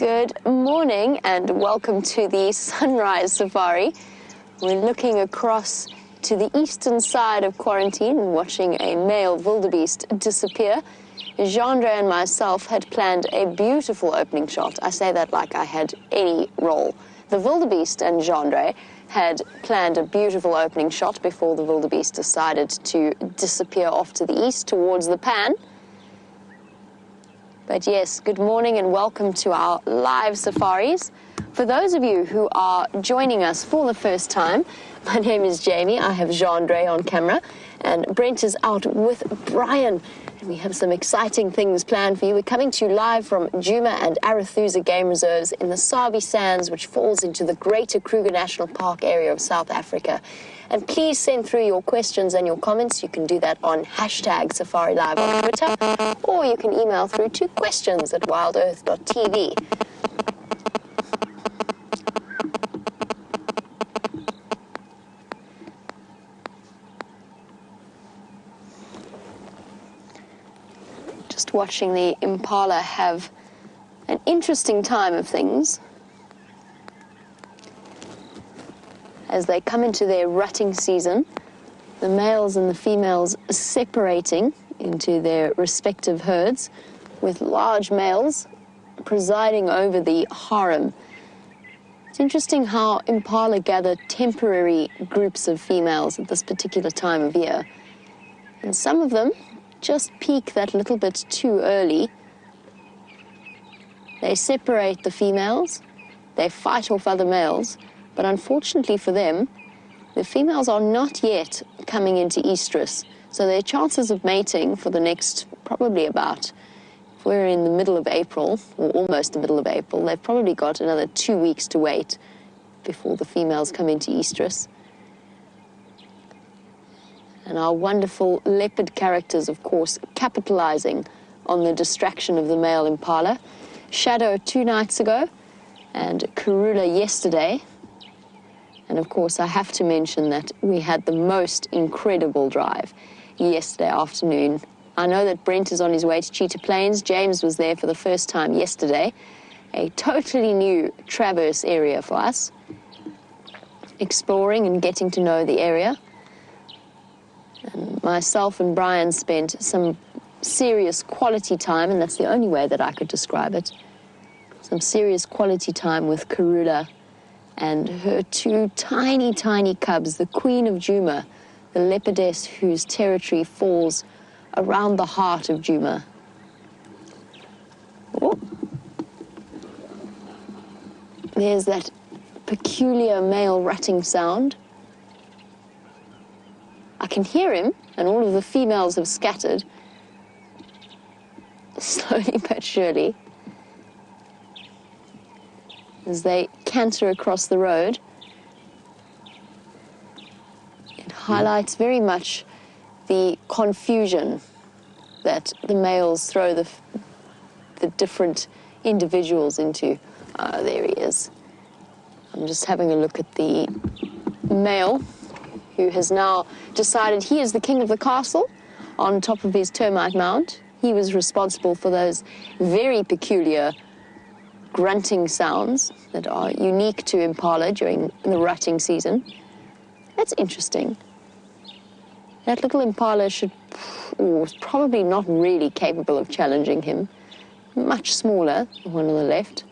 Good morning and welcome to the Sunrise Safari. We're looking across to the eastern side of quarantine and watching a male wildebeest disappear. Gendre and myself had planned a beautiful opening shot. I say that like I had any role. The wildebeest and Gendre had planned a beautiful opening shot before the wildebeest decided to disappear off to the east towards the pan. But yes, good morning and welcome to our live safaris. For those of you who are joining us for the first time, my name is Jamie. I have Gendre on camera, and Brent is out with Brian. And we have some exciting things planned for you. We're coming to you live from Djuma and Arathusa Game Reserves in the Sabi Sands, which falls into the Greater Kruger National Park area of South Africa. And please send through your questions and your comments. You can do that on #SafariLive on Twitter, or you can email through to questions@wildearth.tv. Just watching the impala have an interesting time of things as they come into their rutting season, the males and the females separating into their respective herds, with large males presiding over the harem. It's interesting how impala gather temporary groups of females at this particular time of year. And some of them just peak that little bit too early. They separate the females, they fight off other males, but unfortunately for them, the females are not yet coming into estrus. So their chances of mating for the next, probably about, if we're in the middle of April, or almost the middle of April, they've probably got another 2 weeks to wait before the females come into estrus. And our wonderful leopard characters, of course, capitalizing on the distraction of the male impala. Shadow 2 nights ago, and Karula yesterday. And of course, I have to mention that we had the most incredible drive yesterday afternoon. I know that Brent is on his way to Cheetah Plains. James was there for the first time yesterday. A totally new traverse area for us, exploring and getting to know the area. And myself and Brian spent some serious quality time, and that's the only way that I could describe it. Some serious quality time with Karula and her 2 tiny, tiny cubs, the Queen of Djuma, the leopardess whose territory falls around the heart of Djuma. Oh. There's that peculiar male rutting sound. I can hear him, and all of the females have scattered, slowly but surely, as they canter across the road. It highlights very much the confusion that the males throw the different individuals into. There he is. I'm just having a look at the male, who has now decided he is the king of the castle on top of his termite mound. He was responsible for those very peculiar grunting sounds that are unique to impala during the rutting season. That's interesting. That little impala is probably not really capable of challenging him. Much smaller, the one on the left.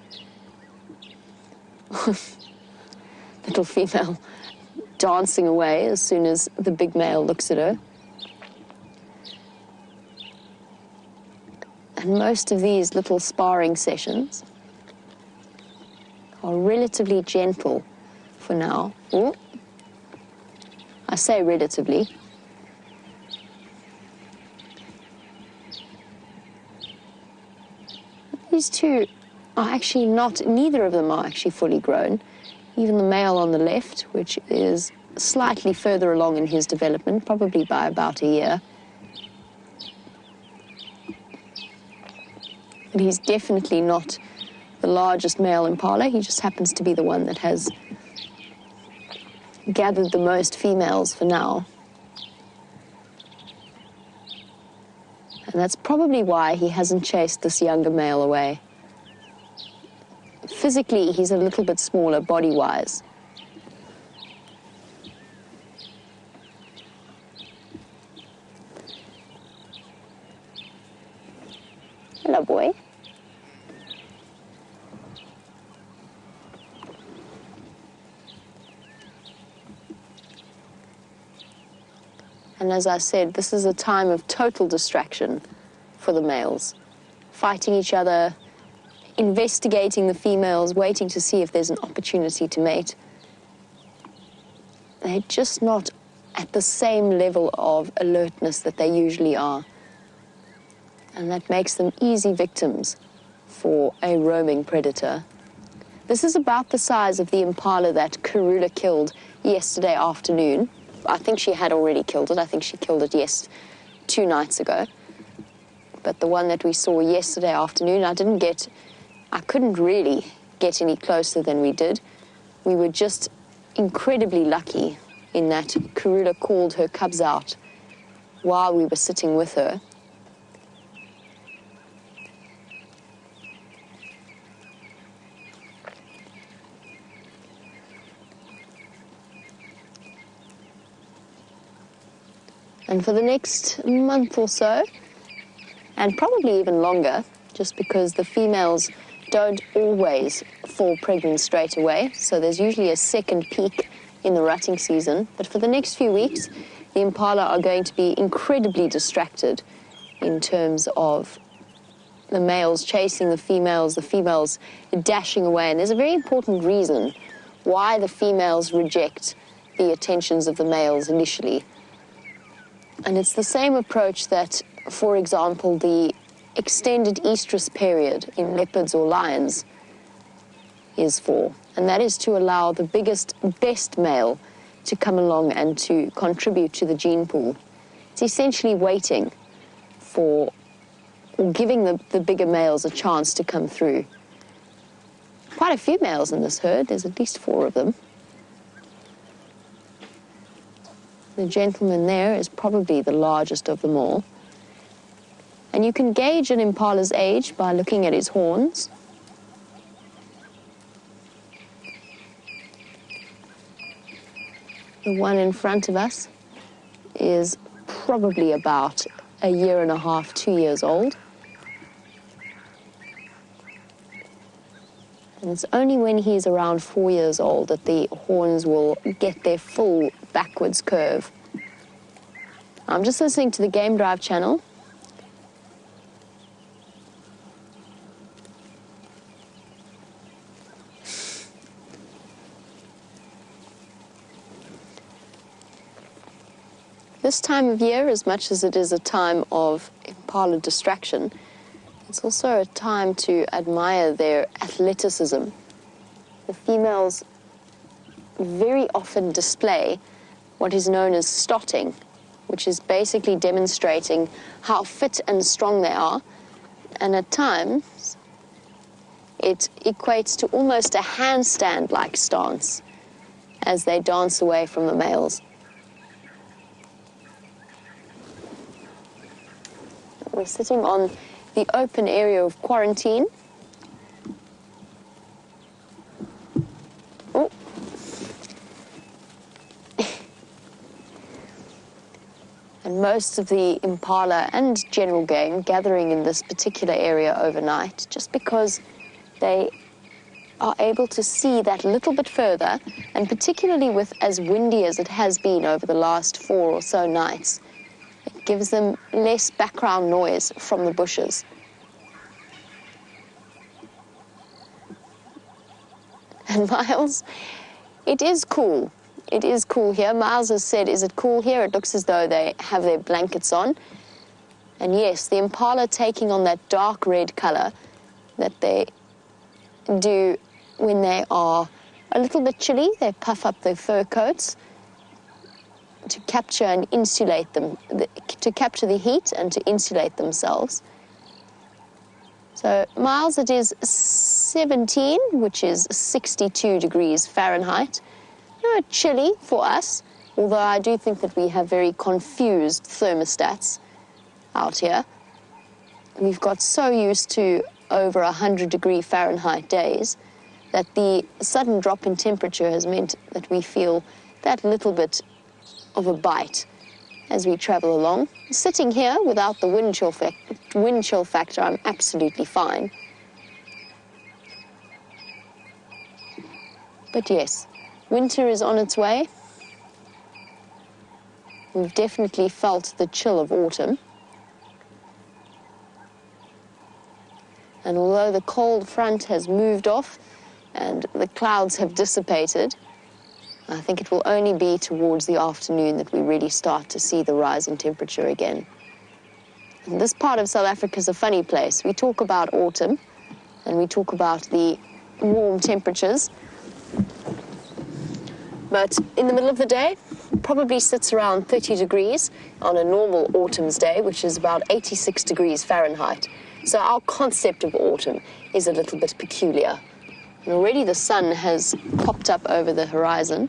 Little female dancing away as soon as the big male looks at her. And most of these little sparring sessions are relatively gentle for now. Oh, I say relatively. These two are actually not, neither of them are actually fully grown. Even the male on the left, which is slightly further along in his development, probably by about a year. But he's definitely not the largest male impala. He just happens to be the one that has gathered the most females for now. And that's probably why he hasn't chased this younger male away. physically he's a little bit smaller body-wise. Hello, boy. And as I said, this is a time of total distraction for the males. Fighting each other, investigating the females, waiting to see if there's an opportunity to mate. They're just not at the same level of alertness that they usually are. And that makes them easy victims for a roaming predator. This is about the size of the impala that Karula killed yesterday afternoon. I think she had already killed it. I think she killed it 2 nights ago. But the one that we saw yesterday afternoon, I couldn't really get any closer than we did. We were just incredibly lucky in that Karula called her cubs out while we were sitting with her. And for the next month or so, and probably even longer, just because the females don't always fall pregnant straight away, so there's usually a second peak in the rutting season. But for the next few weeks, the impala are going to be incredibly distracted in terms of the males chasing the females dashing away. And there's a very important reason why the females reject the attentions of the males initially. And it's the same approach that, for example, the extended estrus period in leopards or lions is for. And that is to allow the biggest, best male to come along and to contribute to the gene pool. It's essentially waiting for, or giving the bigger males a chance to come through. Quite a few males in this herd. There's at least 4 of them. The gentleman there is probably the largest of them all. And you can gauge an impala's age by looking at his horns. The one in front of us is probably about 1.5 years, 2 years old. And it's only when he's around 4 years old that the horns will get their full backwards curve. I'm just listening to the Game Drive channel. This time of year, as much as it is a time of impala distraction, it's also a time to admire their athleticism. The females very often display what is known as stotting, which is basically demonstrating how fit and strong they are. And at times, it equates to almost a handstand-like stance as they dance away from the males. We're sitting on the open area of quarantine. Oh. And most of the impala and general game gathering in this particular area overnight, just because they are able to see that little bit further, and particularly with as windy as it has been over the last 4 or so nights, it gives them less background noise from the bushes. And Miles, it is cool. It is cool here. Miles has said, is it cool here? It looks as though they have their blankets on. And yes, the impala taking on that dark red color that they do when they are a little bit chilly. They puff up their fur coats to capture and insulate them, to capture the heat and to insulate themselves. So Miles, it is 17, which is 62 degrees Fahrenheit. Chilly for us, although I do think that we have very confused thermostats out here. We've got so used to over 100 degree Fahrenheit days that the sudden drop in temperature has meant that we feel that little bit of a bite as we travel along. Sitting here without the wind chill factor, I'm absolutely fine. But yes, winter is on its way. We've definitely felt the chill of autumn. And although the cold front has moved off and the clouds have dissipated, I think it will only be towards the afternoon that we really start to see the rise in temperature again. And this part of South Africa is a funny place. We talk about autumn and we talk about the warm temperatures, but in the middle of the day, probably sits around 30 degrees on a normal autumn's day, which is about 86 degrees Fahrenheit. So our concept of autumn is a little bit peculiar. And already the sun has popped up over the horizon.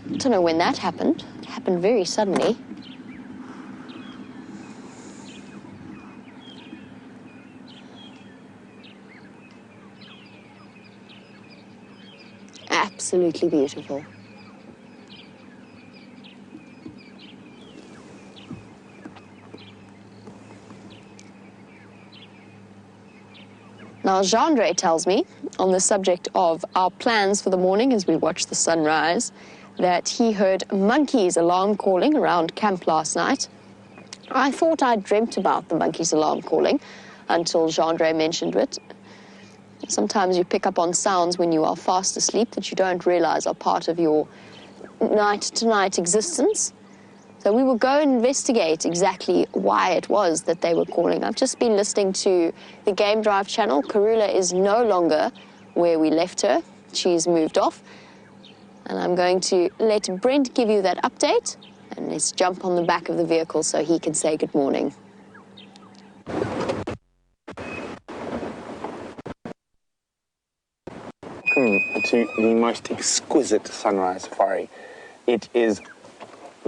I don't know when that happened. It happened very suddenly. Absolutely beautiful. Now, Jean-Andre tells me, on the subject of our plans for the morning as we watch the sunrise, that he heard monkeys alarm calling around camp last night. I thought I'd dreamt about the monkeys alarm calling until Jean-Andre mentioned it. Sometimes you pick up on sounds when you are fast asleep that you don't realize are part of your night-to-night existence. So we will go and investigate exactly why it was that they were calling. I've just been listening to the Game Drive channel. Karula is no longer where we left her. She's moved off. And I'm going to let Brent give you that update. And let's jump on the back of the vehicle so he can say good morning. Welcome to the most exquisite sunrise safari. It is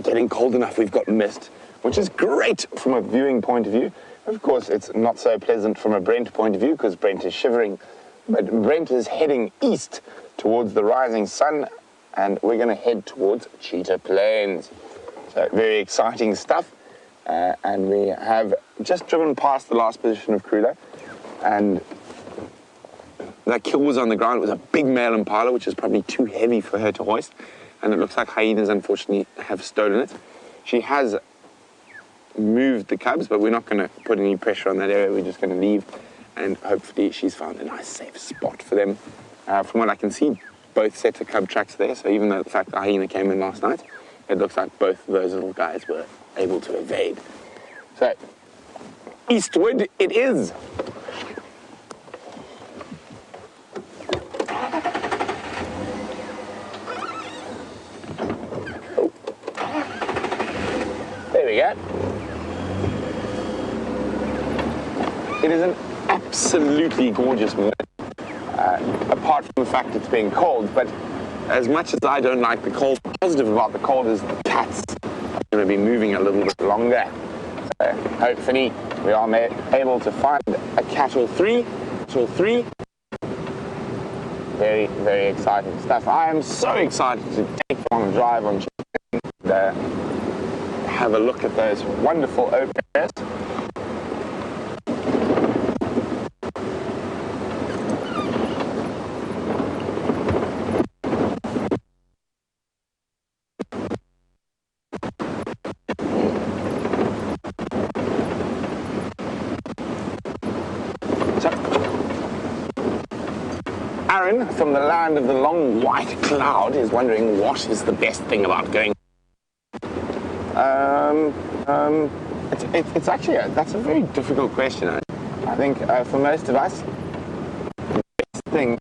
getting cold enough, we've got mist, which is great from a viewing point of view. Of course, it's not so pleasant from a Brent point of view because Brent is shivering. But Brent is heading east towards the rising sun, and we're going to head towards Cheetah Plains. So very exciting stuff. And we have just driven past the last position of Karula, and that kill was on the ground. It was a big male impala, which is probably too heavy for her to hoist. And it looks like hyenas, unfortunately, have stolen it. She has moved the cubs, but we're not going to put any pressure on that area. We're just going to leave, and hopefully she's found a nice, safe spot for them. From what I can see, both sets of cub tracks there, so even though the fact the hyena came in last night, it looks like both of those little guys were able to evade. So, eastward it is. It is an absolutely gorgeous morning, apart from the fact it's being cold, but as much as I don't like the cold, the positive about the cold is the cats are going to be moving a little bit longer. So hopefully we are able to find a cattle 3. Very, very exciting stuff. I am so excited to take them on a drive on Cheetah and have a look at those wonderful open areas. So, Aaron from the land of the long white cloud is wondering what is the best thing about going. It's actually, that's a very difficult question. I think for most of us, the best thing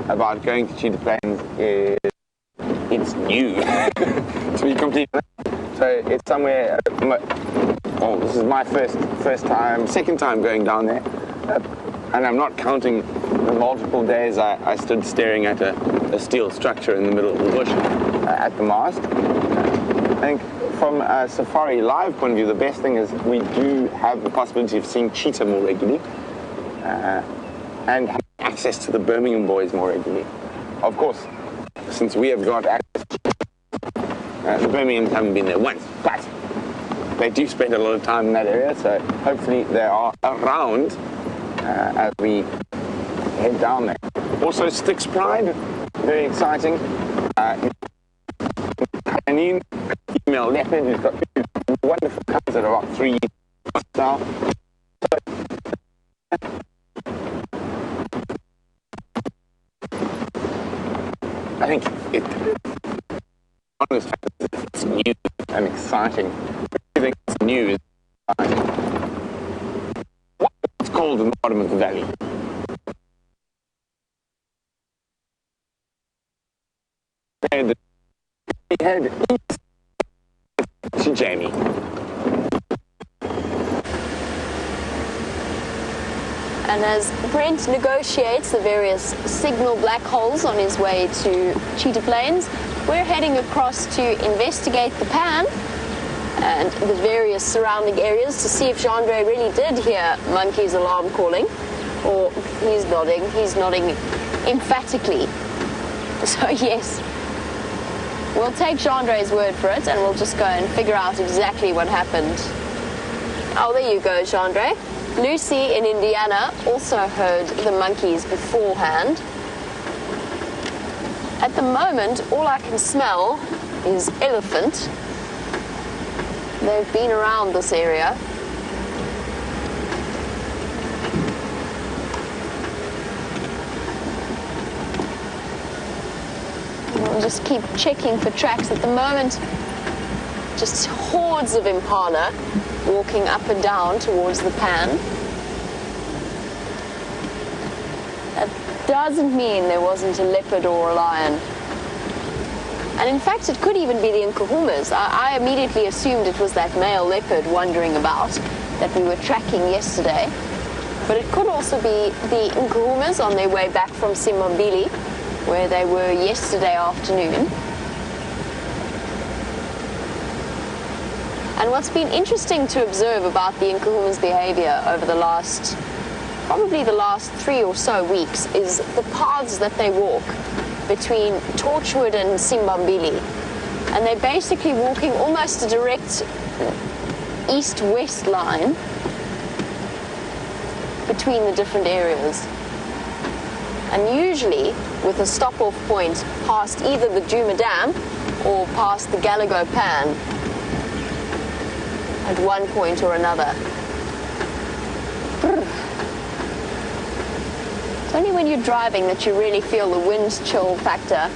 about going to Cheetah Plains is it's new, to be completely honest. So it's somewhere, this is my second time going down there, and I'm not counting the multiple days I stood staring at a steel structure in the middle of the bush at the mast. I think from a safari live point of view, the best thing is we do have the possibility of seeing cheetah more regularly and have access to the Birmingham boys more regularly. Of course, since we have got access, the Birminghams haven't been there once, but they do spend a lot of time in that area, so hopefully they are around as we head down there. Also, Styx Pride, very exciting. A new female leopard who's got wonderful colours at about 3 years now. I think it's new and exciting. Everything that's new is exciting. What's cold in the bottom of the valley? We head east to Jamie. And as Brent negotiates the various signal black holes on his way to Cheetah Plains, we're heading across to investigate the pan and the various surrounding areas to see if Gendre really did hear Monkey's alarm calling, or he's nodding emphatically. So yes, we'll take Gendre's word for it and we'll just go and figure out exactly what happened. Oh, there you go, Gendre. Lucy in Indiana also heard the monkeys beforehand. At the moment, all I can smell is elephant. They've been around this area. We'll just keep checking for tracks. At the moment, just hordes of impala walking up and down towards the pan. That doesn't mean there wasn't a leopard or a lion. And in fact, it could even be the Nkuhumas. I immediately assumed it was that male leopard wandering about that we were tracking yesterday. But it could also be the Nkuhumas on their way back from Simbambili, where they were yesterday afternoon. And what's been interesting to observe about the Nkuhuma's behavior over probably the last 3 or so weeks, is the paths that they walk between Torchwood and Simbambili. And they're basically walking almost a direct east-west line between the different areas. And usually with a stop-off point past either the Djuma Dam or past the Galago Pan at one point or another. It's only when you're driving that you really feel the wind chill factor.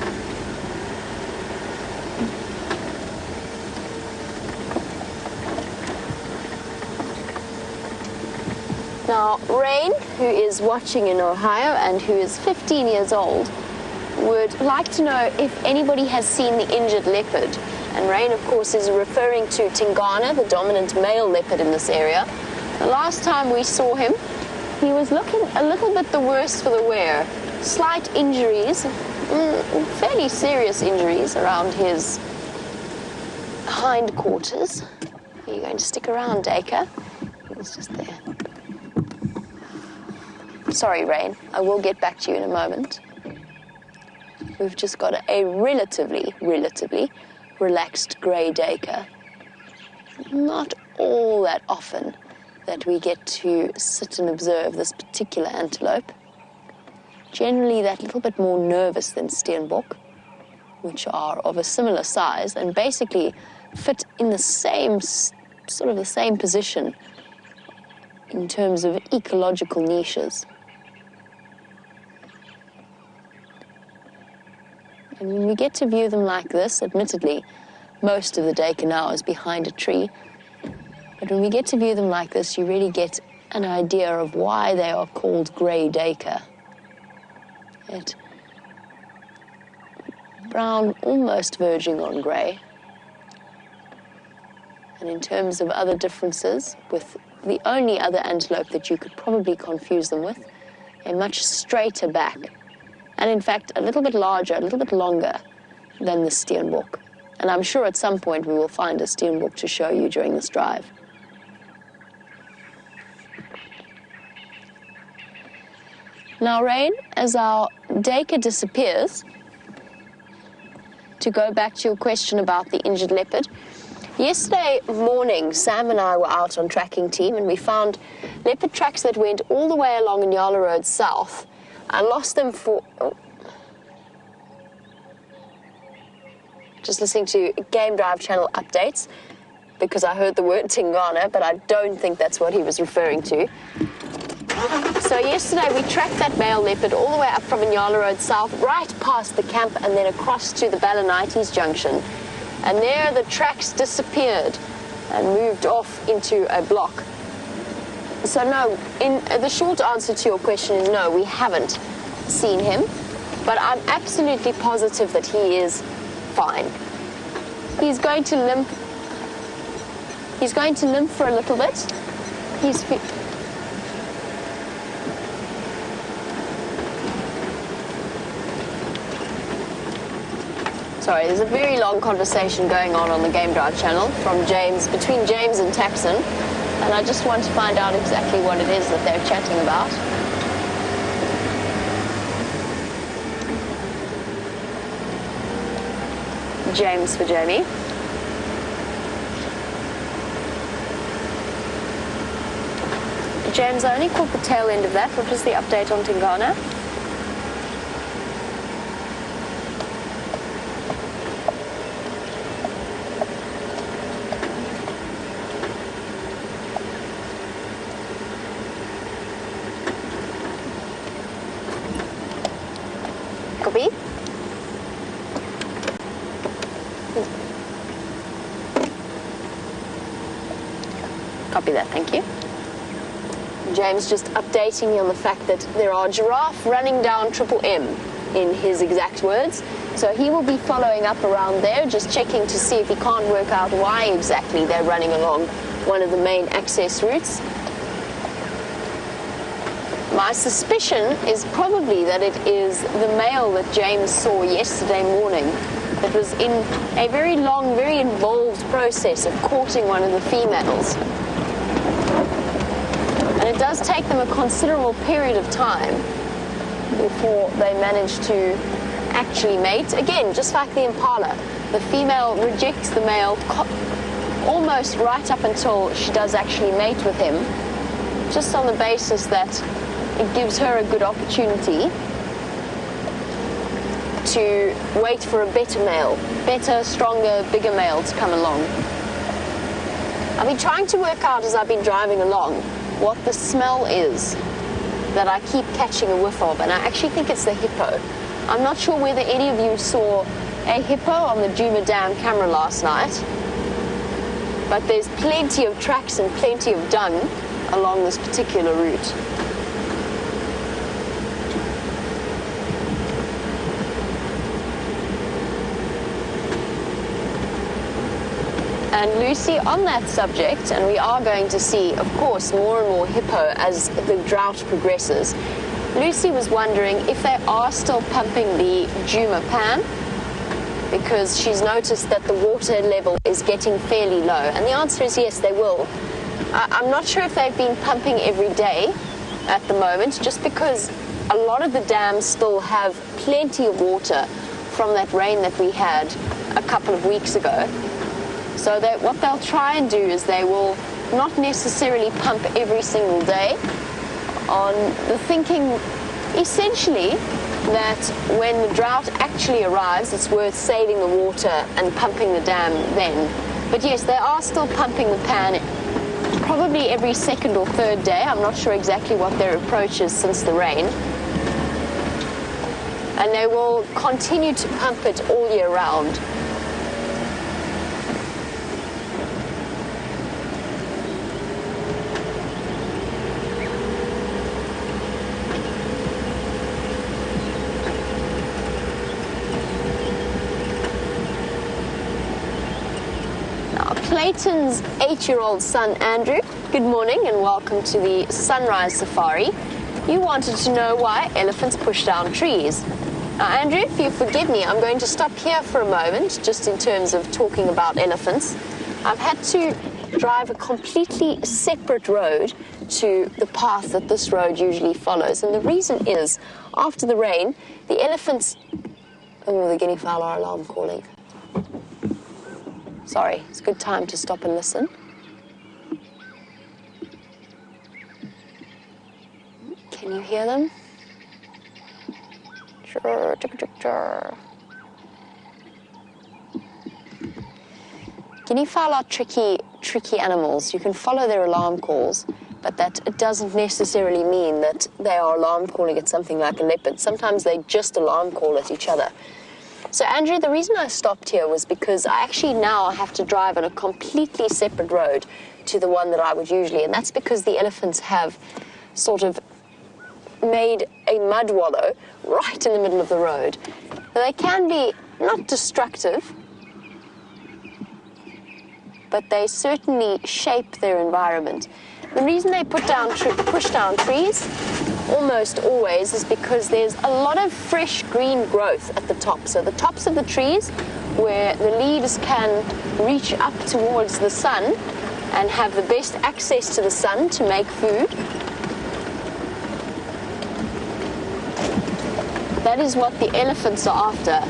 Now, Rain, who is watching in Ohio and who is 15 years old, would like to know if anybody has seen the injured leopard. And Rain, of course, is referring to Tingana, the dominant male leopard in this area. The last time we saw him, he was looking a little bit the worse for the wear. Slight injuries, fairly serious injuries around his hindquarters. Are you going to stick around, Dacre? He's just there. Sorry, Rain. I will get back to you in a moment. We've just got a relatively relaxed grey Dacre. Not all that often that we get to sit and observe this particular antelope. Generally that little bit more nervous than Steenbok, which are of a similar size and basically fit in the same, sort of the same position in terms of ecological niches. And when we get to view them like this, admittedly, most of the Dacre now is behind a tree, but when we get to view them like this, you really get an idea of why they are called grey Dacre. It brown, almost verging on grey. And in terms of other differences, with the only other antelope that you could probably confuse them with, a much straighter back, and in fact a little bit larger, a little bit longer than the Steenbok. And I'm sure at some point we will find a Steenbok to show you during this drive. Now, Rain, as our Dacre disappears, to go back to your question about the injured leopard, yesterday morning, Sam and I were out on tracking team and we found leopard tracks that went all the way along Nyala Road South. I lost them for... Oh. Just listening to Game Drive channel updates because I heard the word Tingana, but I don't think that's what he was referring to. So yesterday we tracked that male leopard all the way up from Nyala Road South, right past the camp and then across to the Ballinites Junction. And there the tracks disappeared and moved off into a block. So no, the short answer to your question is no, we haven't seen him, but I'm absolutely positive that he is fine. He's going to limp. He's going to limp for a little bit. Sorry, there's a very long conversation going on the Game Drive channel between James and Taxon, and I just want to find out exactly what it is that they're chatting about. James for Jamie. James, I only caught the tail end of that. What was the update on Tingana? Copy. Copy that, thank you. James just updating me on the fact that there are giraffe running down Triple M, in his exact words. So he will be following up around there, just checking to see if he can't work out why exactly they're running along one of the main access routes. My suspicion is probably that it is the male that James saw yesterday morning that was in a very long, very involved process of courting one of the females. And it does take them a considerable period of time before they manage to actually mate. Again, just like the impala, the female rejects the male almost right up until she does actually mate with him, just on the basis that it gives her a good opportunity to wait for a better, stronger, bigger male to come along. I've been trying to work out as I've been driving along what the smell is that I keep catching a whiff of, and I actually think it's the hippo. I'm not sure whether any of you saw a hippo on the Djuma Dam camera last night, but there's plenty of tracks and plenty of dung along this particular route. And Lucy, on that subject, and we are going to see, of course, more and more hippo as the drought progresses, Lucy was wondering if they are still pumping the Djuma Pan, because she's noticed that the water level is getting fairly low. And the answer is yes, they will. I'm not sure if they've been pumping every day at the moment, just because a lot of the dams still have plenty of water from that rain that we had a couple of weeks ago. So what they'll try and do is they will not necessarily pump every single day, on the thinking essentially that when the drought actually arrives, it's worth saving the water and pumping the dam then. But yes, they are still pumping the pan probably every second or third day. I'm not sure exactly what their approach is since the rain. And they will continue to pump it all year round. Clayton's 8-year-old son, Andrew, good morning and welcome to the Sunrise Safari. You wanted to know why elephants push down trees. Now, Andrew, if you forgive me, I'm going to stop here for a moment, just in terms of talking about elephants. I've had to drive a completely separate road to the path that this road usually follows. And the reason is, after the rain, the elephants... Oh, the guinea fowl are alarm calling. Sorry, it's a good time to stop and listen. Can you hear them? Sure, sure. Guinea fowl are tricky animals. You can follow their alarm calls, but it doesn't necessarily mean that they are alarm calling at something like a leopard. Sometimes they just alarm call at each other. So Andrew, the reason I stopped here was because I actually now have to drive on a completely separate road to the one that I would usually, and that's because the elephants have sort of made a mud wallow right in the middle of the road. They can be not destructive, but they certainly shape their environment. The reason they push down trees almost always is because there's a lot of fresh green growth at the top. So the tops of the trees, where the leaves can reach up towards the sun and have the best access to the sun to make food. That is what the elephants are after.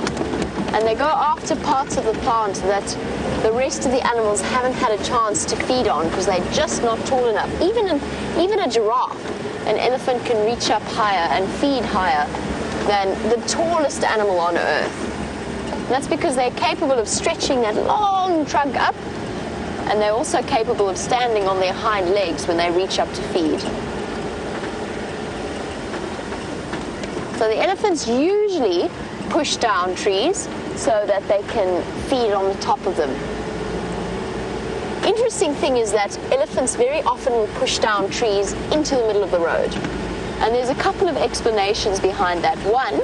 And they go after parts of the plant that the rest of the animals haven't had a chance to feed on because they're just not tall enough. Even a giraffe, an elephant can reach up higher and feed higher than the tallest animal on earth. And that's because they're capable of stretching that long trunk up, and they're also capable of standing on their hind legs when they reach up to feed. So the elephants usually push down trees so that they can feed on the top of them. Interesting thing is that elephants very often will push down trees into the middle of the road. And there's a couple of explanations behind that. One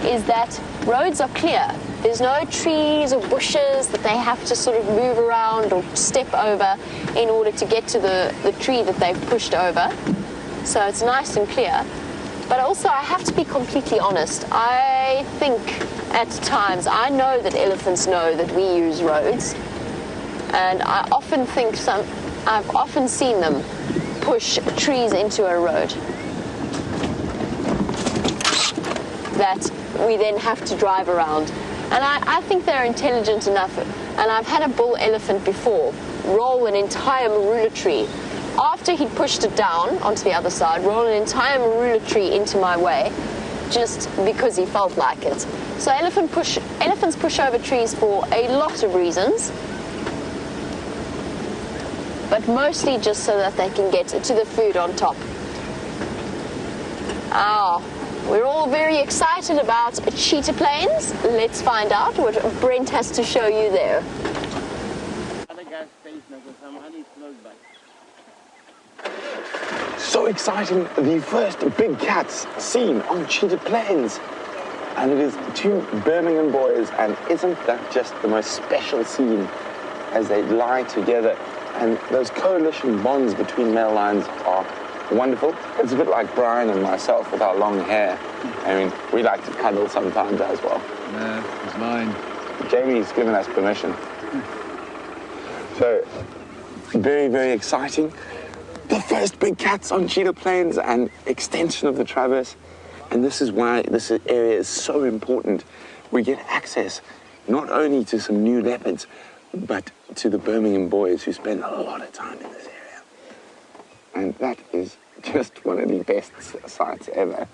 is that roads are clear. There's no trees or bushes that they have to sort of move around or step over in order to get to the tree that they've pushed over. So it's nice and clear. But also, I have to be completely honest. I think at times, I know that elephants know that we use roads. And I often think I've often seen them push trees into a road that we then have to drive around. And I think they're intelligent enough. And I've had a bull elephant before roll an entire marula tree. After he'd pushed it down onto the other side, roll an entire marula tree into my way, just because he felt like it. So elephants push over trees for a lot of reasons, but mostly just so that they can get to the food on top. We're all very excited about Cheetah Plains. Let's find out what Brent has to show you there. So exciting, the first big cats seen on Cheetah Plains. And it is two Birmingham boys, and isn't that just the most special scene as they lie together? And those coalition bonds between male lions are wonderful. It's a bit like Brian and myself with our long hair. I mean, we like to cuddle sometimes as well. Yeah, it's mine. Jamie's given us permission. So, very, very exciting. The first big cats on Cheetah Plains and extension of the Traverse. And this is why this area is so important. We get access not only to some new leopards, but to the Birmingham boys who spend a lot of time in this area. And that is just one of the best sights ever.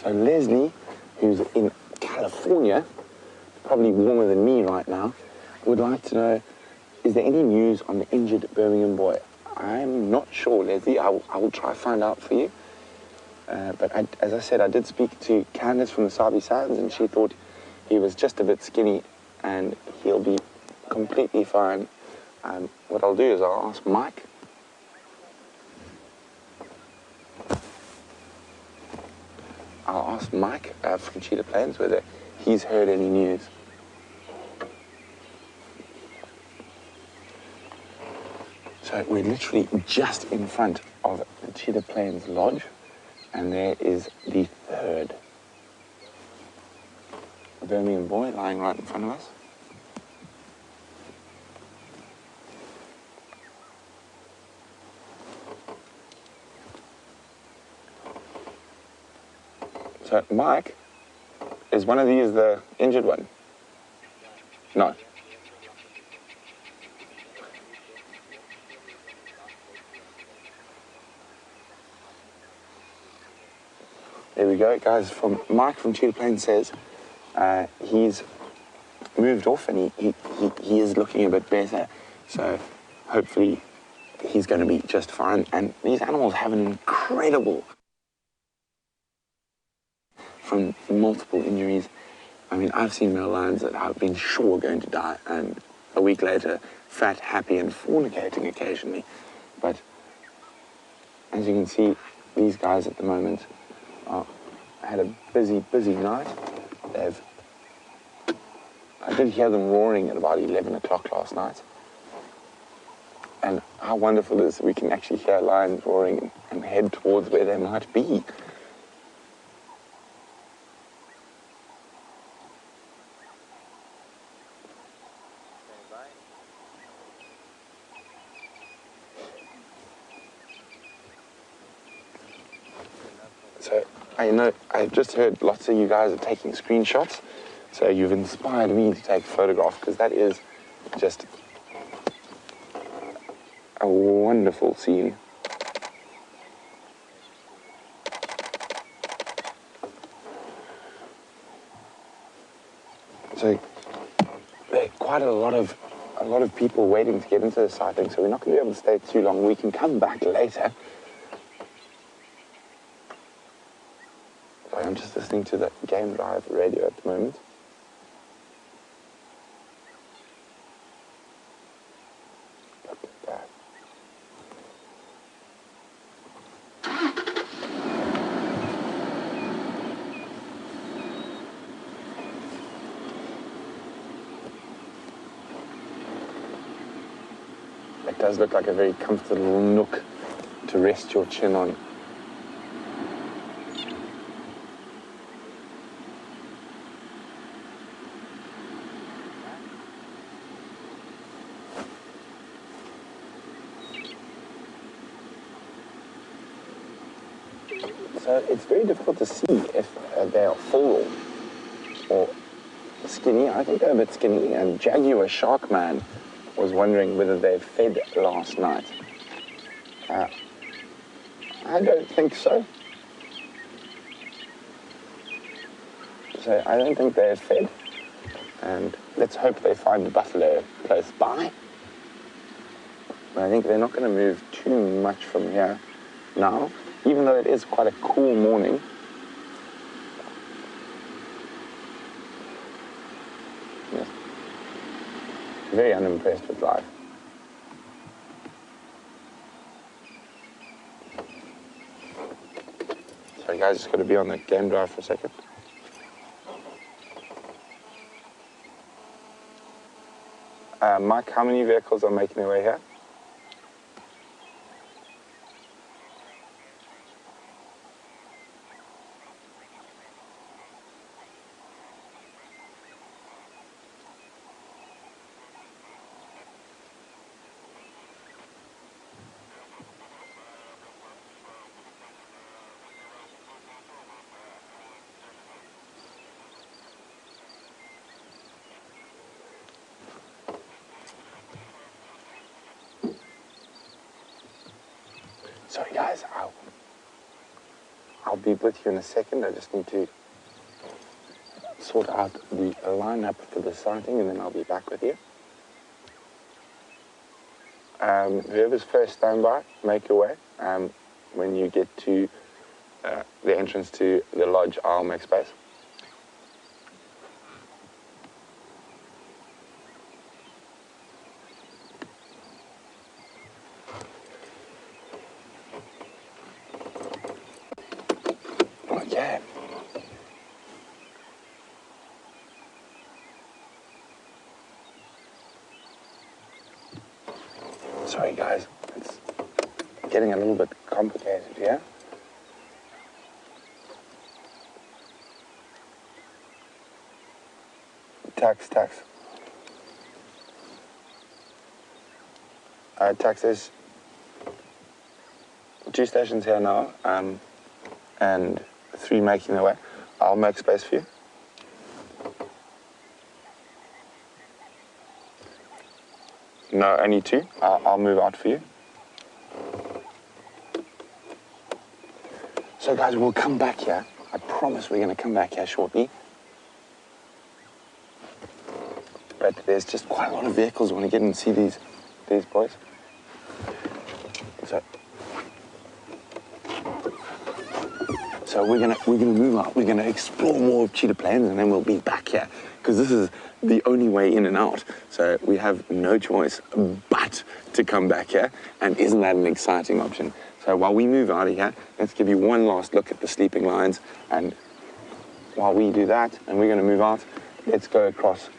So Leslie, who's in California, probably warmer than me right now, would like to know, is there any news on the injured Birmingham boy? I'm not sure, Leslie. I will try to find out for you. But as I said, I did speak to Candace from the Sabi Sands, and she thought he was just a bit skinny and he'll be completely fine. What I'll do is I'll ask Mike. I'll ask Mike from Cheetah Plains whether he's heard any news. So we're literally just in front of the Cheetah Plains Lodge, and there is the third. a Birmingham boy lying right in front of us. So Mike, is one of these the injured one? No. There we go, guys. From Mike from Cheetah Plains says he's moved off and he is looking a bit better. So hopefully he's going to be just fine. And these animals have an incredible from multiple injuries. I mean, I've seen male lions that I've been sure are going to die, and a week later, fat, happy, and fornicating occasionally. But as you can see, these guys at the moment had a busy night. I did hear them roaring at about 11 o'clock last night. And how wonderful it is that we can actually hear lions roaring and head towards where they might be. So I know I've just heard lots of you guys are taking screenshots. So you've inspired me to take a photograph, because that is just a wonderful scene. So there are quite a lot of people waiting to get into the sighting, so we're not going to be able to stay too long. We can come back later. Sorry, I'm just listening to the Game Drive radio at the moment. Look at that. It does look like a very comfortable nook to rest your chin on. So it's very difficult to see if they are full or skinny. I think they're a bit skinny. And Jaguar Sharkman was wondering whether they've fed last night. I don't think so. So I don't think they've fed. And let's hope they find a buffalo close by. But I think they're not going to move too much from here now, even though it is quite a cool morning. Yes. Very unimpressed with life. Sorry guys, just got to be on the game drive for a second. Mike, how many vehicles are making their way here? Sorry guys, I'll be with you in a second. I just need to sort out the lineup for the sighting, and then I'll be back with you. Whoever's first standby, make your way. When you get to the entrance to the lodge, I'll make space. Okay. Sorry guys, it's getting a little bit complicated here. Tax. Tax, there's 2 stations here now, and 3 making their way. I'll make space for you. No, only 2. I'll move out for you. So guys, we'll come back here. I promise we're going to come back here shortly. But there's just quite a lot of vehicles want to get and see these boys. So we're gonna move out. We're gonna explore more of Cheetah Plains, and then we'll be back here because this is the only way in and out. So we have no choice but to come back here. And isn't that an exciting option? So while we move out of here, let's give you one last look at the sleeping lions. And while we do that, and we're gonna move out, let's go across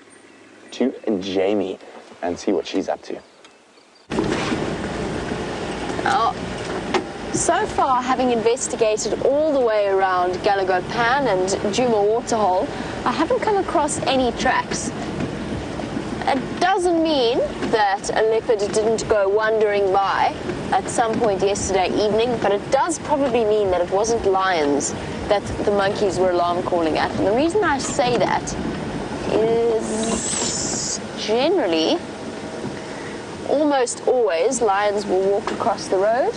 to Jamie and see what she's up to. Oh. So far, having investigated all the way around Gallagher Pan and Djuma Waterhole, I haven't come across any tracks. It doesn't mean that a leopard didn't go wandering by at some point yesterday evening, but it does probably mean that it wasn't lions that the monkeys were alarm calling at. And the reason I say that is generally, almost always, lions will walk across the road.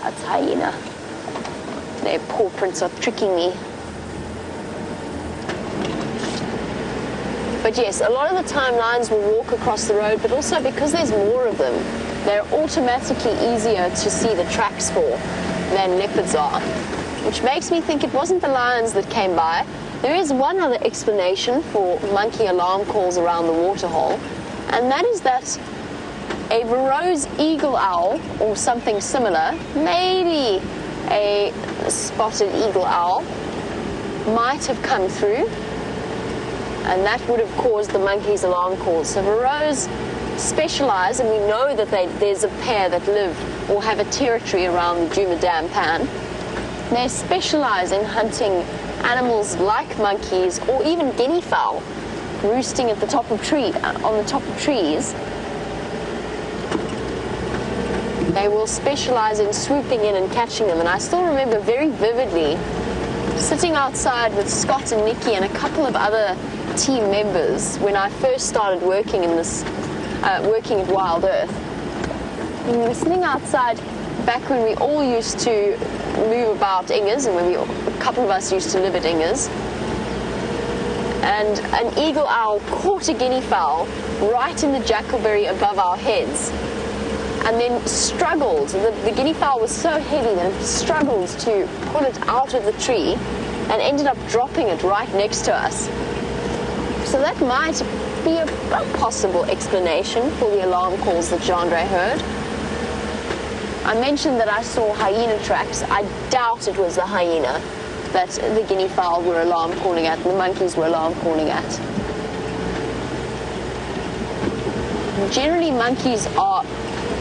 It's hyena. Their paw prints are tricking me. But yes, a lot of the time lions will walk across the road, but also because there's more of them, they're automatically easier to see the tracks for than leopards are, which makes me think it wasn't the lions that came by. There is one other explanation for monkey alarm calls around the waterhole, and that is that a Verreaux's eagle owl or something similar, maybe a spotted eagle owl, might have come through, and that would have caused the monkeys' alarm calls. So Verreaux's specialize, and we know that there's a pair that live or have a territory around the Djuma Dam Pan. They specialize in hunting animals like monkeys or even guinea fowl roosting at the top of on the top of trees. They will specialize in swooping in and catching them. And I still remember very vividly sitting outside with Scott and Nikki and a couple of other team members when I first started working in this, working at WildEarth. And we were sitting outside back when we all used to move about Ingers, and when a couple of us used to live at Ingers. And an eagle owl caught a guinea fowl right in the jackalberry above our heads, and then struggled. The guinea fowl was so heavy that it struggled to pull it out of the tree and ended up dropping it right next to us. So that might be a possible explanation for the alarm calls that Jandre heard. I mentioned that I saw hyena tracks. I doubt it was the hyena that the guinea fowl were alarm calling at and the monkeys were alarm calling at. Generally, monkeys are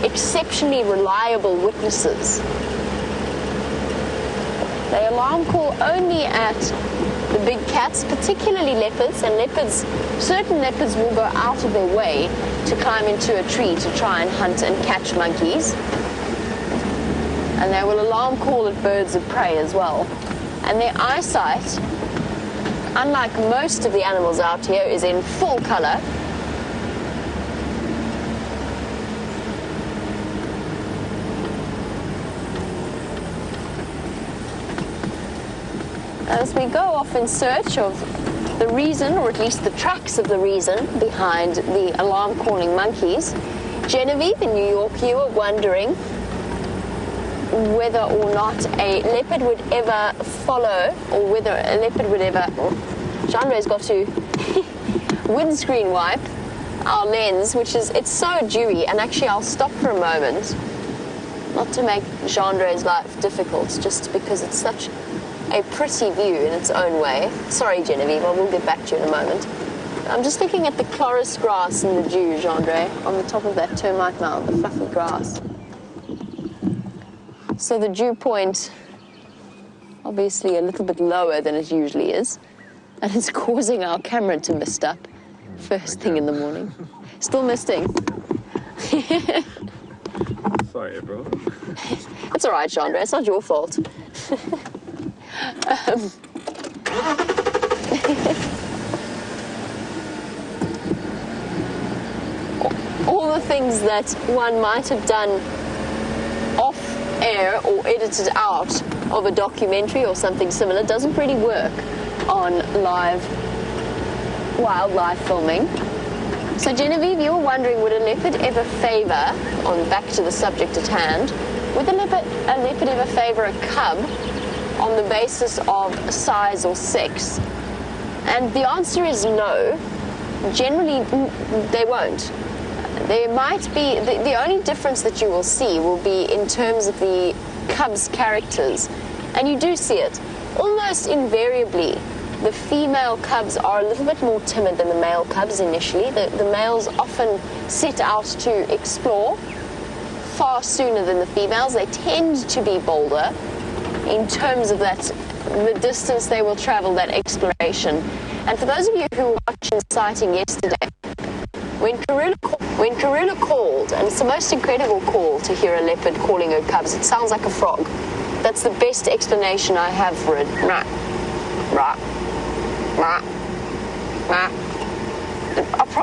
exceptionally reliable witnesses. They alarm call only at the big cats, particularly leopards, and certain leopards will go out of their way to climb into a tree to try and hunt and catch monkeys. And they will alarm call at birds of prey as well. And their eyesight, unlike most of the animals out here, is in full color. As we go off in search of the reason, or at least the tracks of the reason behind the alarm calling monkeys, Genevieve in New York, you were wondering whether or not a leopard would ever follow, or whether a leopard would ever... Jandre's got to windscreen wipe our lens, which is, it's so dewy, and actually I'll stop for a moment, not to make Jandre's life difficult, just because it's such a pretty view in its own way. Sorry, Genevieve, I will get back to you in a moment. I'm just looking at the chloris grass in the dew, Jandre, on the top of that termite mound, the fluffy grass. So the dew point, obviously a little bit lower than it usually is. and it's causing our camera to mist up first thing in the morning. Still misting. Sorry, bro. It's all right, Chandra. It's not your fault. All the things that one might have done off air or edited out of a documentary or something similar doesn't really work on live wildlife filming. So Genevieve, you were wondering, would a leopard ever favor, on back to the subject at hand, would a leopard ever favor a cub on the basis of size or sex? And the answer is no. Generally, they won't. There might be, the only difference that you will see will be in terms of the cub's characters. And you do see it. Almost invariably, the female cubs are a little bit more timid than the male cubs initially. The males often set out to explore far sooner than the females. They tend to be bolder in terms of that, the distance they will travel, that exploration. And for those of you who were watching the sighting yesterday, when Karula called, and it's the most incredible call to hear a leopard calling her cubs, it sounds like a frog. That's the best explanation I have for it. Rah, rah, rah, rah.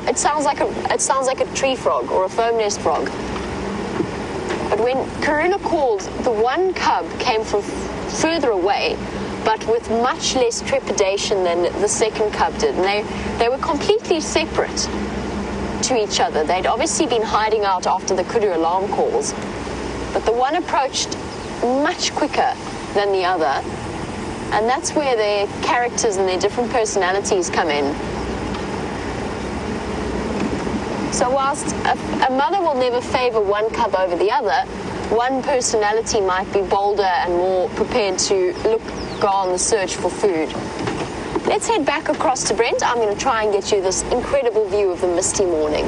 It sounds like a tree frog or a foam nest frog. But when Karula called, the one cub came from further away, but with much less trepidation than the second cub did. And they were completely separate to each other. They'd obviously been hiding out after the kudu alarm calls, but the one approached much quicker than the other, and that's where their characters and their different personalities come in. So whilst a mother will never favor one cub over the other, one personality might be bolder and more prepared to go on the search for food. Let's head back across to Brent. I'm going to try and get you this incredible view of the misty morning.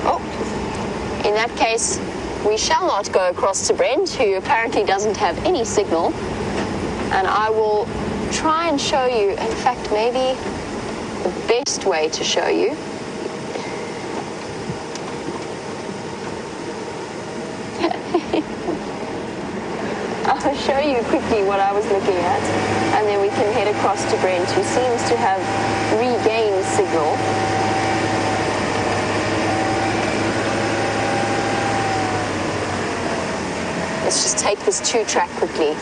Oh, in that case, we shall not go across to Brent, who apparently doesn't have any signal. And I will try and show you, in fact, maybe the best way to show you. I'll show you quickly what I was looking at, and then we can head across to Brent, who seems to have regained signal. Let's just take this 2-track quickly.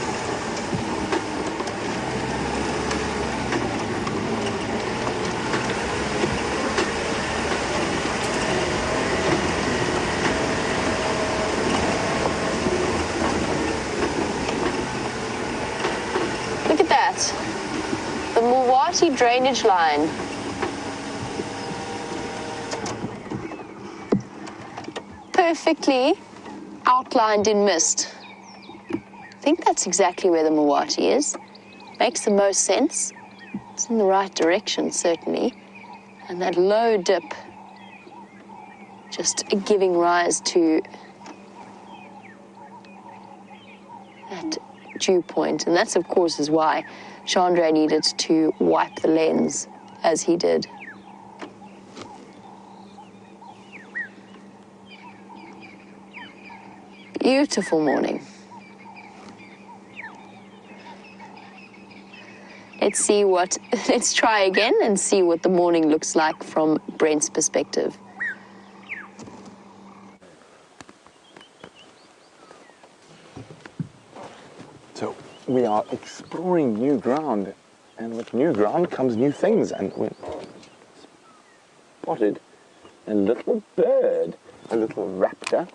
The Mulwati drainage line. Perfectly outlined in mist. I think that's exactly where the Mulwati is. Makes the most sense. It's in the right direction, certainly. And that low dip just giving rise to that dew point. And that's, of course, is why Chandra needed to wipe the lens as he did. Beautiful morning. Let's try again and see what the morning looks like from Brent's perspective. So we are exploring new ground, and with new ground comes new things, and we spotted a little bird, a little raptor.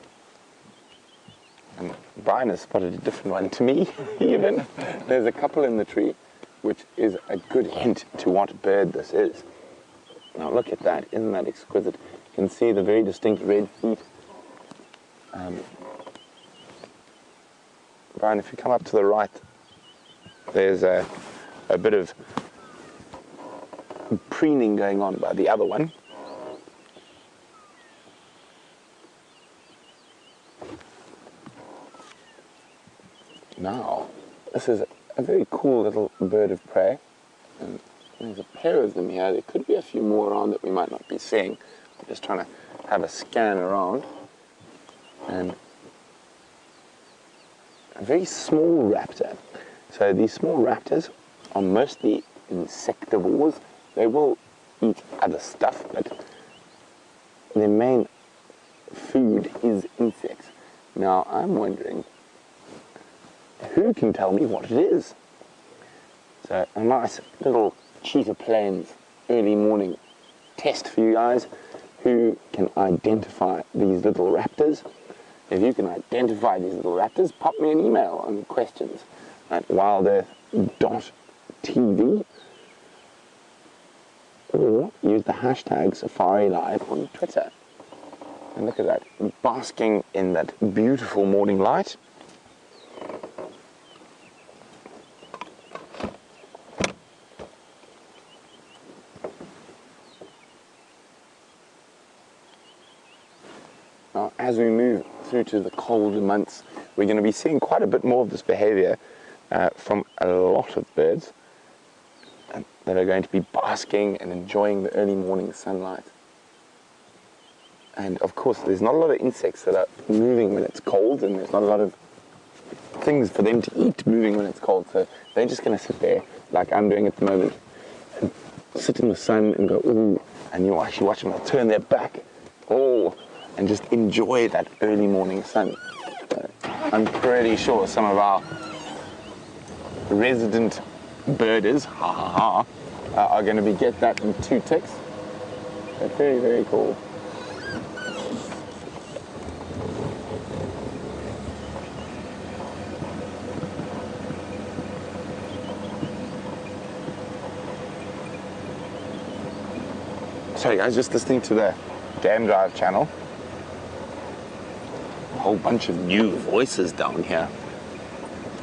And Brian has spotted a different one to me, even. There's a couple in the tree, which is a good hint to what bird this is. Now look at that, isn't that exquisite? You can see the very distinct red feet. Brian, if you come up to the right, there's a bit of preening going on by the other one. Now, this is a very cool little bird of prey. And there's a pair of them here. There could be a few more around that we might not be seeing. I'm just trying to have a scan around. And a very small raptor. So these small raptors are mostly insectivores. They will eat other stuff, but their main food is insects. Now, I'm wondering, who can tell me what it is? So a nice little Cheetah Plains early morning test for you guys. Who can identify these little raptors? If you can identify these little raptors, pop me an email on questions at wildearth.tv or use the hashtag Safari Live on Twitter. And look at that, basking in that beautiful morning light. Now, as we move through to the colder months, we're going to be seeing quite a bit more of this behavior from a lot of birds that are going to be basking and enjoying the early morning sunlight. And of course, there's not a lot of insects that are moving when it's cold, and there's not a lot of things for them to eat moving when it's cold. So they're just going to sit there, like I'm doing at the moment, and sit in the sun and go, ooh, and you actually watch them, they'll turn their back, oh, and just enjoy that early morning sun. So I'm pretty sure some of our resident birders, are going to be get that in 2 ticks. So very, very cool. Sorry guys, just listening to the Dam Drive channel. A whole bunch of new voices down here.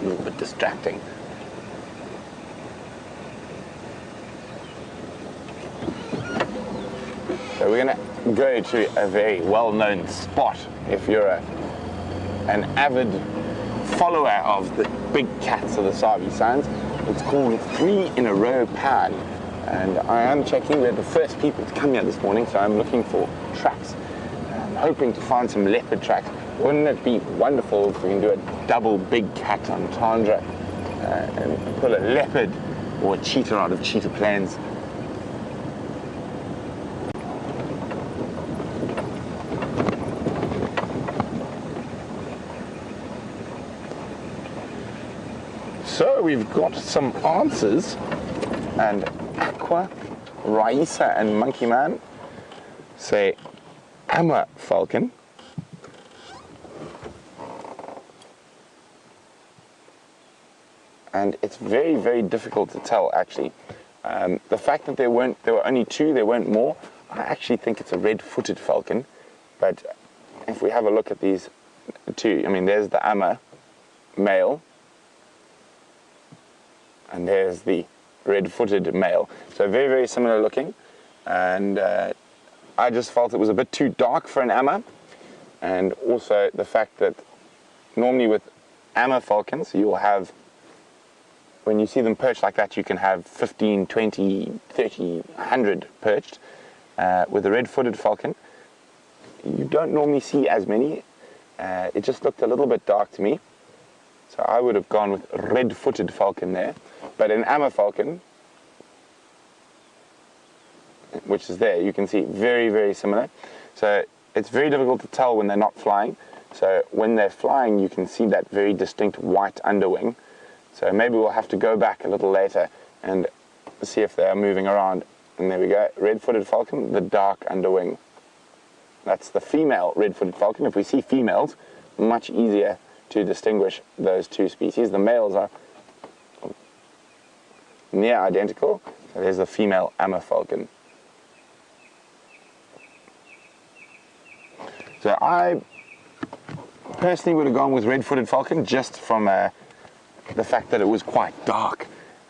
A little bit distracting. So we're going to go to a very well-known spot if you're an avid follower of the big cats of the Sabi Sands. It's called 3 in a Row Pan. And I am checking, we're the first people to come here this morning, so I'm looking for tracks. I'm hoping to find some leopard tracks. Wouldn't it be wonderful if we can do a double big cat entendre and pull a leopard or a cheetah out of Cheetah Plains? So we've got some answers, and Aqua, Raisa and Monkey Man say Amma falcon. And it's very, very difficult to tell actually. The fact that there were only 2, there weren't more, I actually think it's a red-footed falcon. But if we have a look at these 2, I mean, there's the Amma male, and there's the red-footed male. So very, very similar looking. And I just felt it was a bit too dark for an Amma. And also the fact that normally with Amma falcons, you'll have, when you see them perched like that, you can have 15, 20, 30, 100 perched. With a red-footed falcon, you don't normally see as many. It just looked a little bit dark to me. So I would have gone with red-footed falcon there. But an Amma falcon, which is there, you can see very, very similar. So it's very difficult to tell when they're not flying. So when they're flying, you can see that very distinct white underwing. So maybe we'll have to go back a little later and see if they're moving around. And there we go, red-footed falcon, the dark underwing. That's the female red-footed falcon. If we see females, much easier to distinguish those 2 species. The males are near identical. So there's the female Amma falcon. So I personally would have gone with red-footed falcon just from the fact that it was quite dark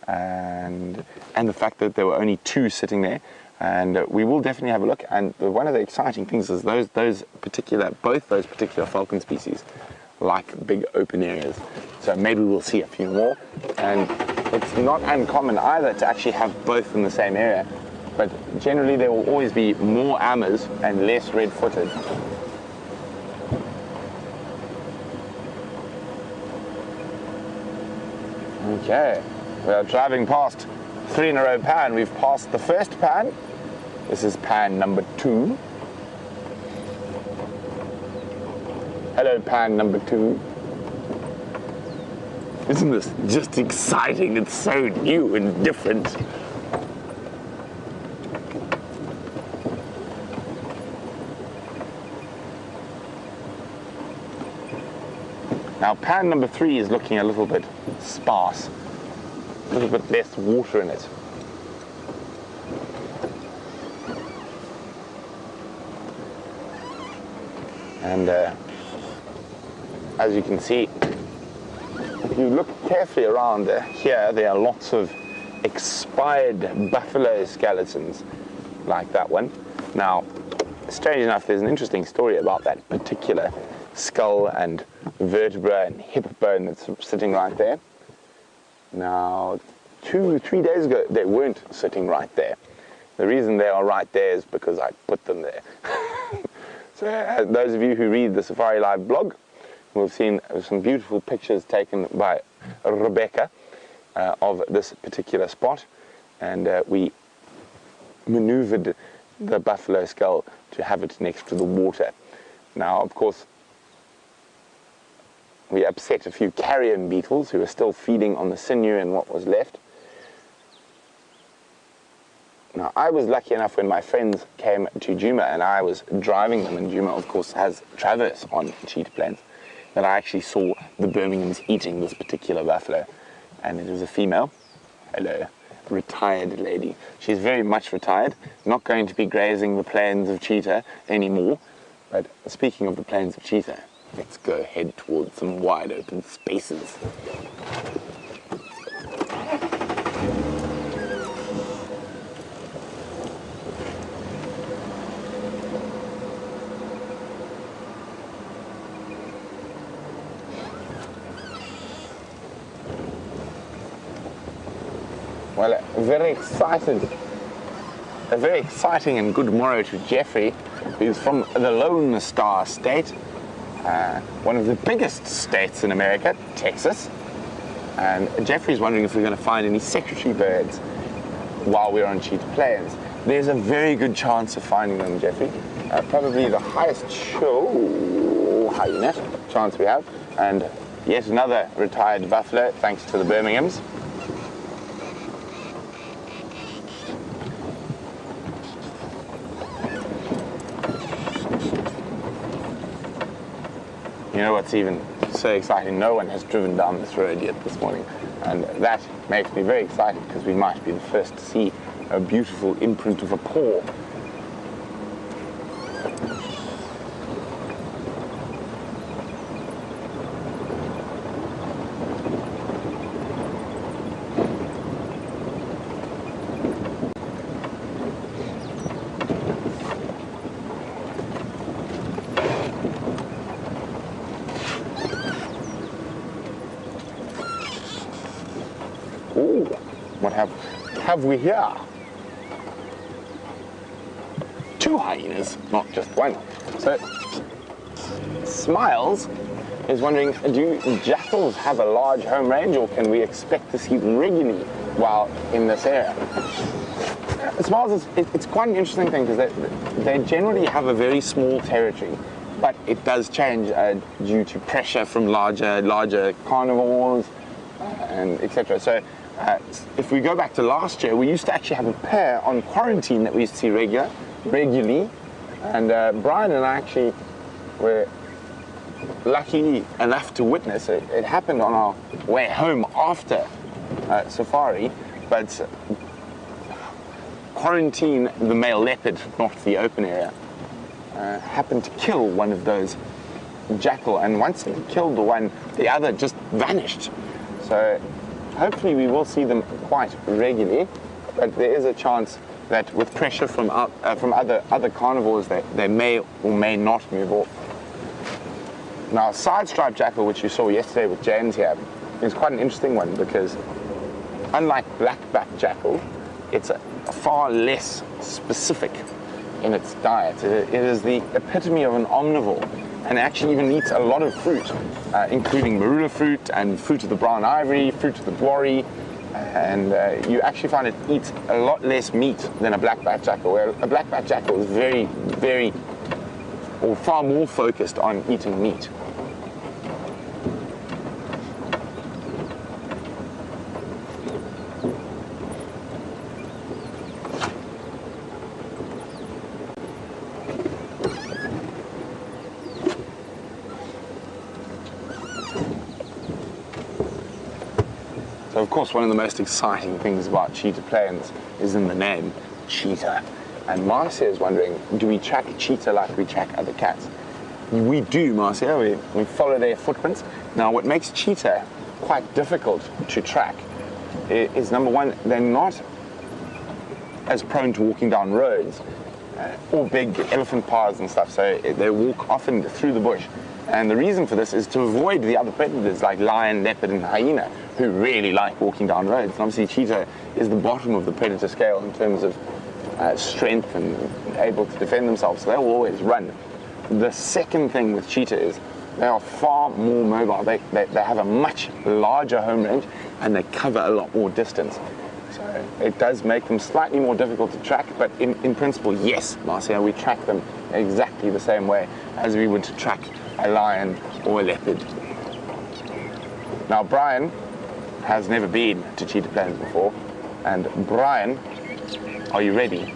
and the fact that there were only 2 sitting there. And we will definitely have a look. And one of the exciting things is both those particular falcon species like big open areas. So maybe we'll see a few more. And it's not uncommon either to actually have both in the same area. But generally there will always be more ammers and less red-footed. Okay, we are driving past 3 in a row pan. We've passed the first pan. This is pan number 2. Hello, pan number 2. Isn't this just exciting? It's so new and different. Now, pan number 3 is looking a little bit sparse, a little bit less water in it. And as you can see, if you look carefully around here, there are lots of expired buffalo skeletons like that one. Now, strange enough, there's an interesting story about that particular skull and vertebra and hip bone that's sitting right there. Now, 2 or 3 days ago, they weren't sitting right there. The reason they are right there is because I put them there. So those of you who read the Safari Live blog will have seen some beautiful pictures taken by Rebecca of this particular spot, and we maneuvered the buffalo skull to have it next to the water. Now, of course, we upset a few carrion beetles who were still feeding on the sinew and what was left. Now, I was lucky enough when my friends came to Djuma and I was driving them, and Djuma, of course, has traverse on Cheetah Plains, that I actually saw the Birminghams eating this particular buffalo. And it was a female, hello, retired lady. She's very much retired, not going to be grazing the plains of Cheetah anymore. But speaking of the plains of Cheetah, let's go head towards some wide open spaces. Well, a very exciting and good morrow to Jeffrey, who's from the Lone Star State, one of the biggest states in America, Texas. And Jeffrey's wondering if we're going to find any secretary birds while we're on Cheetah Plains. There's a very good chance of finding them, Jeffrey. Probably the highest hyena chance we have. And yet another retired buffalo, thanks to the Birminghams. You know what's even so exciting? No one has driven down this road yet this morning, and that makes me very excited because we might be the first to see a beautiful imprint of a paw. Ooh, what have we here? 2 hyenas, not just one. So, Smiles is wondering, do jackals have a large home range, or can we expect to see them regularly while in this area? Smiles, it's quite an interesting thing because they generally have a very small territory, but it does change due to pressure from larger carnivores and etc. So if we go back to last year, we used to actually have a pair on quarantine that we used to see regularly, and Brian and I actually were lucky enough to witness it. It happened on our way home after safari, but quarantine, the male leopard, not the open area, happened to kill one of those jackal, and once it killed the one, the other just vanished. So hopefully we will see them quite regularly, but there is a chance that with pressure from other carnivores, they may or may not move off. Now, side-striped jackal, which you saw yesterday with James here, is quite an interesting one because unlike black-backed jackal, it's far less specific in its diet. It is the epitome of an omnivore and actually even eats a lot of fruit, including marula fruit and fruit of the brown ivory, fruit of the dory, and you actually find it eats a lot less meat than a black-backed jackal, where a black-backed jackal is very, or far more focused on eating meat. So of course, one of the most exciting things about Cheetah Plains is in the name, cheetah. And Marcia is wondering, do we track cheetah like we track other cats? We do, Marcia. We follow their footprints. Now, what makes cheetah quite difficult to track is, number one, they're not as prone to walking down roads or big elephant paths and stuff, so they walk often through the bush. And the reason for this is to avoid the other predators like lion, leopard, and hyena, who really like walking down roads. And obviously, cheetah is the bottom of the predator scale in terms of strength and able to defend themselves, so they will always run. The second thing with cheetah is they are far more mobile. They have a much larger home range and they cover a lot more distance. So it does make them slightly more difficult to track, but in principle, yes, Marcia, we track them exactly the same way as we would track a lion or a leopard. Now, Brian has never been to Cheetah Plains before, and Brian, are you ready?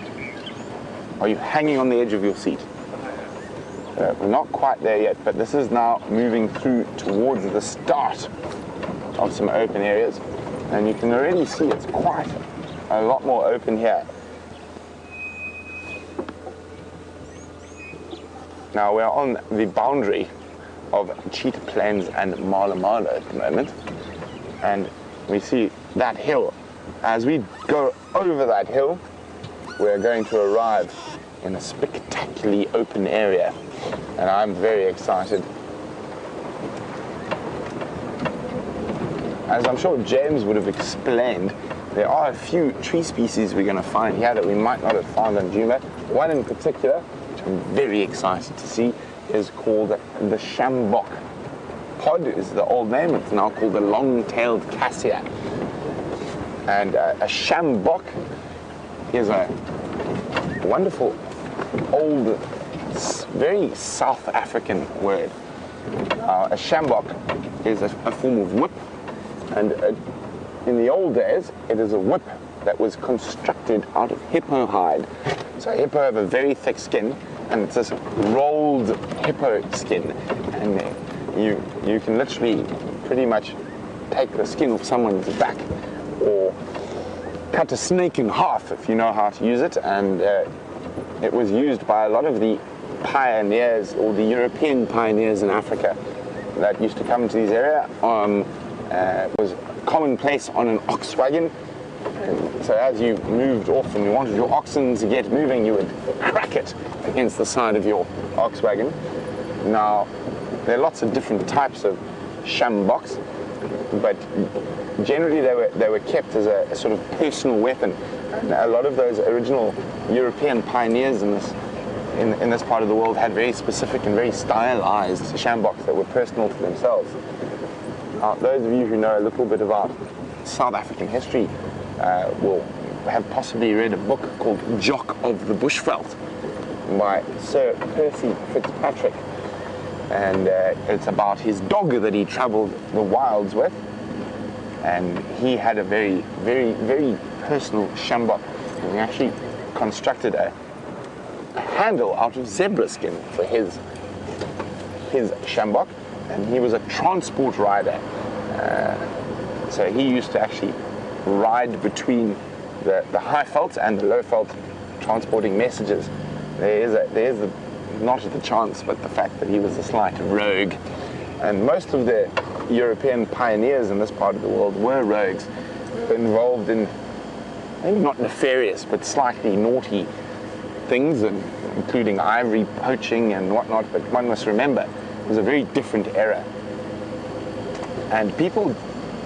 Are you hanging on the edge of your seat? We're not quite there yet, but this is now moving through towards the start of some open areas, and you can already see it's quite a lot more open here. Now we're on the boundary of Cheetah Plains and Mala Mala at the moment, and we see that hill. As we go over that hill, we're going to arrive in a spectacularly open area, and I'm very excited. As I'm sure James would have explained, there are a few tree species we're going to find here that we might not have found on Juma. One in particular, which I'm very excited to see, is called the shambok. Pod is the old name, it's now called the long-tailed cassia. And a shambok is a wonderful old, very South African word. A shambok is a form of whip, and in the old days, it is a whip that was constructed out of hippo hide. So hippo have a very thick skin, and it's this rolled hippo skin, and you can literally pretty much take the skin off someone's back or cut a snake in half if you know how to use it. And it was used by a lot of the pioneers, or the European pioneers in Africa that used to come to these areas. It was commonplace on an ox wagon. And so as you moved off and you wanted your oxen to get moving, you would crack it against the side of your ox wagon. Now, there are lots of different types of shamboks, but generally they were kept as a sort of personal weapon. And a lot of those original European pioneers in this part of the world had very specific and very stylized shamboks that were personal to themselves. Those of you who know a little bit about South African history will have possibly read a book called Jock of the Bushveld by Sir Percy Fitzpatrick, and it's about his dog that he travelled the wilds with, and he had a very, very, very personal shambok, and he actually constructed a handle out of zebra skin for his shambok, and he was a transport rider. So he used to actually ride between the high veld and the low veld, transporting messages. There is not the chance, but the fact that he was a slight rogue. And most of the European pioneers in this part of the world were rogues, involved in maybe not nefarious, but slightly naughty things, including ivory poaching and whatnot. But one must remember was a very different era. And people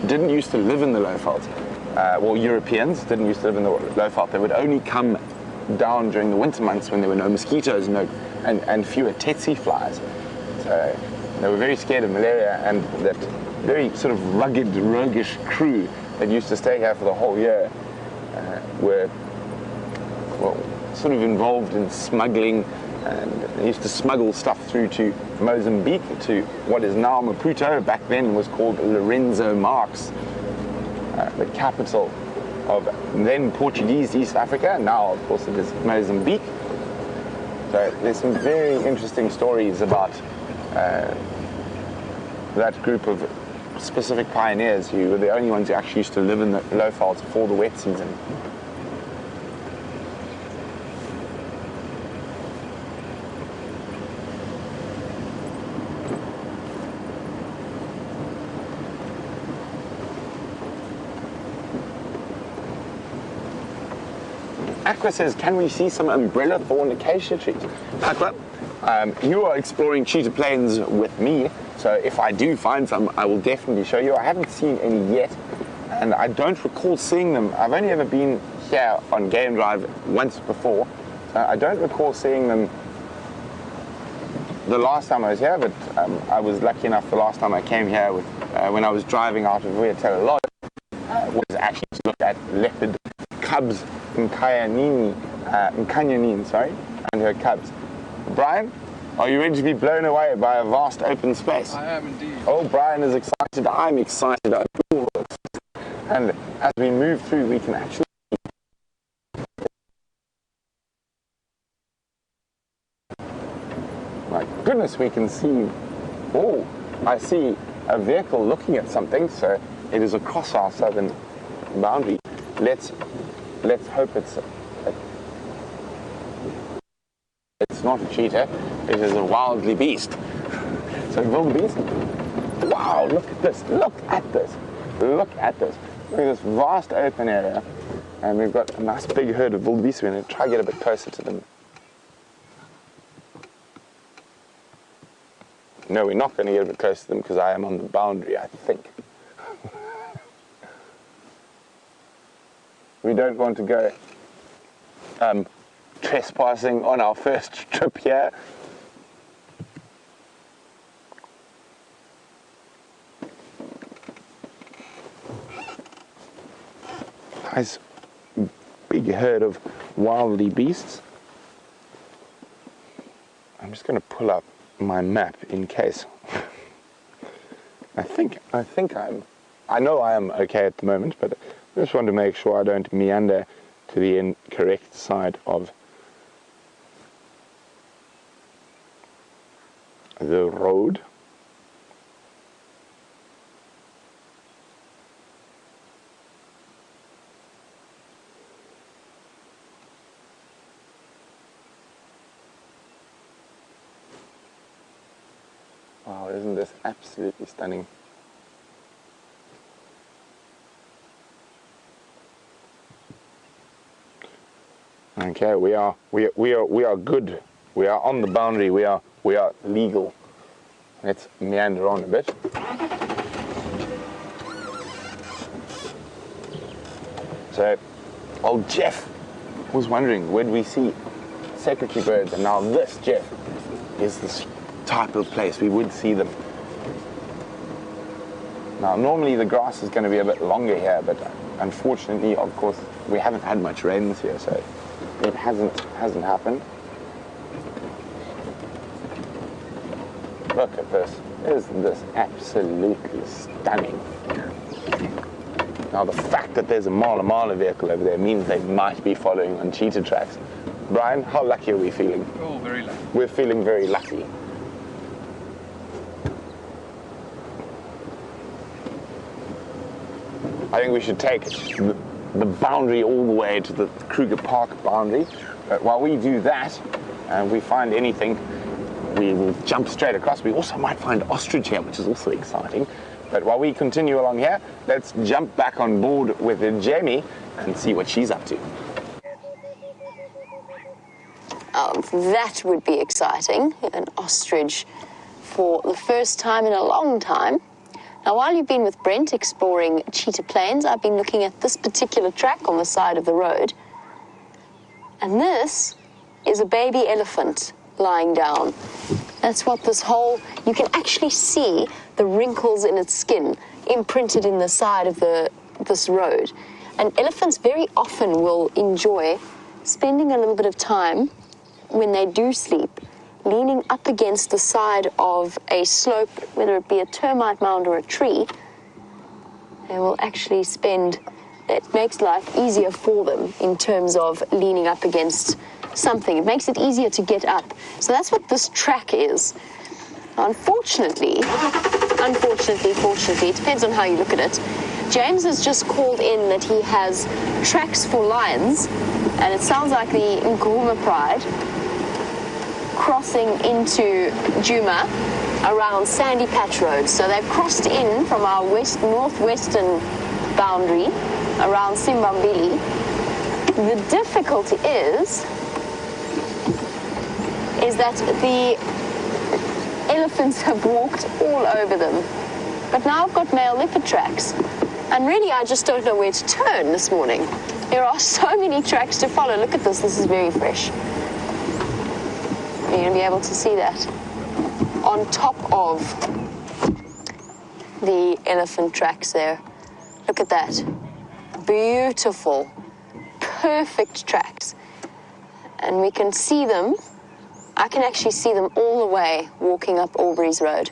didn't used to live in the low veldt. Well, Europeans didn't used to live in the low veldt. They would only come down during the winter months when there were no mosquitoes and fewer tsetse flies. So they were very scared of malaria, and that very sort of rugged, roguish crew that used to stay here for the whole year were, well, sort of involved in smuggling, and they used to smuggle stuff through to Mozambique, to what is now Maputo. Back then was called Lorenzo Marques, the capital of then Portuguese East Africa. Now, of course, it is Mozambique. So there's some very interesting stories about that group of specific pioneers who were the only ones who actually used to live in the low veldt for the wet season. Aqua says, can we see some umbrella thorn acacia trees? Aqua, you are exploring Cheetah Plains with me, so if I do find some, I will definitely show you. I haven't seen any yet, and I don't recall seeing them. I've only ever been here on Game Drive once before, so I don't recall seeing them the last time I was here, but I was lucky enough the last time I came here with, when I was driving out of Weatella Lodge, was actually to look at leopard cubs, Nkanyanini, and her cubs. Brian, are you ready to be blown away by a vast open space? I am indeed. Oh, Brian is excited. I'm excited. And as we move through, we can actually... My goodness, we can see... Oh, I see a vehicle looking at something, so it is across our southern boundary. Let's hope it's not a cheetah, it is a wildly beast. So wildebeest, wow, look at this, look at this, look at this. Look at this vast open area, and we've got a nice big herd of wildebeest. We're going to try to get a bit closer to them. No, we're not going to get a bit closer to them because I am on the boundary, I think. We don't want to go trespassing on our first trip here. Nice big herd of wildly beasts. I'm just going to pull up my map in case. I know I am okay at the moment, but I just want to make sure I don't meander to the incorrect side of the road. Wow, isn't this absolutely stunning? Okay, we are good. We are on the boundary. We are legal. Let's meander on a bit. So, old Jeff was wondering, where do we see secretary birds? And now this, Jeff, is the type of place we would see them. Now, normally the grass is going to be a bit longer here, but unfortunately, of course, we haven't had much rain this year, so it hasn't happened. Look at this. Isn't this absolutely stunning? Now, the fact that there's a Mala vehicle over there means they might be following on cheetah tracks. Brian, how lucky are we feeling? Oh, very lucky. We're feeling very lucky. I think we should take the boundary all the way to the Kruger Park boundary. But while we do that, and we find anything, we will jump straight across. We also might find ostrich here, which is also exciting. But while we continue along here, let's jump back on board with Jamie and see what she's up to. Oh, that would be exciting. An ostrich for the first time in a long time. Now, while you've been with Brent exploring Cheetah Plains, I've been looking at this particular track on the side of the road. And this is a baby elephant lying down. That's what this whole, you can actually see the wrinkles in its skin imprinted in the side of this road. And elephants very often will enjoy spending a little bit of time when they do sleep, leaning up against the side of a slope, whether it be a termite mound or a tree. They will actually spend, it makes life easier for them in terms of leaning up against something. It makes it easier to get up. So that's what this track is. Unfortunately, fortunately, it depends on how you look at it, James has just called in that he has tracks for lions, and it sounds like the Nkuhuma Pride crossing into Djuma around Sandy Patch Road. So they've crossed in from our northwestern boundary around Simbambili. The difficulty is that the elephants have walked all over them. But now I've got male leopard tracks, and really I just don't know where to turn this morning. There are so many tracks to follow. Look at this is very fresh. You're going to be able to see that on top of the elephant tracks there. Look at that. Beautiful, perfect tracks. And we can see them. I can actually see them all the way walking up Albury's Road.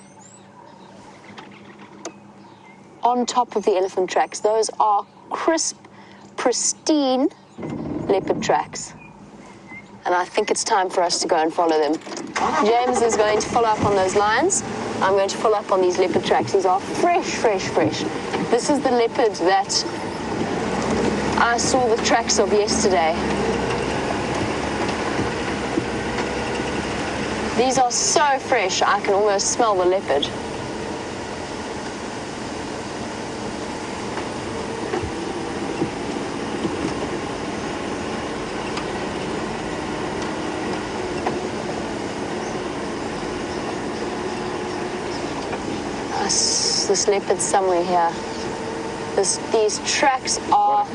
On top of the elephant tracks, those are crisp, pristine leopard tracks. And I think it's time for us to go and follow them. James is going to follow up on those lions. I'm going to follow up on these leopard tracks. These are fresh, fresh, fresh. This is the leopard that I saw the tracks of yesterday. These are so fresh, I can almost smell the leopard. This leopard's somewhere here. These tracks are...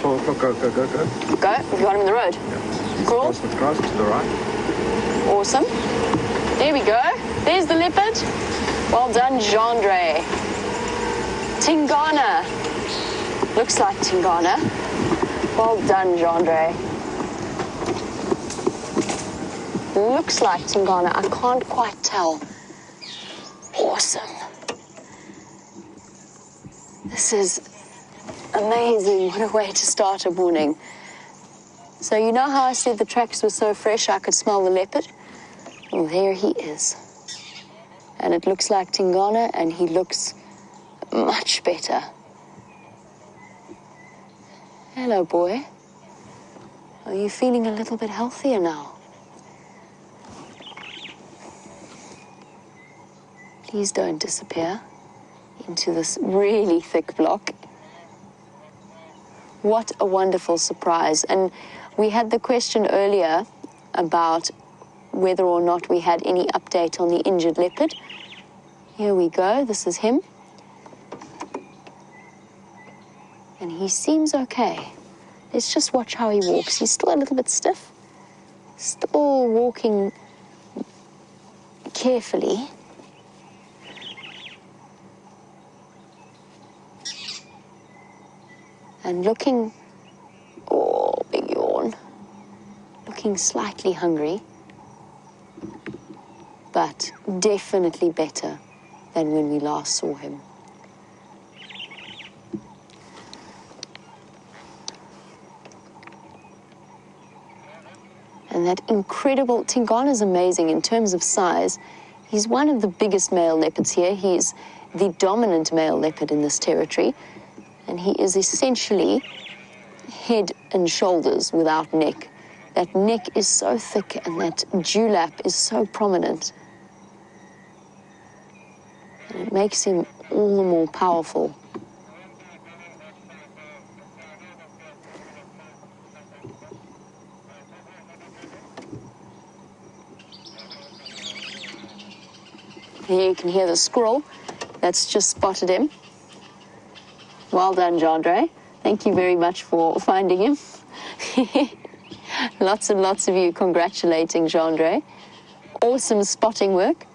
Go. Go? You got him in the road? Yeah. Cool. Cross to the right. Awesome. There we go. There's the leopard. Well done, Gendre. Tingana. Looks like Tingana. Well done, Gendre. Looks like Tingana. I can't quite tell. Awesome. This is amazing. What a way to start a morning. So you know how I said the tracks were so fresh I could smell the leopard? Well, there he is. And it looks like Tingana, and he looks much better. Hello, boy. Are you feeling a little bit healthier now? Please don't disappear into this really thick block. What a wonderful surprise. And we had the question earlier about whether or not we had any update on the injured leopard. Here we go. This is him. And he seems okay. Let's just watch how he walks. He's still a little bit stiff. Still walking carefully. And looking, oh, big yawn, looking slightly hungry, but definitely better than when we last saw him. And that incredible, Tingana is amazing in terms of size. He's one of the biggest male leopards here. He's the dominant male leopard in this territory. And he is essentially head and shoulders without neck. That neck is so thick and that dewlap is so prominent. And it makes him all the more powerful. Here you can hear the squirrel that's just spotted him. Well done, Jandre. Thank you very much for finding him. Lots and lots of you congratulating Jandre. Awesome spotting work.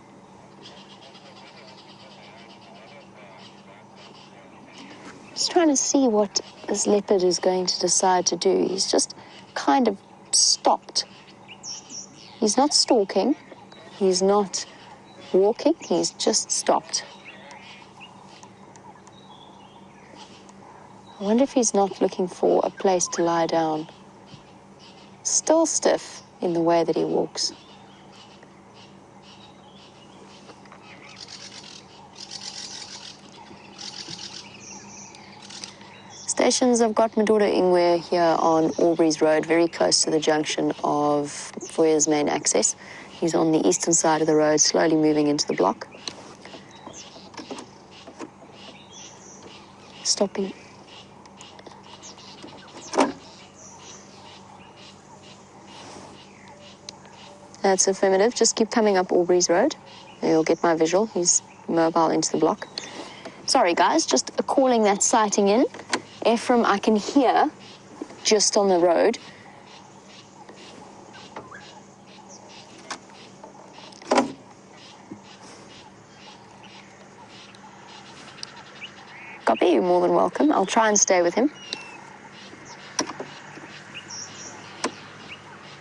Just trying to see what this leopard is going to decide to do. He's just kind of stopped. He's not stalking. He's not walking. He's just stopped. I wonder if he's not looking for a place to lie down. Still stiff in the way that he walks. Stations, I've got my daughter Ingwe here on Aubrey's Road, very close to the junction of Foyer's main access. He's on the eastern side of the road, slowly moving into the block. Stopping. That's affirmative. Just keep coming up Aubrey's Road. You'll get my visual. He's mobile into the block. Sorry, guys, just calling that sighting in. Ephraim, I can hear just on the road. Copy, you're more than welcome. I'll try and stay with him.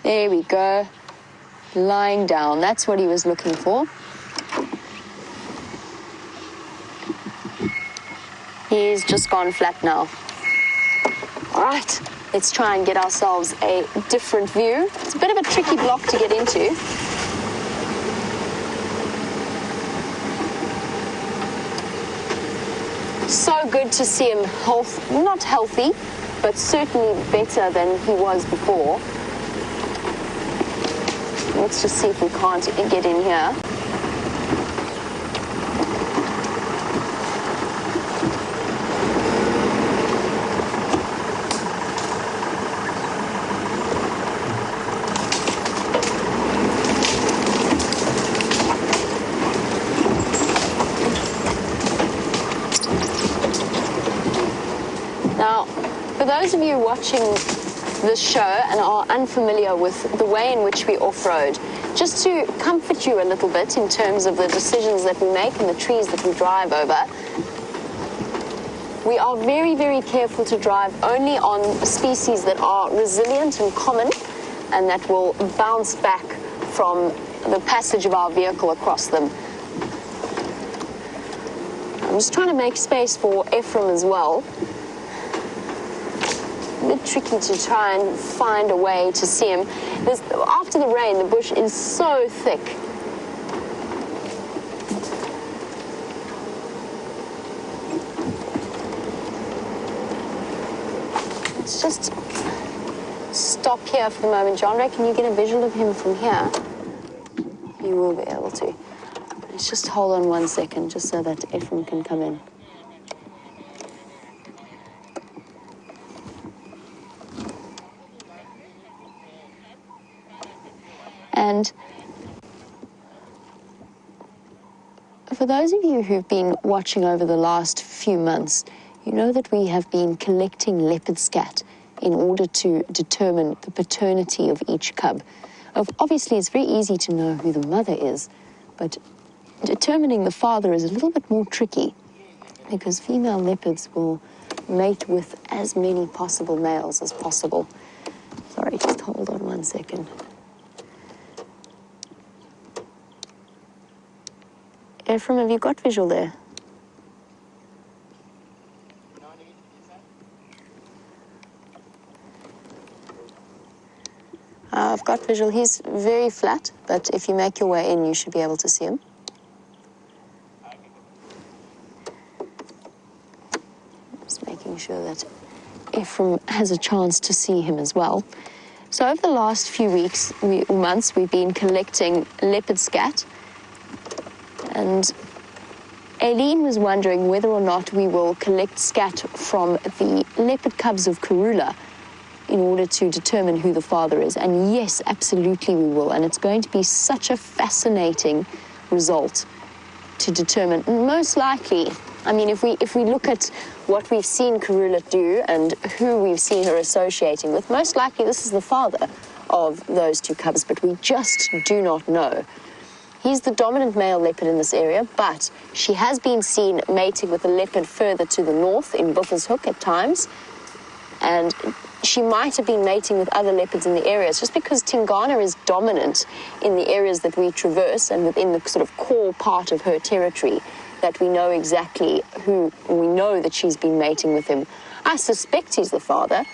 There we go. Lying down, that's what he was looking for. He's just gone flat now. All right, let's try and get ourselves a different view. It's a bit of a tricky block to get into. So good to see him not healthy, but certainly better than he was before. Let's just see if we can't get in here. Now, for those of you watching this show and are unfamiliar with the way in which we off-road, just to comfort you a little bit in terms of the decisions that we make and the trees that we drive over, we are very, very careful to drive only on species that are resilient and common and that will bounce back from the passage of our vehicle across them. I'm just trying to make space for Ephraim as well. A bit tricky to try and find a way to see him. After the rain, the bush is so thick. Let's just stop here for the moment. Jandre, can you get a visual of him from here? You will be able to. Let's just hold on 1 second, just so that Ephraim can come in. And for those of you who've been watching over the last few months, you know that we have been collecting leopard scat in order to determine the paternity of each cub. Obviously, it's very easy to know who the mother is, but determining the father is a little bit more tricky because female leopards will mate with as many possible males as possible. Sorry, just hold on 1 second. Ephraim, have you got visual there? I've got visual. He's very flat, but if you make your way in, you should be able to see him. Just making sure that Ephraim has a chance to see him as well. So over the last few weeks or months, we've been collecting leopard scat. And Aileen was wondering whether or not we will collect scat from the leopard cubs of Karula in order to determine who the father is. And yes, absolutely we will. And it's going to be such a fascinating result to determine. Most likely, I mean, if we look at what we've seen Karula do and who we've seen her associating with, most likely this is the father of those two cubs, but we just do not know. He's the dominant male leopard in this area, but she has been seen mating with a leopard further to the north in Buffelshoek at times, and she might have been mating with other leopards in the area. It's just because Tingana is dominant in the areas that we traverse and within the sort of core part of her territory that we know exactly who, we know that she's been mating with him. I suspect he's the father,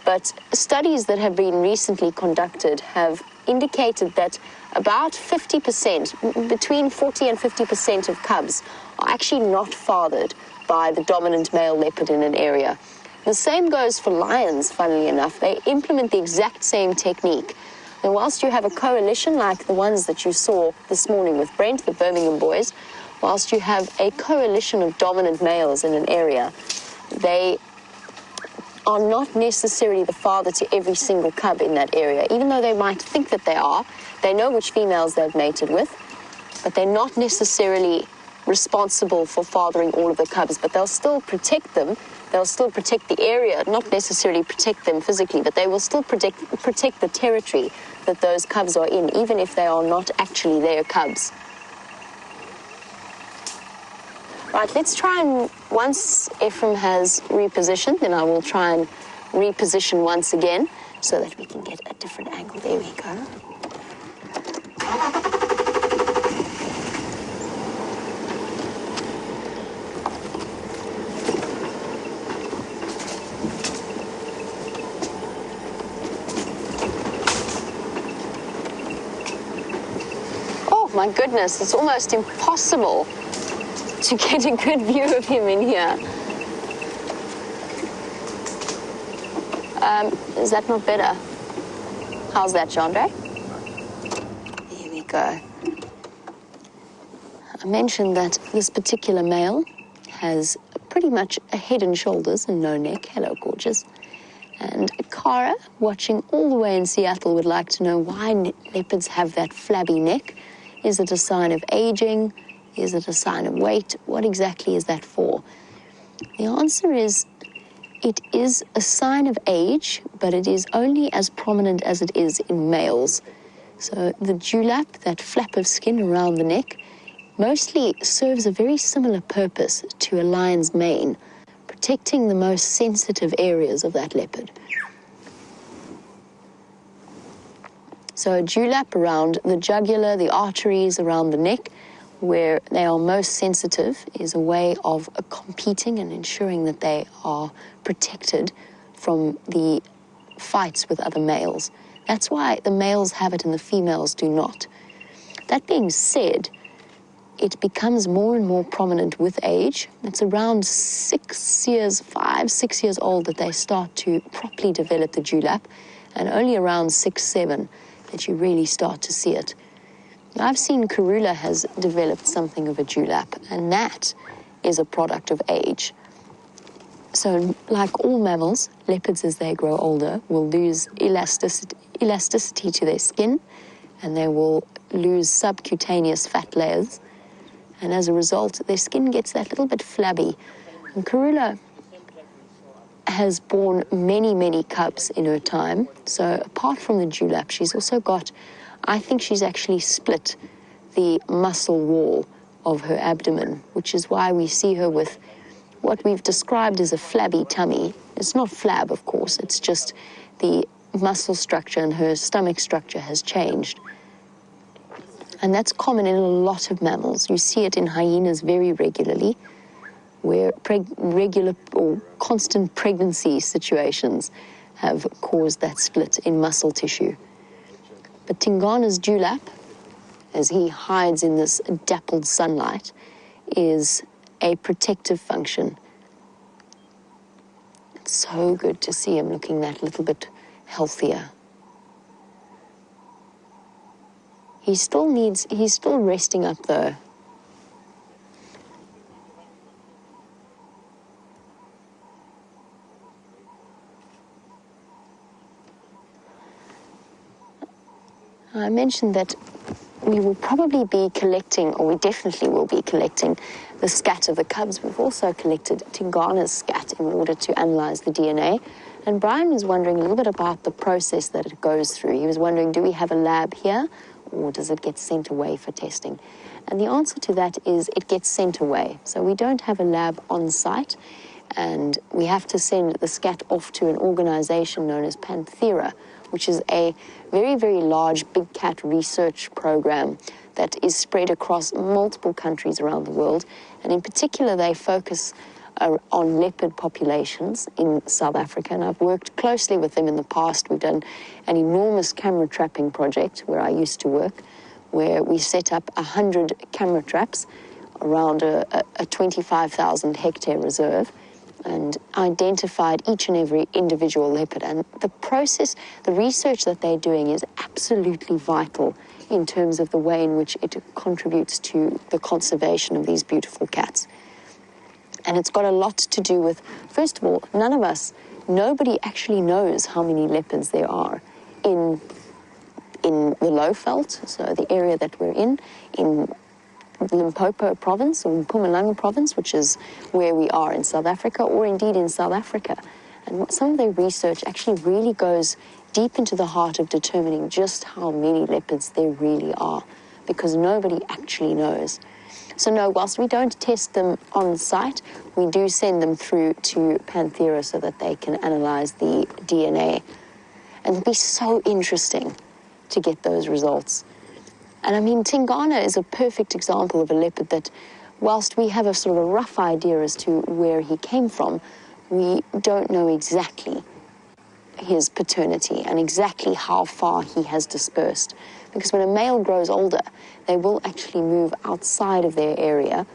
but studies that have been recently conducted have indicated that about 50%, between 40 and 50% of cubs are actually not fathered by the dominant male leopard in an area. The same goes for lions, funnily enough. They implement the exact same technique. And whilst you have a coalition like the ones that you saw this morning with Brent, the Birmingham boys, whilst you have a coalition of dominant males in an area, they are not necessarily the father to every single cub in that area. Even though they might think that they are, they know which females they've mated with, but they're not necessarily responsible for fathering all of the cubs, but they'll still protect them. They'll still protect the area, not necessarily protect them physically, but they will still protect the territory that those cubs are in, even if they are not actually their cubs. Right, let's try and, once Ephraim has repositioned, then I will try and reposition once again so that we can get a different angle. There we go. Oh my goodness, it's almost impossible to get a good view of him in here. Is that not better? How's that, Chandra? Here we go. I mentioned that this particular male has pretty much a head and shoulders and no neck. Hello, gorgeous. And Cara, watching all the way in Seattle, would like to know why leopards have that flabby neck. Is it a sign of aging? Is it a sign of weight? What exactly is that for? The answer is, it is a sign of age, but it is only as prominent as it is in males. So the dewlap, that flap of skin around the neck, mostly serves a very similar purpose to a lion's mane, protecting the most sensitive areas of that leopard. So a dewlap around the jugular, the arteries around the neck, where they are most sensitive, is a way of competing and ensuring that they are protected from the fights with other males. That's why the males have it and the females do not. That being said, it becomes more and more prominent with age. It's around 6 years, 5, 6 years old that they start to properly develop the dewlap, and only around 6, 7 that you really start to see it. I've seen Karula has developed something of a dewlap, and that is a product of age. So, like all mammals, leopards as they grow older will lose elasticity to their skin, and they will lose subcutaneous fat layers, and as a result, their skin gets that little bit flabby. And Karula has borne many, many cubs in her time, so apart from the dewlap, she's also got, I think she's actually split the muscle wall of her abdomen, which is why we see her with what we've described as a flabby tummy. It's not flab, of course, it's just the muscle structure and her stomach structure has changed. And that's common in a lot of mammals. You see it in hyenas very regularly, where regular or constant pregnancy situations have caused that split in muscle tissue. But Tingana's dewlap, as he hides in this dappled sunlight, is a protective function. It's so good to see him looking that little bit healthier. He's still resting up though. I mentioned that we will probably be collecting, or we definitely will be collecting, the scat of the cubs. We've also collected Tingana's scat in order to analyze the DNA. And Brian was wondering a little bit about the process that it goes through. He was wondering, do we have a lab here, or does it get sent away for testing? And the answer to that is it gets sent away. So we don't have a lab on site, and we have to send the scat off to an organization known as Panthera, which is a very, very large big cat research program that is spread across multiple countries around the world. And in particular, they focus on leopard populations in South Africa. And I've worked closely with them in the past. We've done an enormous camera trapping project where I used to work, where we set up 100 camera traps around a 25,000 hectare reserve and identified each and every individual leopard. And the process, the research that they're doing is absolutely vital in terms of the way in which it contributes to the conservation of these beautiful cats. And it's got a lot to do with, first of all, nobody actually knows how many leopards there are in the Lowveld, so the area that we're in Limpopo province or Mpumalanga province, which is where we are in South Africa, or indeed in South Africa. And some of their research actually really goes deep into the heart of determining just how many leopards there really are, because nobody actually knows. So no, whilst we don't test them on site, we do send them through to Panthera so that they can analyze the DNA. And it'll be so interesting to get those results. And I mean, Tingana is a perfect example of a leopard that, whilst we have a sort of a rough idea as to where he came from, we don't know exactly his paternity and exactly how far he has dispersed. Because when a male grows older, they will actually move outside of their area,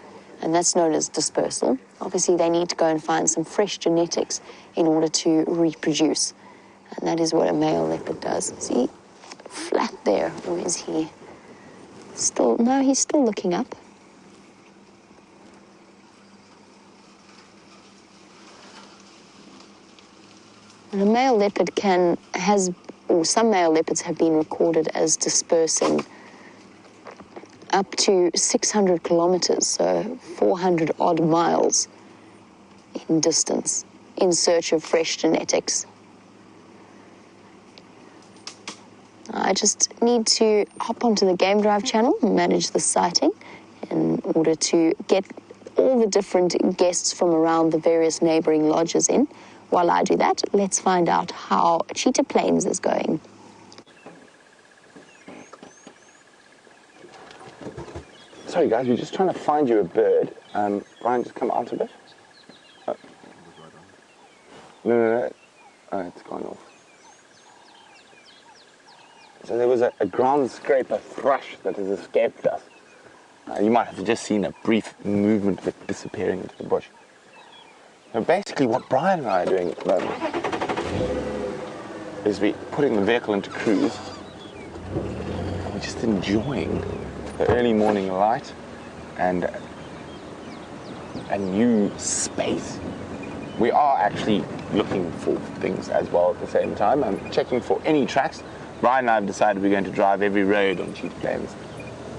and that's known as dispersal. Obviously, they need to go and find some fresh genetics in order to reproduce. And that is what a male leopard does. See, flat there, or is he? No, he's still looking up. And a male leopard some male leopards have been recorded as dispersing up to 600 kilometers, so 400 odd miles in distance, in search of fresh genetics. I just need to hop onto the Game Drive channel and manage the sighting in order to get all the different guests from around the various neighboring lodges in. While I do that, let's find out how Cheetah Plains is going. Sorry guys, we're just trying to find you a bird. Brian, just come out a bit. Oh. No. Oh, it's gone off. So there was a ground scraper thrush that has escaped us. You might have just seen a brief movement of it disappearing into the bush. So basically what Brian and I are doing at the moment is we're putting the vehicle into cruise. And we're just enjoying the early morning light and a new space. We are actually looking for things as well at the same time. I'm checking for any tracks. Brian and I have decided we're going to drive every road on Cheetah Plains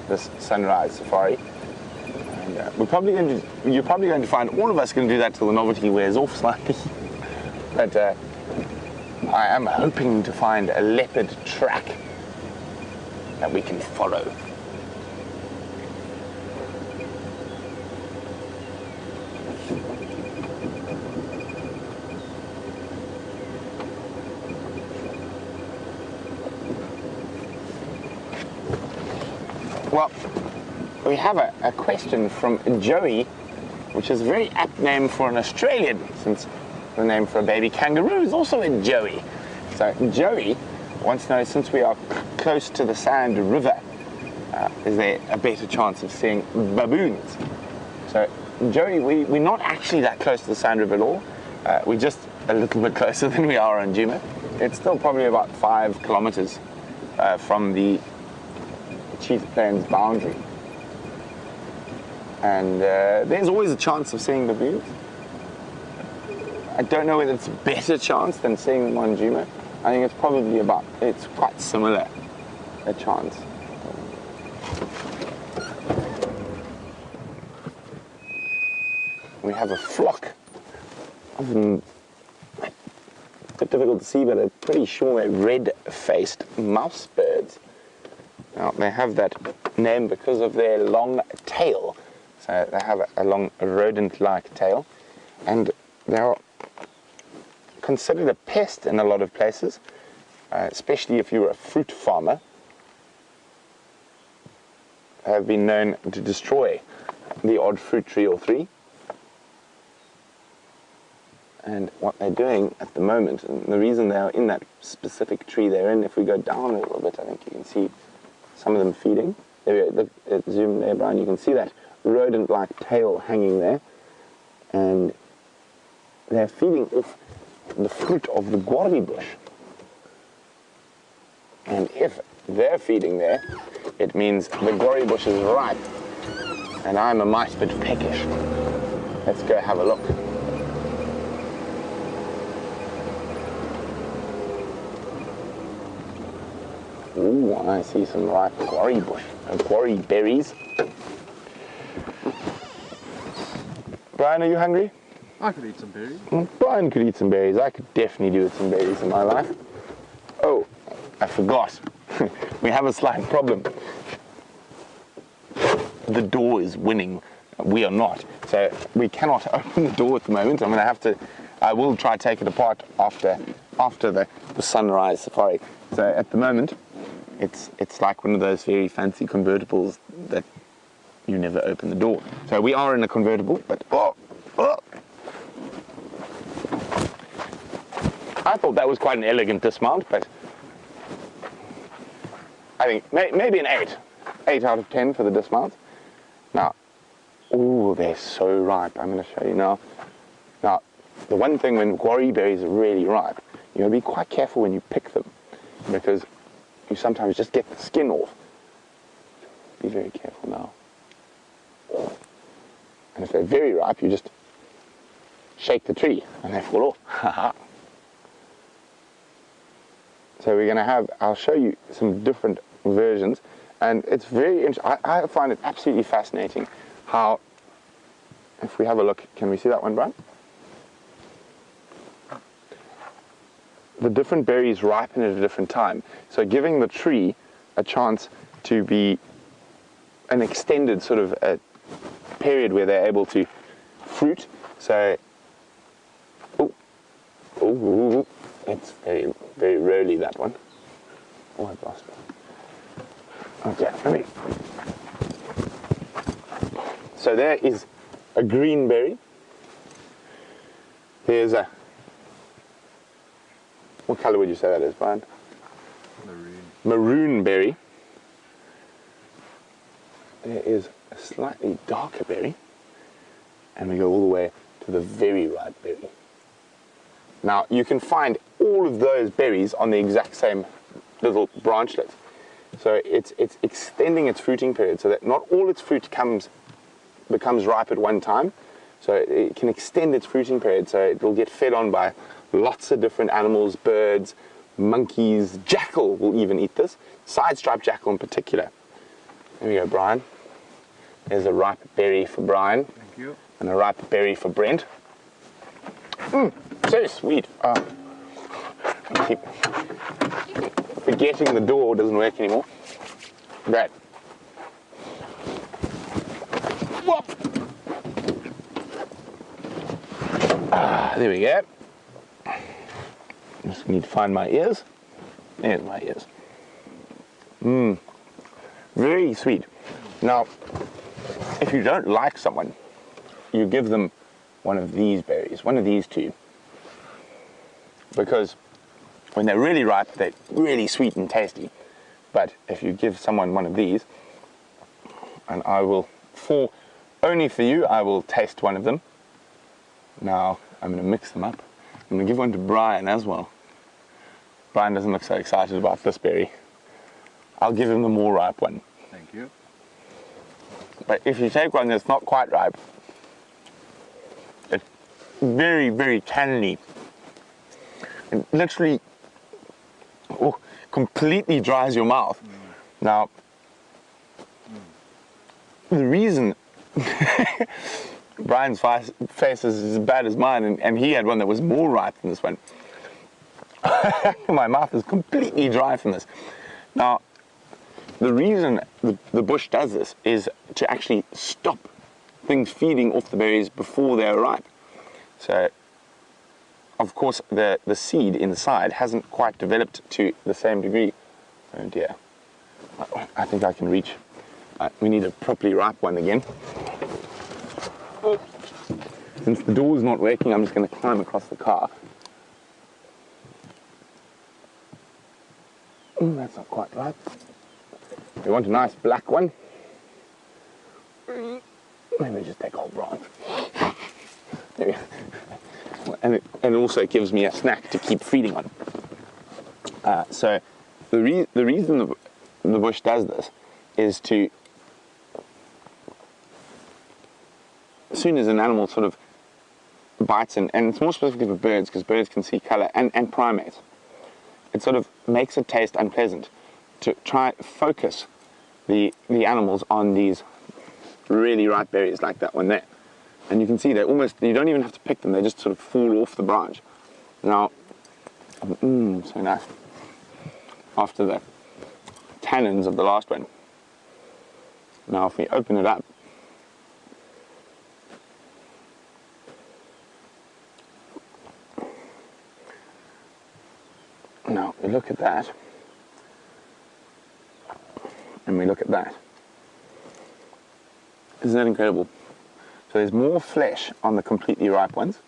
this sunrise safari. And you're probably going to find all of us going to do that till the novelty wears off slightly. But I am hoping to find a leopard track that we can follow. Well, we have a question from Joey, which is a very apt name for an Australian, since the name for a baby kangaroo is also a Joey. So Joey wants to know, since we are close to the Sand River, is there a better chance of seeing baboons? So Joey, we're not actually that close to the Sand River at all. We're just a little bit closer than we are on Djuma. It's still probably about 5 kilometers from the Cheetah Plains boundary. And there's always a chance of seeing baboons. I don't know whether it's a better chance than seeing them on Djuma. I think it's probably it's quite similar, a chance. We have a flock of them. A bit difficult to see, but I'm pretty sure they're red-faced mouse birds. Now, they have that name because of their long tail. So they have a long rodent-like tail, and they're considered a pest in a lot of places, especially if you're a fruit farmer. They have been known to destroy the odd fruit tree or three. And what they're doing at the moment, and the reason they are in that specific tree they're in, if we go down a little bit, I think you can see some of them feeding. There we go, zoom there, Brian, you can see that rodent-like tail hanging there. And they're feeding off the fruit of the guarri bush. And if they're feeding there, it means the guarri bush is ripe. And I'm a mice bit peckish. Let's go have a look. Ooh, I see some ripe guarri bush, guarri berries. Brian, are you hungry? I could eat some berries. Brian could eat some berries. I could definitely do with some berries in my life. Oh, I forgot. We have a slight problem. The door is winning. We are not. So we cannot open the door at the moment. I'm going to have to, I will try to take it apart after the sunrise safari. So at the moment, it's like one of those very fancy convertibles that you never open the door. So we are in a convertible, but I thought that was quite an elegant dismount, but I think maybe an 8 out of 10 for the dismount. Now, ooh, they're so ripe. I'm going to show you now. Now, the one thing when guarri berries are really ripe, you got to be quite careful when you pick them, because you sometimes just get the skin off. Be very careful now. And if they're very ripe, you just shake the tree and they fall off. So we're going to have, I'll show you some different versions, and it's very interesting. I find it absolutely fascinating how, if we have a look, can we see that one, Brian? The different berries ripen at a different time, so giving the tree a chance to be an extended sort of a period where they're able to fruit. So, it's very, very rarely that one. Oh, I've lost it. Okay, let me. So there is a green berry. There's a. What color would you say that is, Brian? Maroon. Maroon berry. There is a slightly darker berry. And we go all the way to the very ripe berry. Now, you can find all of those berries on the exact same little branchlet. So it's extending its fruiting period so that not all its fruit becomes ripe at one time. So it can extend its fruiting period, so it will get fed on by lots of different animals, birds, monkeys, jackal will even eat this. Side-striped jackal in particular. There we go, Brian. There's a ripe berry for Brian. Thank you. And a ripe berry for Brent. So sweet. I keep forgetting the door doesn't work anymore. Great. Whoop. There we go. Just need to find my ears. There's my ears. Very sweet. Now, if you don't like someone, you give them one of these berries, one of these two. Because when they're really ripe, they're really sweet and tasty. But if you give someone one of these, and I will, only for you, I will taste one of them. Now, I'm going to mix them up. I'm going to give one to Brian as well. Brian doesn't look so excited about this berry. I'll give him the more ripe one. Thank you. But if you take one that's not quite ripe, it's very, very tanniny. It literally completely dries your mouth. Now, the reason Brian's face is as bad as mine, and he had one that was more ripe than this one. My mouth is completely dry from this. Now, the reason the bush does this is to actually stop things feeding off the berries before they're ripe. So, of course, the seed inside hasn't quite developed to the same degree. Oh dear. I think I can reach. We need a properly ripe one again. Since the door's not working, I'm just going to climb across the car. That's not quite right. We want a nice black one. Maybe just take a whole branch. There we go. And it also gives me a snack to keep feeding on. So the reason the bush does this is to, as soon as an animal sort of bites in, and it's more specifically for birds because birds can see color, and primates, it sort of makes it taste unpleasant to try focus the animals on these really ripe berries like that one there. And you can see they almost, you don't even have to pick them, they just sort of fall off the branch. Now, so nice. After the tannins of the last one. Now if we open it up, now we look at that, and we look at that. Isn't that incredible? So there's more flesh on the completely ripe ones,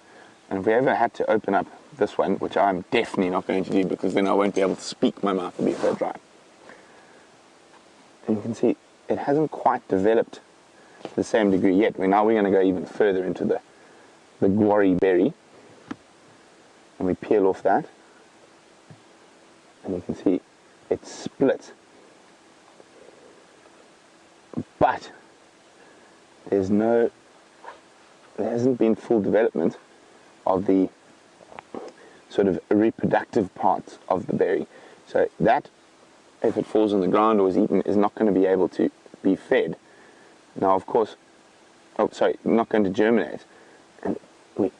and if we ever had to open up this one, which I'm definitely not going to do because then I won't be able to speak, my mouth will be so dry. And you can see it hasn't quite developed to the same degree yet. Now we're going to go even further into the guarri berry, and we peel off that, and you can see it's split, but there hasn't been full development of the sort of reproductive parts of the berry. So that, if it falls on the ground or is eaten, is not going to be able to be fed. Now, of course, not going to germinate. And there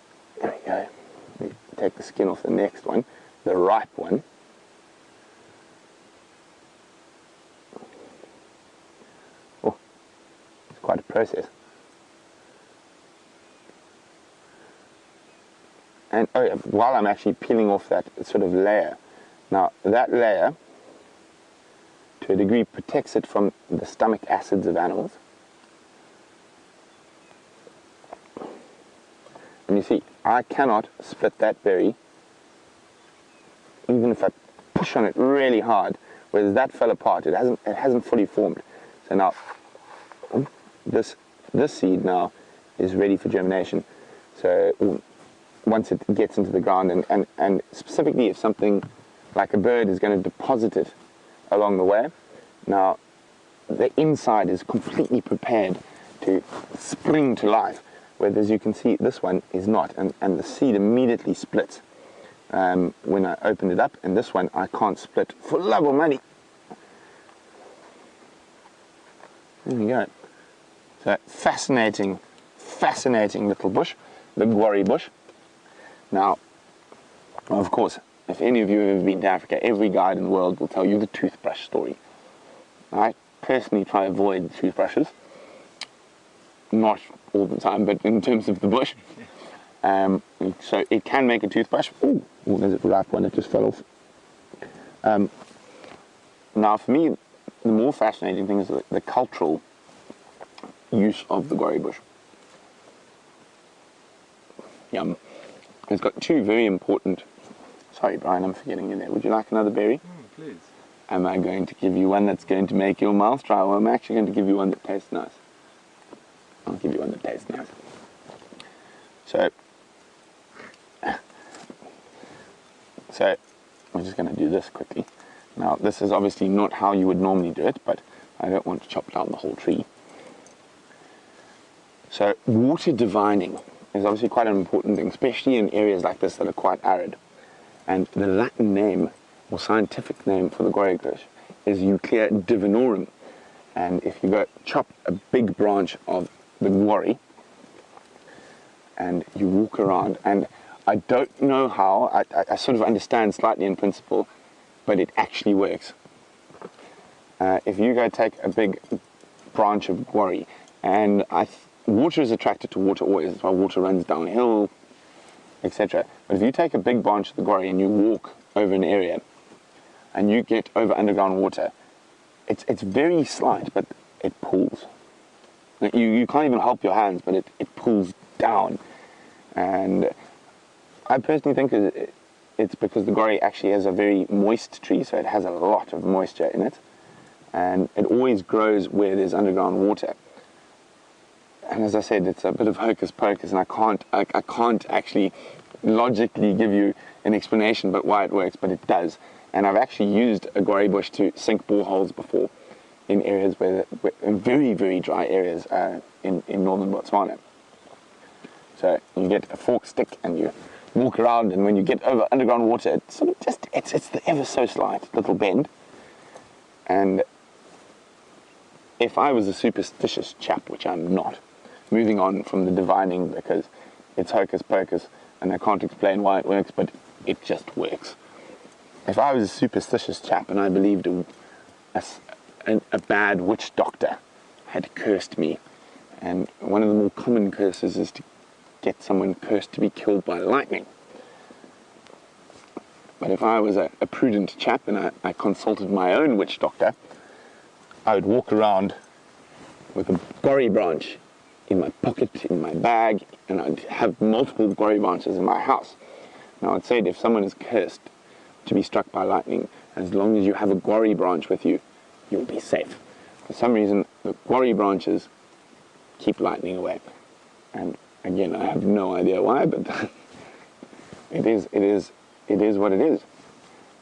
we go. We take the skin off the next one, the ripe one. Oh, it's quite a process. And while I'm actually peeling off that sort of layer, now that layer, to a degree, protects it from the stomach acids of animals. And you see, I cannot split that berry, even if I push on it really hard, whereas that fell apart. It hasn't fully formed. So now, this seed now is ready for germination. So once it gets into the ground, and specifically if something like a bird is going to deposit it along the way, now the inside is completely prepared to spring to life, whereas you can see this one is not, and the seed immediately splits when I open it up, and this one I can't split for love or money. There we go. So fascinating little bush, the guarri bush. Now, of course, if any of you have ever been to Africa, every guide in the world will tell you the toothbrush story. I personally try to avoid toothbrushes. Not all the time, but in terms of the bush. So it can make a toothbrush. Oh, there's a ripe one that just fell off. Now, for me, the more fascinating thing is the cultural use of the guarri bush. Yum. It's got two very important... Sorry, Brian, I'm forgetting you there. Would you like another berry? Please. Am I going to give you one that's going to make your mouth dry, or am I actually going to give you one that tastes nice? I'll give you one that tastes nice. So we're just going to do this quickly. Now, this is obviously not how you would normally do it, but I don't want to chop down the whole tree. So water divining is obviously quite an important thing, especially in areas like this that are quite arid. And the Latin name, or scientific name for the guarri bush, is Euclea divinorum. And if you go chop a big branch of the gwari and you walk around, and I don't know how, I sort of understand slightly in principle, but it actually works. If you go take a big branch of gwari, and water is attracted to water always, that's why water runs downhill, etc. But if you take a big branch of the gwari and you walk over an area, and you get over underground water, it's very slight, but it pulls. You can't even help your hands, but it pulls down. And I personally think it's because the gwari actually has a very moist tree, so it has a lot of moisture in it. And it always grows where there's underground water. And as I said, it's a bit of hocus pocus, and I can't actually logically give you an explanation but why it works, but it does. And I've actually used a gwari bush to sink boreholes before in areas in very, very dry areas in northern Botswana. So you get a forked stick and you walk around, and when you get over underground water, it's sort of just, it's the ever so slight little bend. And if I was a superstitious chap, which I'm not, moving on from the divining because it's hocus pocus and I can't explain why it works, but it just works. If I was a superstitious chap and I believed a bad witch doctor had cursed me, and one of the more common curses is to get someone cursed to be killed by lightning. But if I was a prudent chap and I consulted my own witch doctor, I would walk around with a gwari branch in my pocket, in my bag, and I'd have multiple gwari branches in my house. Now I'd say that if someone is cursed to be struck by lightning, as long as you have a gwari branch with you, you'll be safe. For some reason, the gwari branches keep lightning away. And again, I have no idea why, but it is what it is.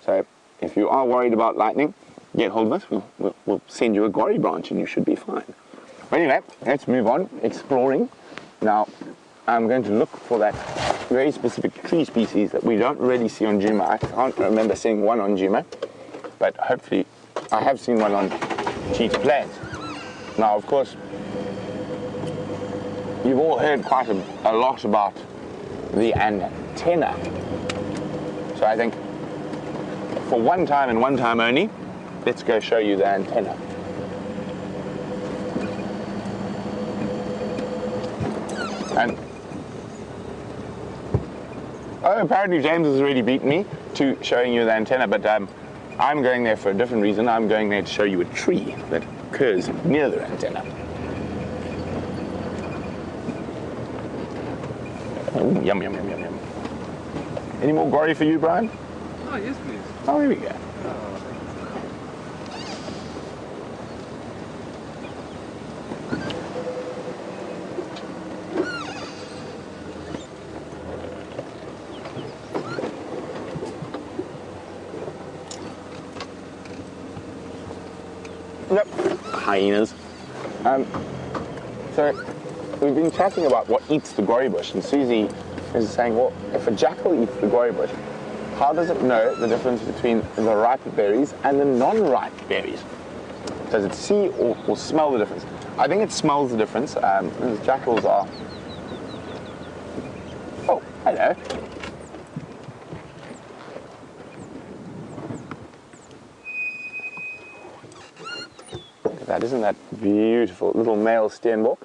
So if you are worried about lightning, get hold of us. We'll send you a gwari branch and you should be fine. But anyway, let's move on, exploring. Now, I'm going to look for that very specific tree species that we don't really see on Djuma. I can't remember seeing one on Djuma, but hopefully I have seen one on Cheetah Plains. Now, of course, you've all heard quite a lot about the antenna. So I think for one time and one time only, let's go show you the antenna. And apparently James has already beaten me to showing you the antenna, but I'm going there for a different reason. I'm going there to show you a tree that occurs near the antenna. Oh, yum, yum, yum, yum, yum. Any more gwari for you, Brian? Oh, yes, please. Oh, here we go. Yep, hyenas. So we've been chatting about what eats the gwari bush, and Susie is saying, well, if a jackal eats the gwari bush, how does it know the difference between the ripe berries and the non-ripe berries? Does it see or smell the difference? I think it smells the difference. These jackals are... Oh, hello. Look at that, isn't that beautiful? Little male steenbok.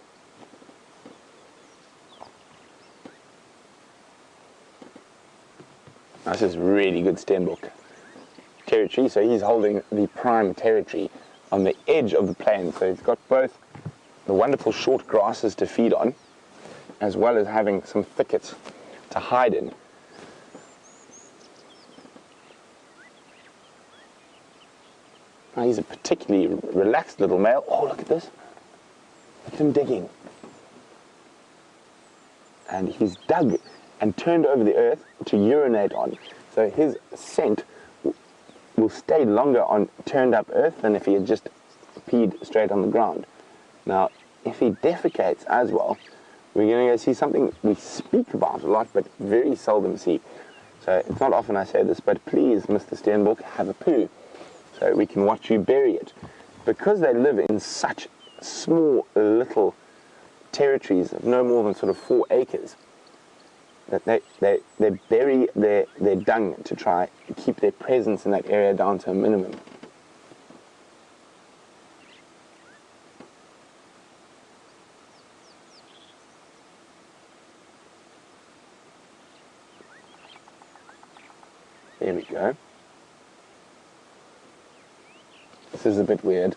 This is really good steenbok territory, so he's holding the prime territory on the edge of the plain. So he's got both the wonderful short grasses to feed on, as well as having some thickets to hide in. Now he's a particularly relaxed little male. Oh, look at this. Look at him digging. And he's dug and turned over the earth to urinate on. So his scent will stay longer on turned up earth than if he had just peed straight on the ground. Now, if he defecates as well, we're going to go see something we speak about a lot, but very seldom see. So it's not often I say this, but please, Mr. Steenbok, have a poo, so we can watch you bury it. because they live in such small little territories of no more than sort of 4 acres, that they bury their dung to try to keep their presence in that area down to a minimum. There we go. This is a bit weird.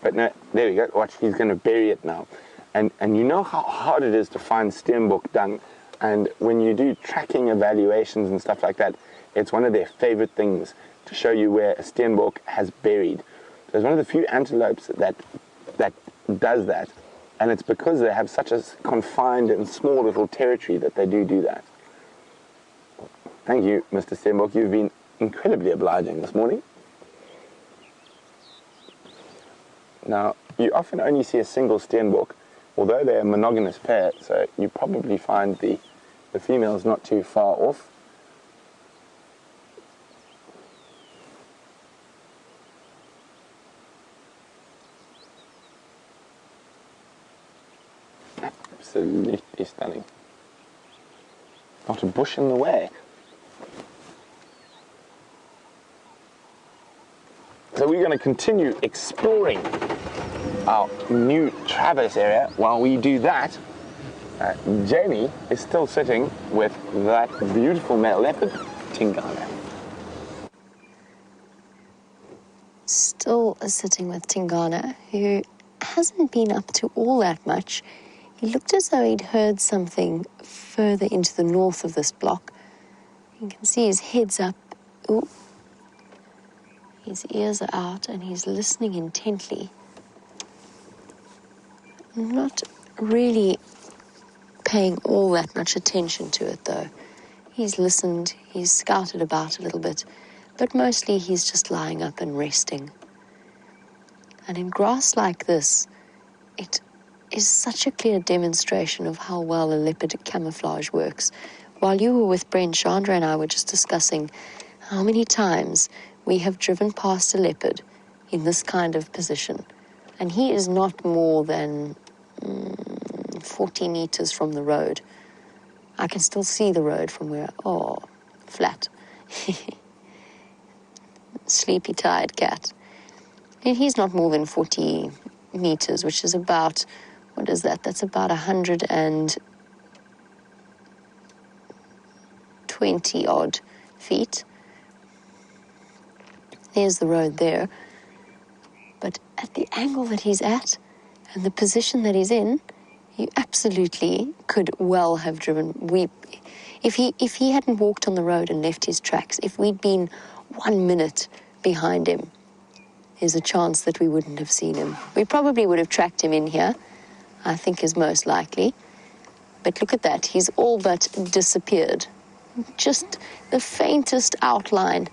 But no, there we go. Watch, he's going to bury it now. And you know how hard it is to find steenbok dung. And when you do tracking evaluations and stuff like that, it's one of their favorite things to show you where a steenbok has buried. So it's one of the few antelopes that does that. And it's because they have such a confined and small little territory that they do that. Thank you, Mr. Steenbok. You've been incredibly obliging this morning. Now, you often only see a single steenbok, although they're a monogamous pair, so you probably find the females not too far off. Absolutely stunning. Not a bush in the way. So we're going to continue exploring our new Traverse area. While we do that, Jamie is still sitting with that beautiful male leopard, Tingana. Still sitting with Tingana, who hasn't been up to all that much. He looked as though he'd heard something further into the north of this block. You can see his head's up. Ooh. His ears are out and he's listening intently. Not really paying all that much attention to it, though. He's listened, he's scouted about a little bit, but mostly he's just lying up and resting. And in grass like this, it is such a clear demonstration of how well a leopard camouflage works. While you were with Brent, Chandra and I were just discussing how many times we have driven past a leopard in this kind of position, and he is not more than 40 meters from the road. I can still see the road from where, flat. Sleepy, tired cat. And he's not more than 40 meters, which is about, what is that? That's about 120 odd feet. There's the road there. But at the angle that he's at and the position that he's in, you absolutely could well have driven. If he hadn't walked on the road and left his tracks, if we'd been 1 minute behind him, there's a chance that we wouldn't have seen him. We probably would have tracked him in here, I think is most likely. But look at that, he's all but disappeared. Just the faintest outline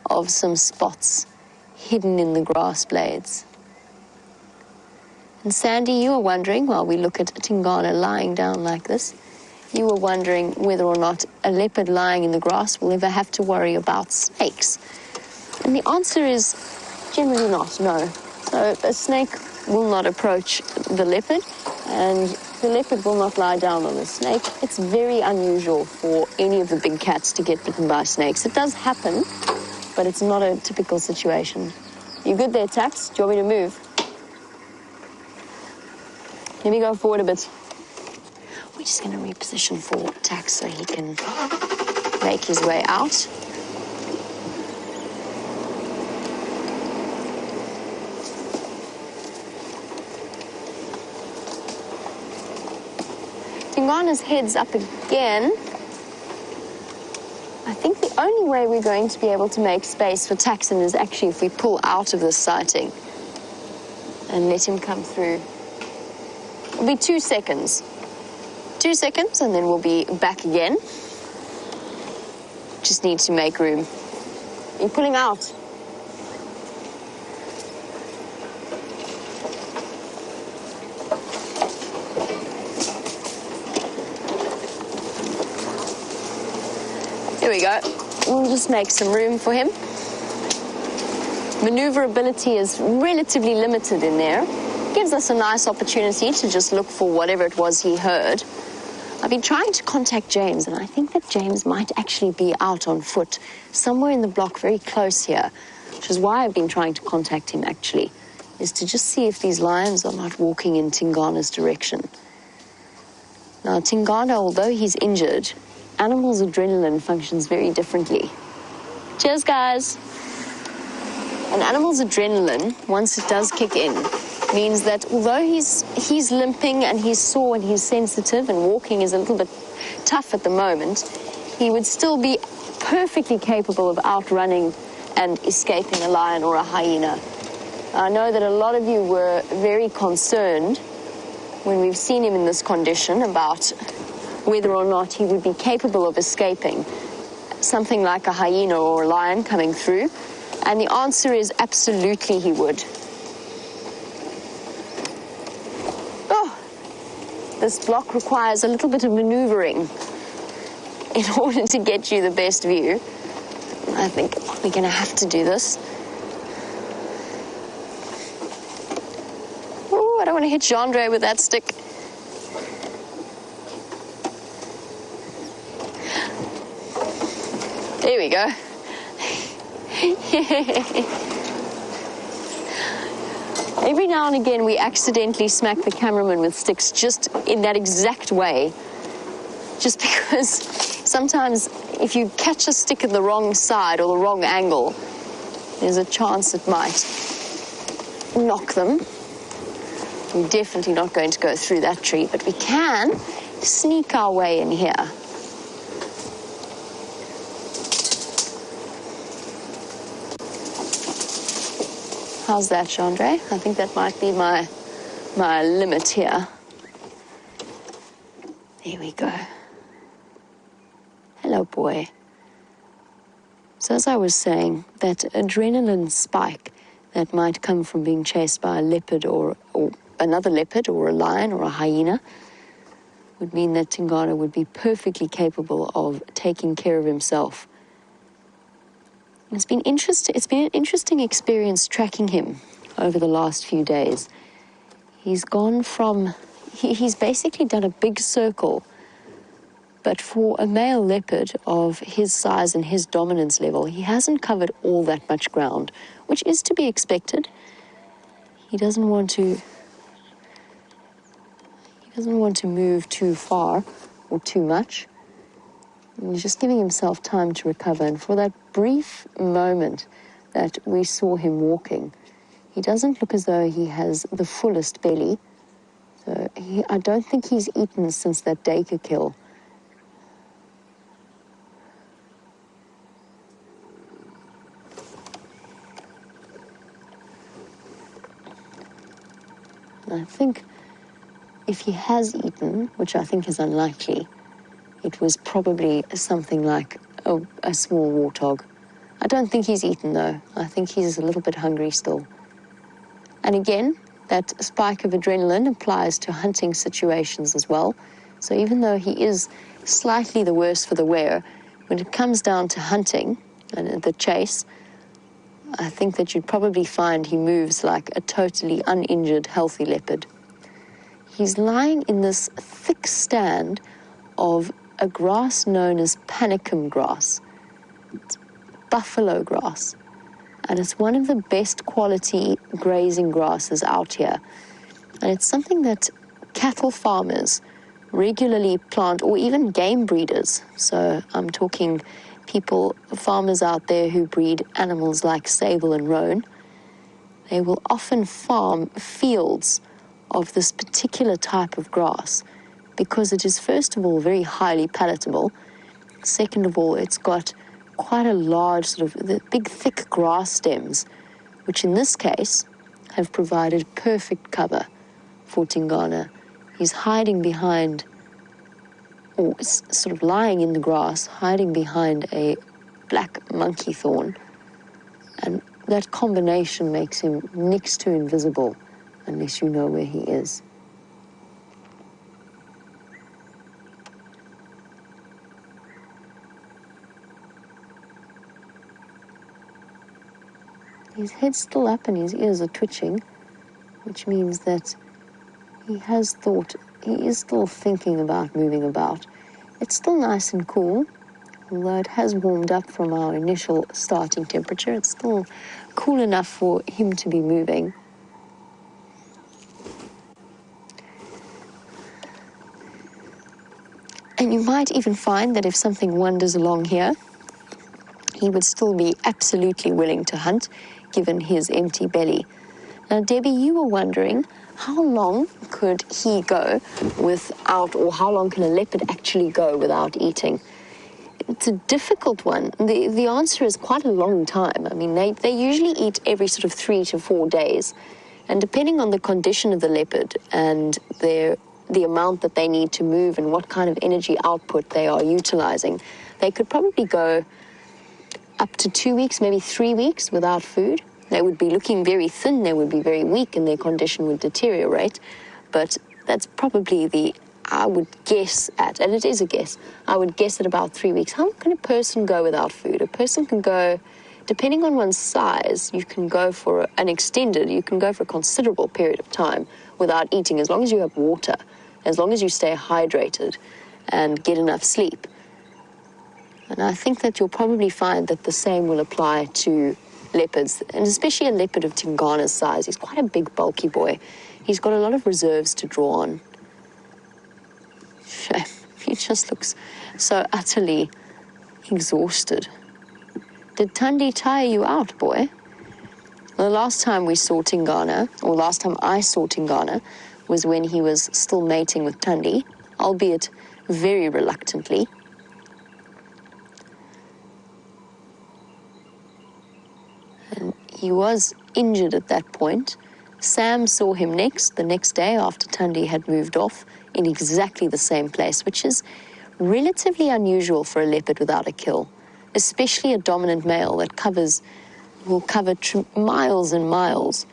of some spots hidden in the grass blades. And Sandy, you were wondering, while we look at Tingana lying down like this, you were wondering whether or not a leopard lying in the grass will ever have to worry about snakes. And the answer is generally not, no. So a snake will not approach the leopard, and the leopard will not lie down on the snake. It's very unusual for any of the big cats to get bitten by snakes. It does happen, but it's not a typical situation. You good there, Tax? Do you want me to move? Let me go forward a bit. We're just going to reposition for Tax so he can make his way out. Tingana's head's up again. I think the only way we're going to be able to make space for Taxon is actually if we pull out of this sighting and let him come through. It'll be 2 seconds. 2 seconds, and then we'll be back again. Just need to make room. You're pulling out. Here we go. We'll just make some room for him. maneuverability is relatively limited in there. Gives us a nice opportunity to just look for whatever it was he heard. I've been trying to contact James, and I think that James might actually be out on foot somewhere in the block very close here, which is why I've been trying to contact him, actually, is to just see if these lions are not walking in Tingana's direction. Now, Tingana, although he's injured, animals' adrenaline functions very differently. Cheers, guys. An animal's adrenaline, once it does kick in, means that although he's limping and he's sore and he's sensitive and walking is a little bit tough at the moment, he would still be perfectly capable of outrunning and escaping a lion or a hyena. I know that a lot of you were very concerned when we've seen him in this condition about whether or not he would be capable of escaping something like a hyena or a lion coming through, and the answer is absolutely he would. This block requires a little bit of maneuvering in order to get you the best view. I think we're going to have to do this. Oh, I don't want to hit Jeandre with that stick. There we go. Every now and again, we accidentally smack the cameraman with sticks just in that exact way. Just because sometimes if you catch a stick in the wrong side or the wrong angle, there's a chance it might knock them. We're definitely not going to go through that tree, but we can sneak our way in here. How's that, Jeandre? I think that might be my limit here. There we go. Hello, boy. So as I was saying, that adrenaline spike that might come from being chased by a leopard or another leopard or a lion or a hyena would mean that Tingana would be perfectly capable of taking care of himself. It's been an interesting experience tracking him over the last few days. He's gone from, he's basically done a big circle, but for a male leopard of his size and his dominance level, he hasn't covered all that much ground, which is to be expected. He doesn't want to move too far or too much. He's just giving himself time to recover. And for that brief moment that we saw him walking, he doesn't look as though he has the fullest belly. So I don't think he's eaten since that Dacre kill. And I think if he has eaten, which I think is unlikely, it was probably something like a small warthog. I don't think he's eaten, though. I think he's a little bit hungry still. And again, that spike of adrenaline applies to hunting situations as well. So even though he is slightly the worse for the wear, when it comes down to hunting and the chase, I think that you'd probably find he moves like a totally uninjured, healthy leopard. He's lying in this thick stand of a grass known as panicum grass. It's buffalo grass, and it's one of the best quality grazing grasses out here. And it's something that cattle farmers regularly plant, or even game breeders. So I'm talking farmers out there who breed animals like sable and roan. They will often farm fields of this particular type of grass because it is, first of all, very highly palatable. Second of all, it's got quite a large the big thick grass stems, which in this case have provided perfect cover for Tingana. He's hiding behind, or sort of lying in the grass, hiding behind a black monkey thorn, and that combination makes him next to invisible unless you know where he is. His head's still up and his ears are twitching, which means that he has thought, he is still thinking about moving about. It's still nice and cool, although it has warmed up from our initial starting temperature. It's still cool enough for him to be moving. And you might even find that if something wanders along here, he would still be absolutely willing to hunt, given his empty belly. Now, Debbie, you were wondering, how long could he go without, or how long can a leopard actually go without eating? It's a difficult one. The answer is quite a long time. I mean, they usually eat every sort of 3 to 4 days. And depending on the condition of the leopard and the amount that they need to move and what kind of energy output they are utilizing, they could probably go up to 2 weeks, maybe 3 weeks without food. They would be looking very thin, they would be very weak, and their condition would deteriorate. But that's probably I would guess at, and it is a guess, I would guess at about 3 weeks. How long can a person go without food? A person can go, depending on one's size, you can go for you can go for a considerable period of time without eating, as long as you have water, as long as you stay hydrated and get enough sleep. And I think that you'll probably find that the same will apply to leopards, and especially a leopard of Tingana's size. He's quite a big, bulky boy. He's got a lot of reserves to draw on. Shame. He just looks so utterly exhausted. Did Tundi tire you out, boy? The last time we saw Tingana, or last time I saw Tingana, was when he was still mating with Tundi, albeit very reluctantly. And he was injured at that point. Sam saw him the next day after Tundi had moved off, in exactly the same place, which is relatively unusual for a leopard without a kill, especially a dominant male that will cover miles and miles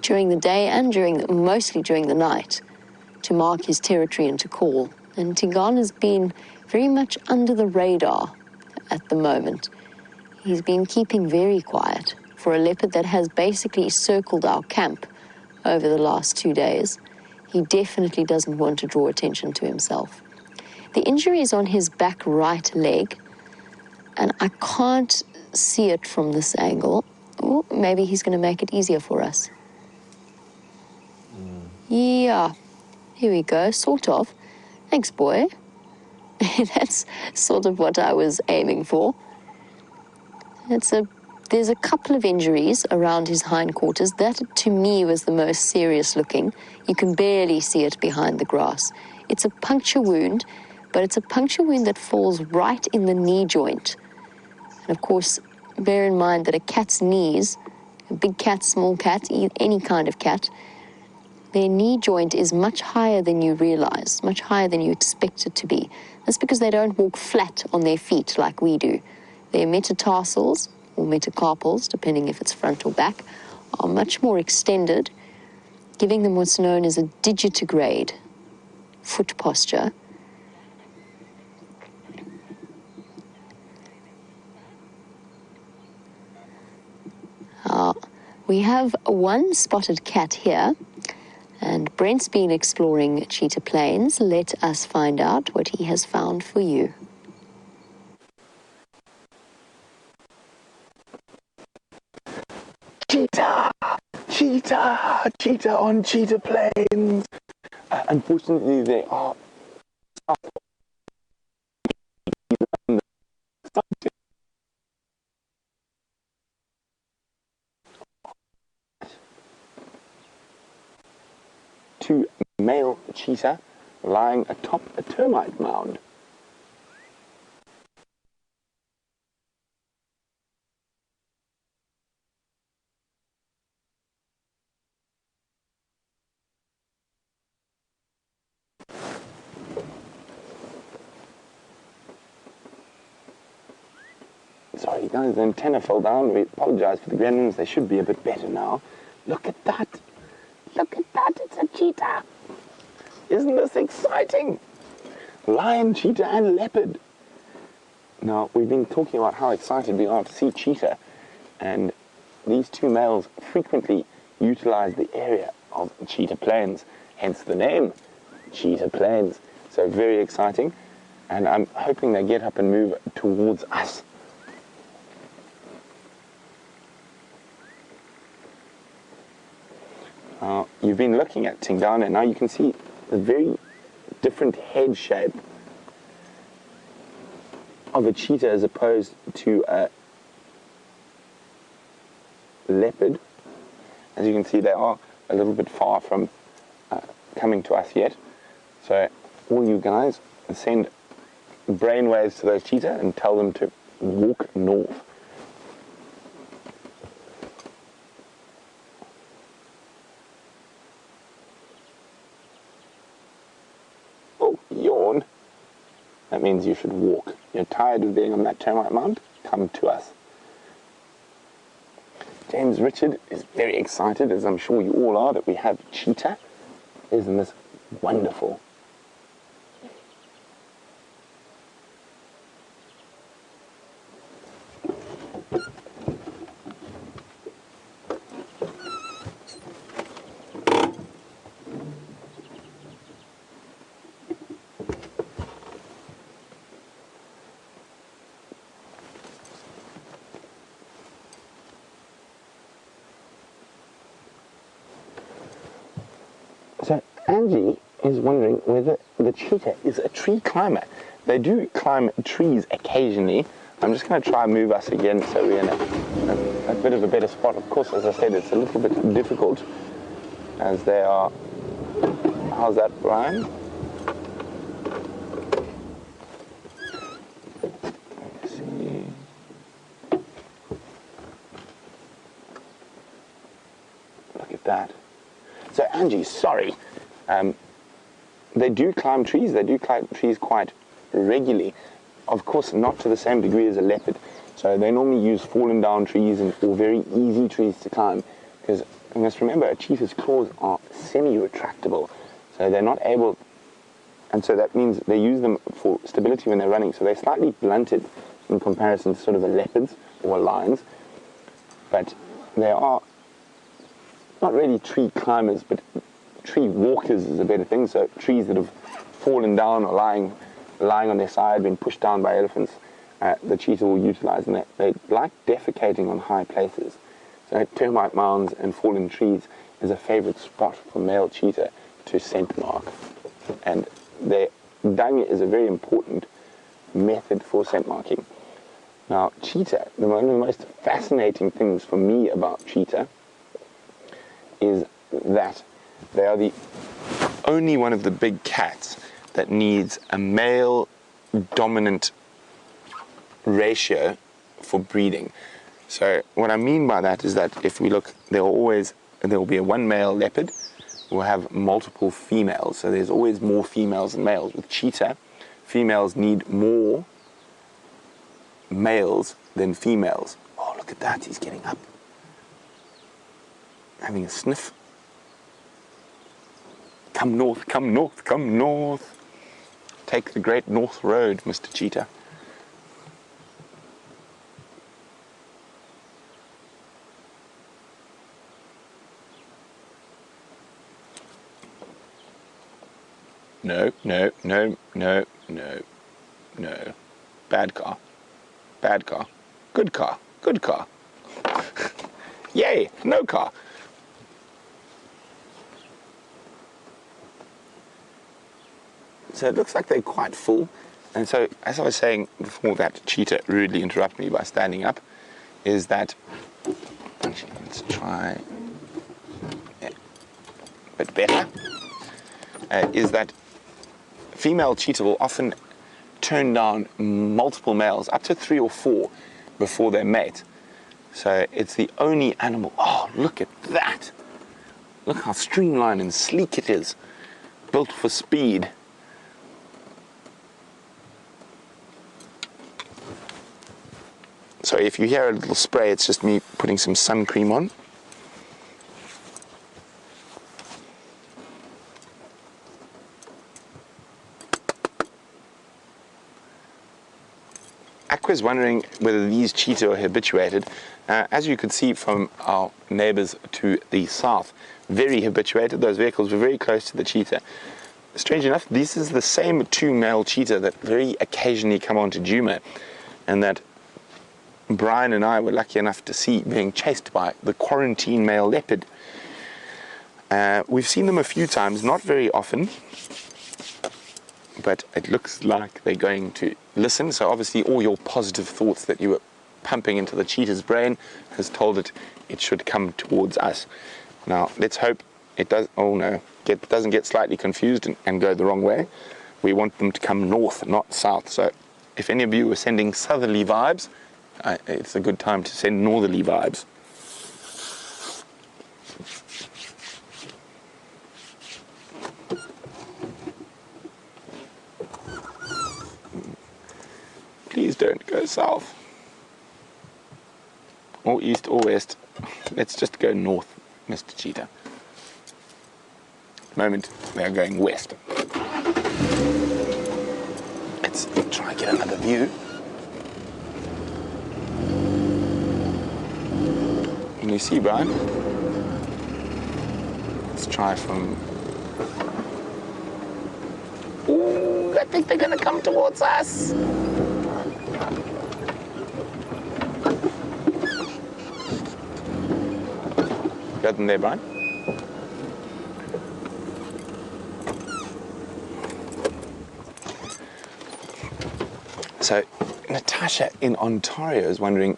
during the day and mostly during the night to mark his territory and to call. And Tingana's been very much under the radar at the moment. He's been keeping very quiet for a leopard that has basically circled our camp over the last 2 days. He definitely doesn't want to draw attention to himself. The injury is on his back right leg, and I can't see it from this angle. Ooh, maybe he's going to make it easier for us. Yeah, here we go, sort of. Thanks, boy. That's sort of what I was aiming for. There's a couple of injuries around his hindquarters. That, to me, was the most serious looking. You can barely see it behind the grass. It's a puncture wound, but it's a puncture wound that falls right in the knee joint. And of course, bear in mind that a cat's knees, a big cat, small cat, any kind of cat, their knee joint is much higher than you realize, much higher than you expect it to be. That's because they don't walk flat on their feet like we do. Their metatarsals, or metacarpals, depending if it's front or back, are much more extended, giving them what's known as a digitigrade foot posture. We have one spotted cat here, and Brent's been exploring Cheetah Plains. Let us find out what he has found for you. Cheetah! Cheetah! Cheetah on Cheetah Plains! Unfortunately, they are... Two male cheetah lying atop a termite mound. Sorry guys, the antenna fell down. We apologize for the gremlins. They should be a bit better now. Look at that. Look at that. It's a cheetah. Isn't this exciting? Lion, cheetah, and leopard. Now, we've been talking about how excited we are to see cheetah. And these two males frequently utilize the area of Cheetah Plains, hence the name, Cheetah Plains. So very exciting, and I'm hoping they get up and move towards us. You've been looking at Tingana, now you can see the very different head shape of a cheetah as opposed to a leopard. As you can see, they are a little bit far from coming to us yet. So all you guys send brainwaves to those cheetah and tell them to walk north. Oh, yawn. That means you should walk. You're tired of being on that termite mound? Come to us. James Richard is very excited, as I'm sure you all are, that we have cheetah. Isn't this wonderful? So Angie is wondering whether the cheetah is a tree climber. They do climb trees occasionally. I'm just going to try and move us again so we're in a bit of a better spot. Of course, as I said, it's a little bit difficult as they are... How's that, Brian? Let's see. Look at that. So Angie, sorry, they do climb trees. They do climb trees quite regularly. Of course, not to the same degree as a leopard. So they normally use fallen down trees or very easy trees to climb. Because you must remember, a cheetah's claws are semi-retractable. So they're not able, and so that means they use them for stability when they're running. So they're slightly blunted in comparison to sort of a leopard's or a lion's. But they are not really tree climbers, but tree walkers is a better thing. So trees that have fallen down or lying on their side, been pushed down by elephants, the cheetah will utilize, and they like defecating on high places. So termite mounds and fallen trees is a favorite spot for male cheetah to scent mark. And their dung is a very important method for scent marking. Now, cheetah, one of the most fascinating things for me about cheetah is that they are the only one of the big cats that needs a male dominant ratio for breeding. So what I mean by that is that if we look, there will be one male leopard who will have multiple females. So there's always more females than males. With cheetah, females need more males than females. Oh, look at that, he's getting up. Having a sniff. Come north, come north, come north. Take the Great North Road, Mr. Cheetah. No, no, no, no, no, no. Bad car. Bad car. Good car. Good car. Yay, no car. So it looks like they're quite full. And so, as I was saying before that cheetah rudely interrupted me by standing up, is that, actually, let's try a bit better, is that female cheetah will often turn down multiple males, up to 3 or 4, before they mate. So it's the only animal. Oh, look at that. Look how streamlined and sleek it is. Built for speed. So if you hear a little spray, it's just me putting some sun cream on. Aqua's wondering whether these cheetah are habituated. As you could see from our neighbors to the south, very habituated. Those vehicles were very close to the cheetah. Strange enough, this is the same 2 male cheetah that very occasionally come onto Djuma, and that Brian and I were lucky enough to see being chased by the quarantine male leopard. We've seen them a few times, not very often, but it looks like they're going to listen. So obviously all your positive thoughts that you were pumping into the cheetah's brain has told it should come towards us. Now let's hope it does. Oh no, doesn't get slightly confused and go the wrong way. We want them to come north, not south. So if any of you are sending southerly vibes, it's a good time to send northerly vibes. Please don't go south or east or west. Let's just go north, Mr. Cheetah. At the moment they are going west. Let's try and get another view. Can you see, Brian? Let's try from... Ooh, I think they're gonna come towards us. Got them there, Brian? So Natasha in Ontario is wondering,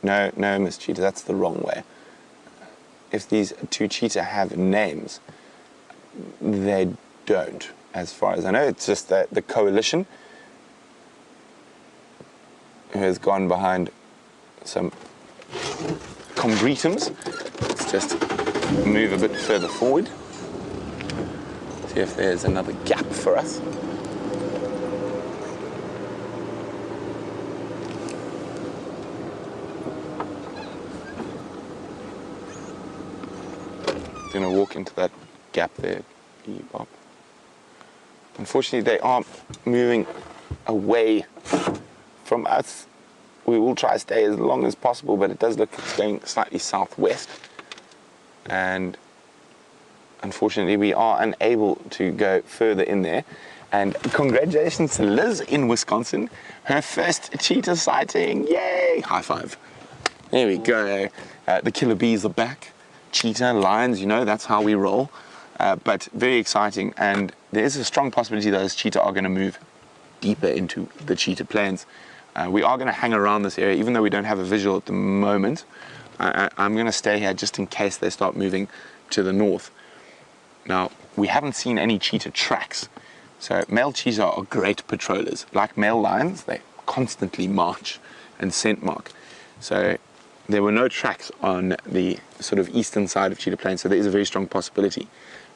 no, Miss Cheetah, that's the wrong way. If these 2 cheetah have names, they don't, as far as I know. It's just that the coalition who has gone behind some combretums. Let's just move a bit further forward. See if there's another gap for us. Going to walk into that gap there, Bob. Unfortunately, they are moving away from us. We will try to stay as long as possible, but it does look it's going slightly southwest. And unfortunately, we are unable to go further in there. And congratulations to Liz in Wisconsin. Her first cheetah sighting. Yay! High five. There we go. The killer bees are back. Cheetah, lions, you know, that's how we roll. But very exciting, and there is a strong possibility those cheetah are going to move deeper into the Cheetah Plains. We are going to hang around this area, even though we don't have a visual at the moment. I'm going to stay here just in case they start moving to the north. Now, we haven't seen any cheetah tracks. So male cheetah are great patrollers. Like male lions, they constantly march and scent mark. So there were no tracks on the sort of eastern side of Cheetah Plains, so there is a very strong possibility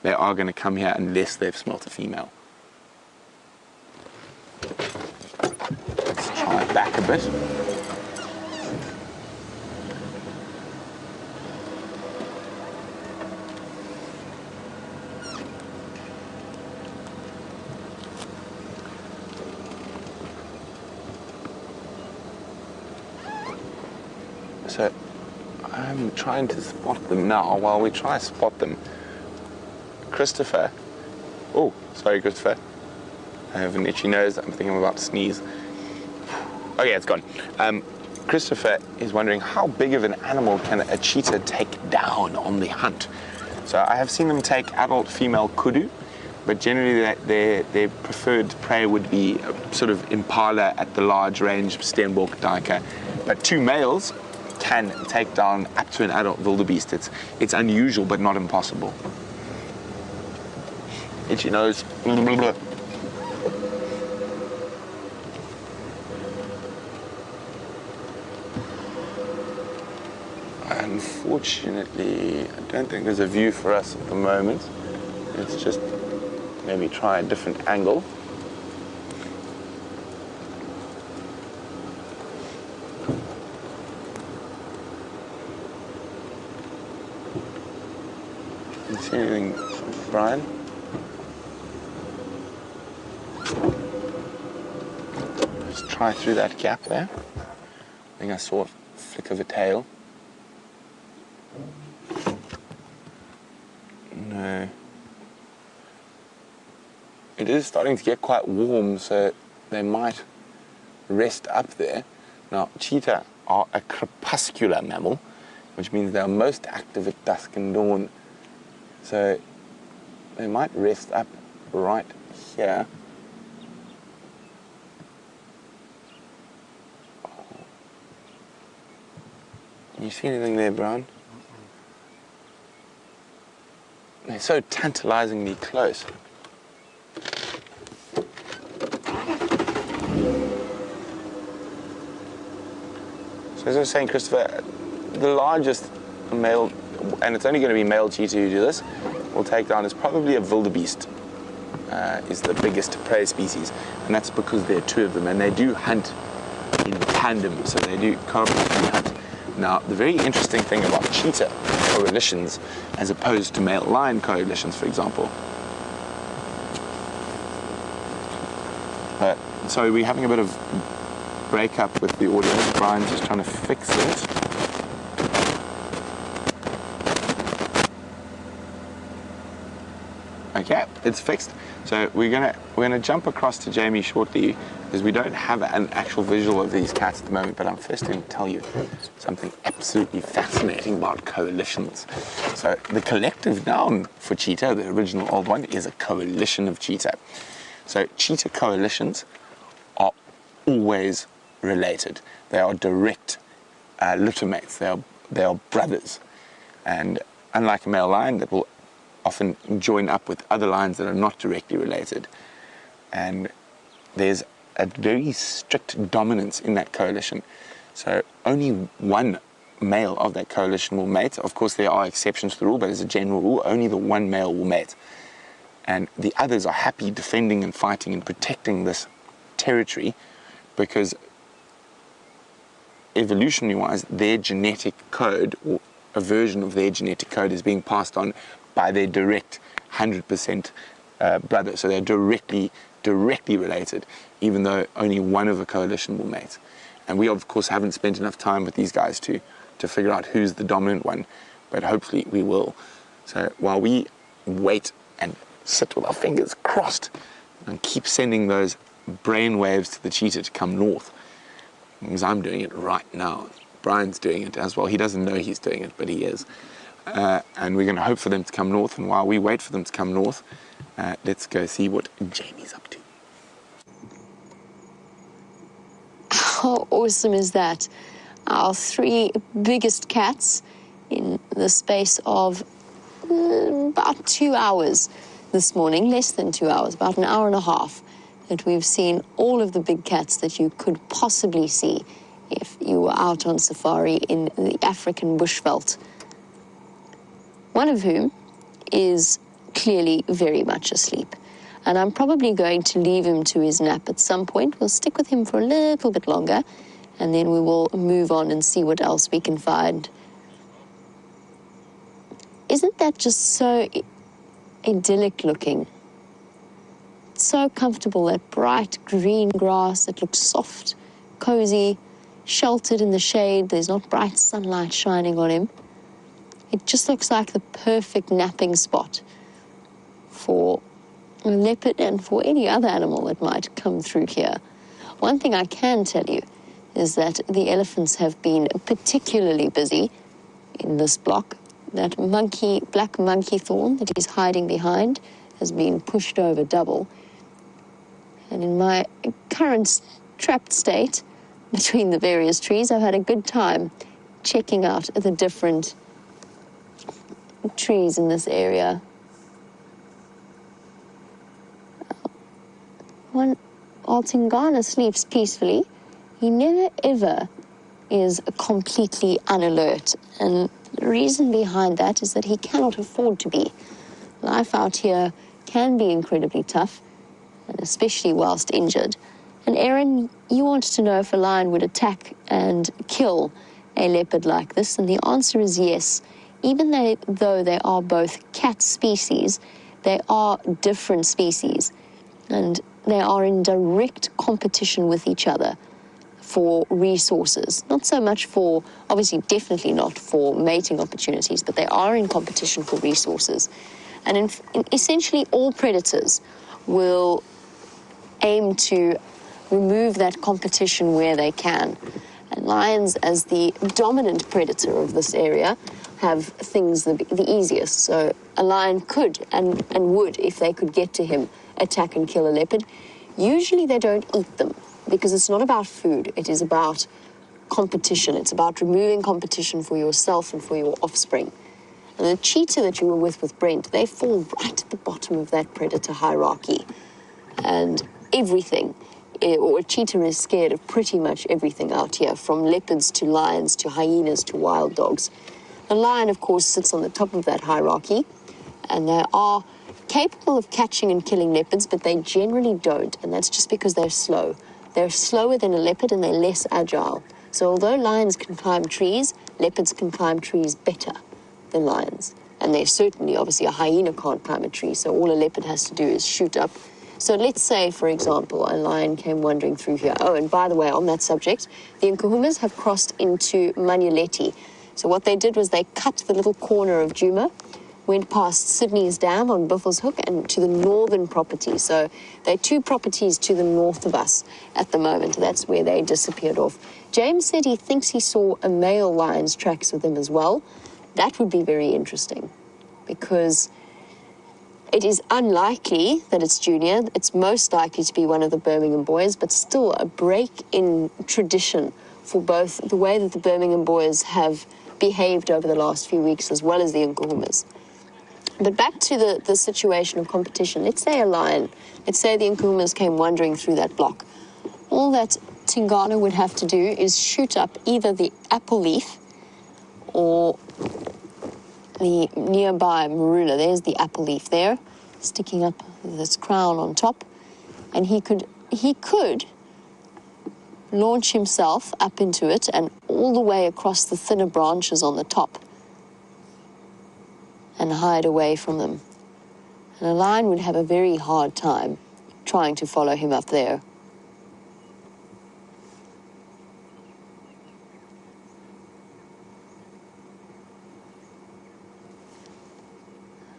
they are going to come here unless they've smelt a female. Let's try it back a bit. So I'm trying to spot them now. While we try to spot them, Christopher. Oh, sorry, Christopher. I have an itchy nose. I think I'm about to sneeze. Okay, it's gone. Christopher is wondering how big of an animal can a cheetah take down on the hunt. So I have seen them take adult female kudu, but generally their preferred prey would be a sort of impala at the large range, Steenbok, duiker. But 2 males can take down up to an adult wildebeest. It's unusual, but not impossible. Itchy nose. Unfortunately, I don't think there's a view for us at the moment. Let's just maybe try a different angle. Can you see anything, Brian? Just try try through that gap there. I think I saw a flick of a tail. No. It is starting to get quite warm, so they might rest up there. Now, cheetah are a crepuscular mammal, which means they are most active at dusk and dawn. So they might rest up right here. Can you see anything there, Brian? They're so tantalizingly close. So as I was saying, Christopher, the largest male, and it's only going to be male cheetah who do this, will take down is probably a wildebeest, is the biggest prey species. And that's because there are two of them, and they do hunt in tandem, so they do cooperatively hunt. Now, the very interesting thing about cheetah coalitions, as opposed to male lion coalitions, for example. Sorry, we're having a bit of breakup with the audio. Brian's just trying to fix it. Okay, it's fixed. So we're gonna jump across to Jamie shortly, because we don't have an actual visual of these cats at the moment, but I'm first going to tell you something absolutely fascinating about coalitions. So the collective noun for cheetah, the original old one, is a coalition of cheetah. So cheetah coalitions are always related. They are direct littermates. They are brothers. And unlike a male lion that will often join up with other lions that are not directly related, and there's a very strict dominance in that coalition. So only one male of that coalition will mate. Of course, there are exceptions to the rule, but as a general rule, only the one male will mate. And the others are happy defending and fighting and protecting this territory, because evolutionary-wise, their genetic code, or a version of their genetic code, is being passed on by their direct 100% brother. So they're directly related, even though only one of a coalition will mate. And we, of course, haven't spent enough time with these guys to figure out who's the dominant one, but hopefully we will. So while we wait and sit with our fingers crossed and keep sending those brain waves to the cheetah to come north, because I'm doing it right now. Brian's doing it as well. He doesn't know he's doing it, but he is. And we're going to hope for them to come north, and while we wait for them to come north, let's go see what Jamie's up to. How awesome is that? Our three biggest cats in the space of about 2 hours this morning, less than 2 hours, about an hour and a half, that we've seen all of the big cats that you could possibly see if you were out on safari in the African bushveld. One of whom is clearly very much asleep. And I'm probably going to leave him to his nap at some point. We'll stick with him for a little bit longer, and then we will move on and see what else we can find. Isn't that just so idyllic looking? It's so comfortable, that bright green grass that looks soft, cozy, sheltered in the shade. There's not bright sunlight shining on him. It just looks like the perfect napping spot for a leopard and for any other animal that might come through here. One thing I can tell you is that the elephants have been particularly busy in this block. That black monkey thorn that he's hiding behind has been pushed over double. And in my current trapped state between the various trees, I've had a good time checking out the different trees in this area. While Tingana sleeps peacefully, he never ever is completely unalert. And the reason behind that is that he cannot afford to be. Life out here can be incredibly tough, and especially whilst injured. And Aaron, you wanted to know if a lion would attack and kill a leopard like this, and the answer is yes. Even though they are both cat species, they are different species, and they are in direct competition with each other for resources. Not so much for, obviously, definitely not for mating opportunities, but they are in competition for resources. And essentially all predators will aim to remove that competition where they can. And lions, as the dominant predator of this area, have things the easiest. So a lion could and would, if they could get to him, attack and kill a leopard. Usually they don't eat them because it's not about food. It is about competition. It's about removing competition for yourself and for your offspring. And the cheetah that you were with Brent, they fall right at the bottom of that predator hierarchy. And everything, or a cheetah is scared of pretty much everything out here, from leopards to lions to hyenas to wild dogs. The lion, of course, sits on the top of that hierarchy, and they are capable of catching and killing leopards, but they generally don't, and that's just because they're slow. They're slower than a leopard and they're less agile. So although lions can climb trees, leopards can climb trees better than lions. And they're certainly, obviously, a hyena can't climb a tree, so all a leopard has to do is shoot up. So let's say, for example, a lion came wandering through here. Oh, and by the way, on that subject, the Nkuhumas have crossed into Manyeleti. So what they did was they cut the little corner of Djuma, went past Sydney's Dam on Buffelshoek and to the northern property. So they're 2 properties to the north of us at the moment. That's where they disappeared off. James said he thinks he saw a male lion's tracks with them as well. That would be very interesting because it is unlikely that it's Junior. It's most likely to be one of the Birmingham boys, but still a break in tradition for both the way that the Birmingham boys have behaved over the last few weeks as well as the Nkuhumas. But back to the situation of competition. Let's say a lion. Let's say the Nkuhumas came wandering through that block. All that Tingana would have to do is shoot up either the apple leaf or the nearby marula. There's the apple leaf there, sticking up this crown on top. And he could launch himself up into it and all the way across the thinner branches on the top and hide away from them. And a lion would have a very hard time trying to follow him up there.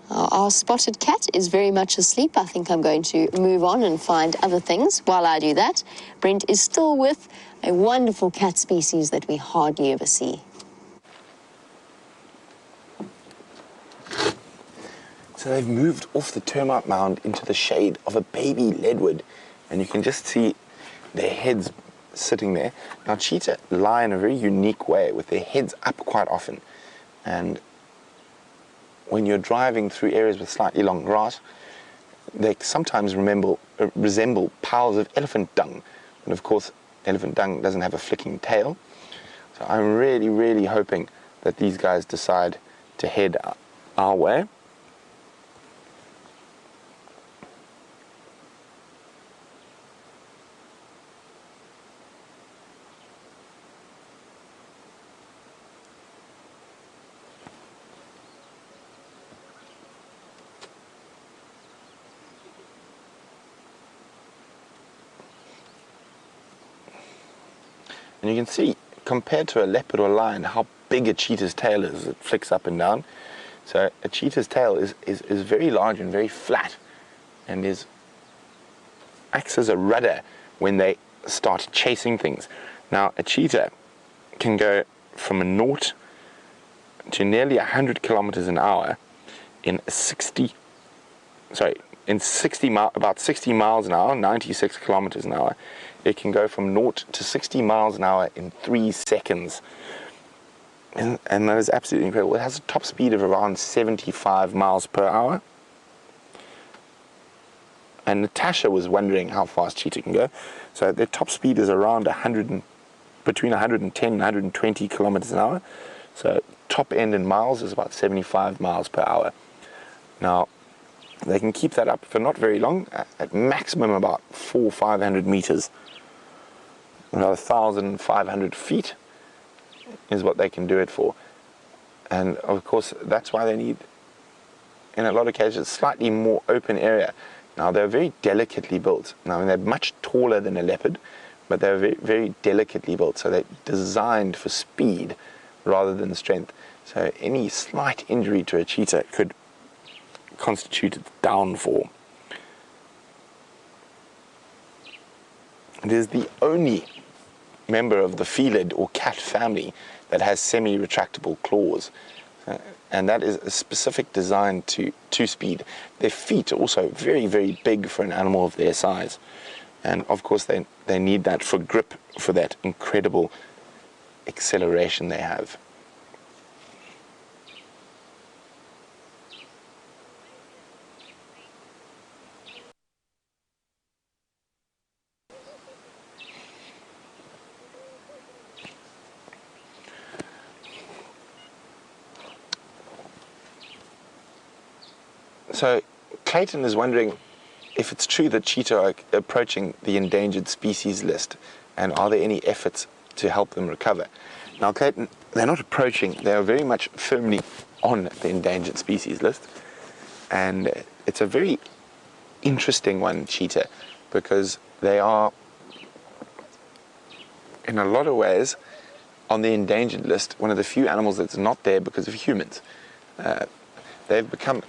Our spotted cat is very much asleep. I think I'm going to move on and find other things. While I do that, Brent is still with a wonderful cat species that we hardly ever see. So they've moved off the termite mound into the shade of a baby leadwood, and you can just see their heads sitting there. Now cheetah lie in a very unique way with their heads up quite often, and when you're driving through areas with slightly long grass, they sometimes resemble piles of elephant dung. And of course, elephant dung doesn't have a flicking tail. So I'm really, really hoping that these guys decide to head our way. And you can see, compared to a leopard or lion, how big a cheetah's tail is. It flicks up and down. So a cheetah's tail is very large and very flat, and acts as a rudder when they start chasing things. Now, a cheetah can go from a 0 to nearly 100 kilometers an hour in about 60 miles an hour, 96 kilometers an hour. It can go from 0 to 60 miles an hour in 3 seconds. And that is absolutely incredible. It has a top speed of around 75 miles per hour. And Natasha was wondering how fast cheetah can go. So their top speed is around between 110 and 120 kilometers an hour. So top end in miles is about 75 miles per hour. Now, they can keep that up for not very long, at maximum about 400 or 500 meters. About 1,500 feet is what they can do it for. And of course, that's why they need, in a lot of cases, slightly more open area. Now, they're very delicately built. Now, they're much taller than a leopard, but they're very, very delicately built, so they're designed for speed rather than strength. So any slight injury to a cheetah could constitute its downfall. It is the only member of the felid or cat family that has semi-retractable claws, and that is a specific design to speed. Their feet are also very, very big for an animal of their size, and of course they need that for grip, for that incredible acceleration they have. So Clayton is wondering if it's true that cheetah are approaching the endangered species list, and are there any efforts to help them recover? Now, Clayton, they're not approaching, they are very much firmly on the endangered species list, and it's a very interesting one, cheetah, because they are, in a lot of ways, on the endangered list, one of the few animals that's not there because of humans. They've become,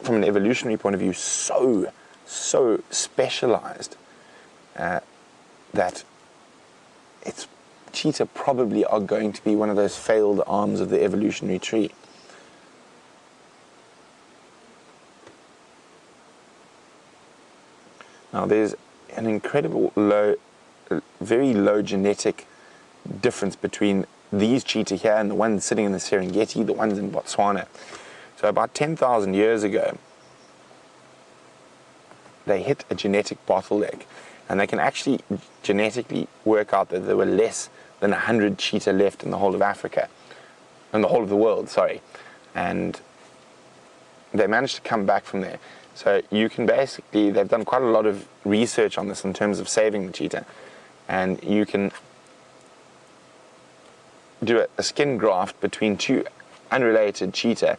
from an evolutionary point of view, so specialized that cheetah probably are going to be one of those failed arms of the evolutionary tree. Now there's an incredible very low genetic difference between these cheetah here and the ones sitting in the Serengeti, the ones in Botswana. So about 10,000 years ago, they hit a genetic bottleneck, and they can actually genetically work out that there were less than 100 cheetah left in the whole of Africa, in the whole of the world, sorry. And they managed to come back from there. So you can basically, they've done quite a lot of research on this in terms of saving the cheetah, and you can do a skin graft between two unrelated cheetah,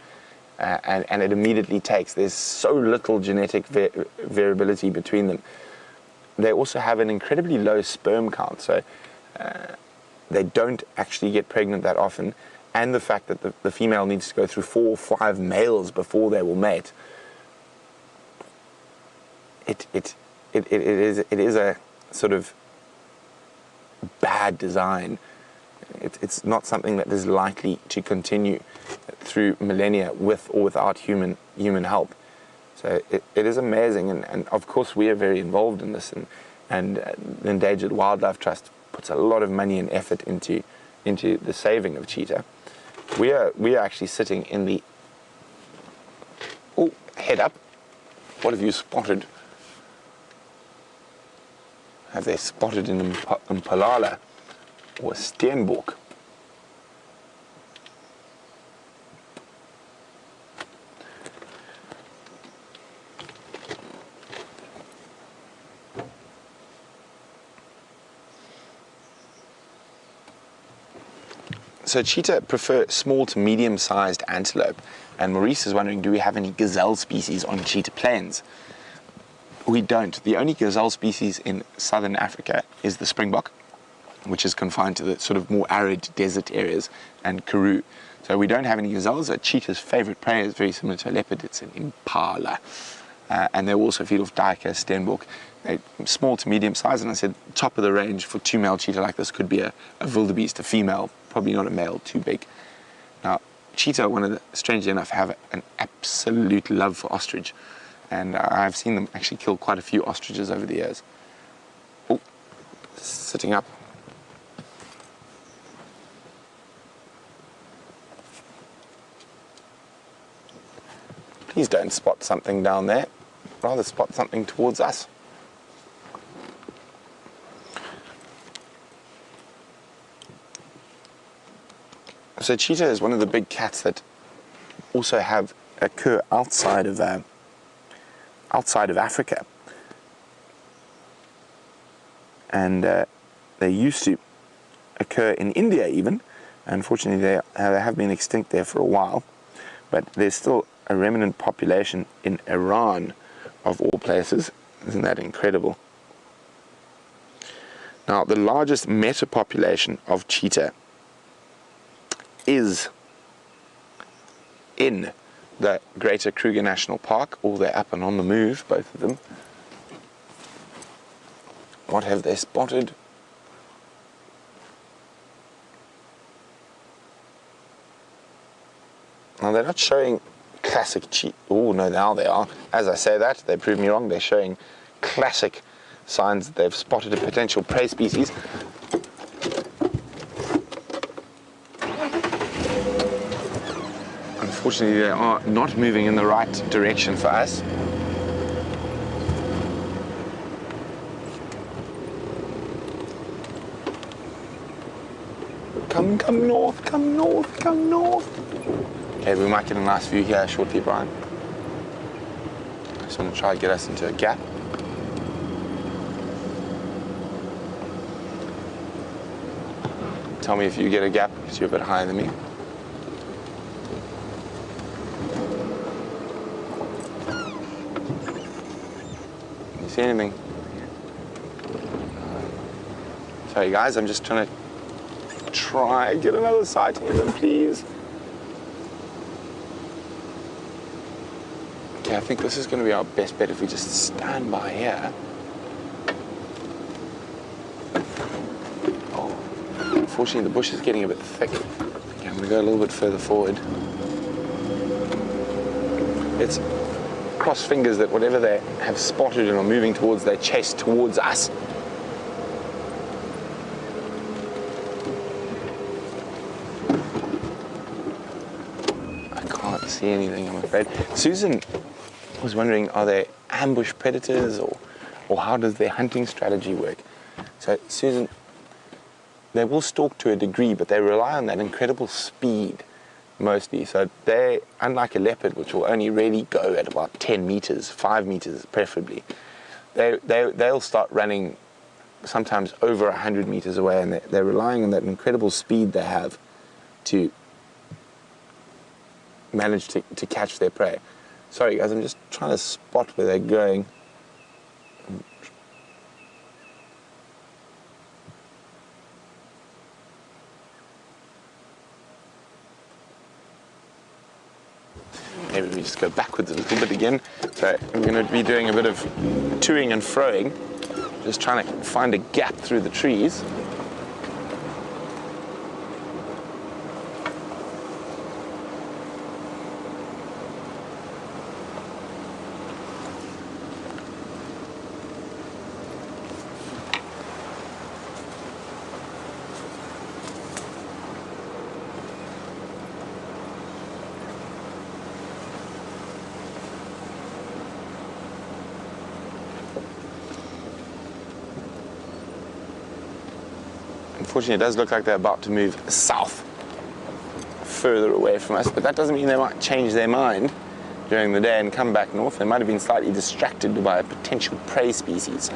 and it immediately takes. There's so little genetic variability between them. They also have an incredibly low sperm count, so they don't actually get pregnant that often, and the fact that the female needs to go through 4 or 5 males before they will mate, it is a sort of bad design. It's not something that is likely to continue through millennia with or without human help. So it is amazing, and of course we are very involved in this, and the Endangered Wildlife Trust puts a lot of money and effort into the saving of cheetah. We are actually sitting in the, oh, head up, what have you spotted? Have they spotted an impala or a steenbok? So cheetah prefer small to medium-sized antelope, and Maurice is wondering, do we have any gazelle species on Cheetah Plains? We don't. The only gazelle species in southern Africa is the springbok, which is confined to the sort of more arid desert areas, and Karoo. So we don't have any gazelles. A cheetah's favorite prey is very similar to a leopard. It's an impala. And they also feed off duiker, steenbok. They're small to medium size, and I said top of the range for 2 male cheetah like this could be a wildebeest, a female, probably not a male, too big. Now, cheetah, strangely enough, have an absolute love for ostrich, and I've seen them actually kill quite a few ostriches over the years. Oh, sitting up. Please don't spot something down there, rather spot something towards us. So cheetah is one of the big cats that also occur outside of Africa, and they used to occur in India even. Unfortunately, they have been extinct there for a while, but there's still a remnant population in Iran, of all places. Isn't that incredible? Now, the largest metapopulation of cheetah is in the Greater Kruger National Park. All they're up and on the move, both of them. What have they spotted? Now, they're not showing classic cheetah. Oh, no, now they are. As I say that, they prove me wrong. They're showing classic signs that they've spotted a potential prey species. Unfortunately, they are not moving in the right direction for us. Come north, come north, come north. Okay, we might get a nice view here shortly, Brian. I just want to try and get us into a gap. Tell me if you get a gap, because you're a bit higher than me. You see anything? Sorry guys, I'm just trying to get another sighting of them, please. Okay, I think this is going to be our best bet if we just stand by here. Oh, unfortunately the bush is getting a bit thick. Okay, I'm going to go a little bit further forward. It's cross fingers that whatever they have spotted and are moving towards, they chase towards us. See anything, I'm afraid. Susan was wondering, are they ambush predators or how does their hunting strategy work? So Susan, they will stalk to a degree, but they rely on that incredible speed mostly. So they, unlike a leopard, which will only really go at about 10 meters, 5 meters preferably, they'll start running sometimes over 100 meters away, and they're relying on that incredible speed they have to manage to catch their prey. Sorry guys, I'm just trying to spot where they're going. Maybe we just go backwards a little bit again. So I'm going to be doing a bit of toing and froing, just trying to find a gap through the trees. Unfortunately, it does look like they're about to move south, further away from us, but that doesn't mean they might change their mind during the day and come back north. They might have been slightly distracted by a potential prey species.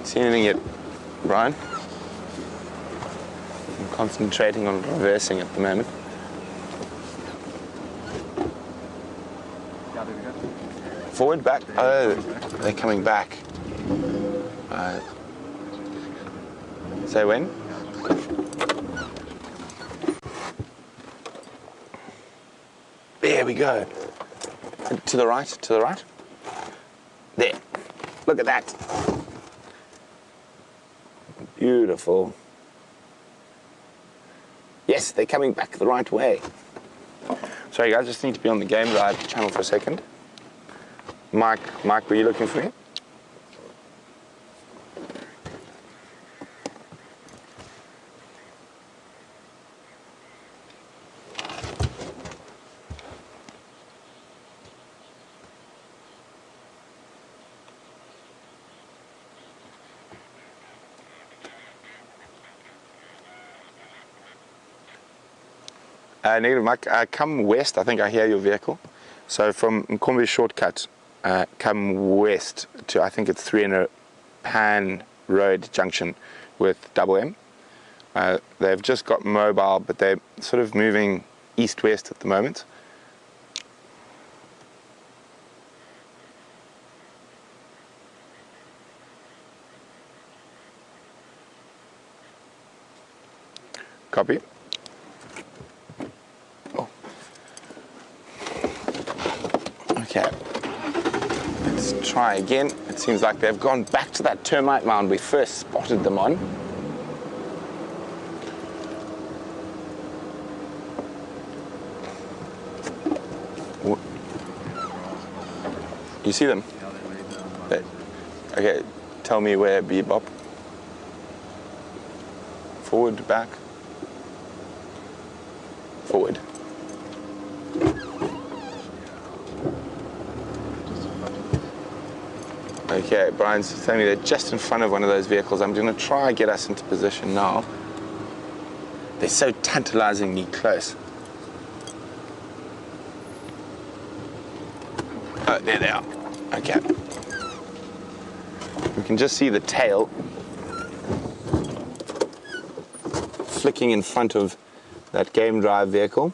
See anything yet, Brian? I'm concentrating on reversing at the moment. Forward, back? Oh, they're coming back. Say when? There we go. To the right, to the right. There. Look at that. Beautiful. Yes, they're coming back the right way. Sorry guys, just need to be on the game live channel for a second. Mike, were you looking for me? Negative, Mike. Come west. I think I hear your vehicle. So from Mkombe shortcut, come west to, I think it's 300 Pan Road junction with Double M. They've just got mobile, but they're sort of moving east-west at the moment. Copy. Oh. Okay. Let's try again. It seems like they've gone back to that termite mound we first spotted them on. You see them? Yeah, they laid down. Okay, tell me where, Bebop. Forward, back. Forward. Okay, Brian's telling me they're just in front of one of those vehicles. I'm going to try and get us into position now. They're so tantalizingly close. Oh, there they are. Okay. We can just see the tail flicking in front of that game drive vehicle.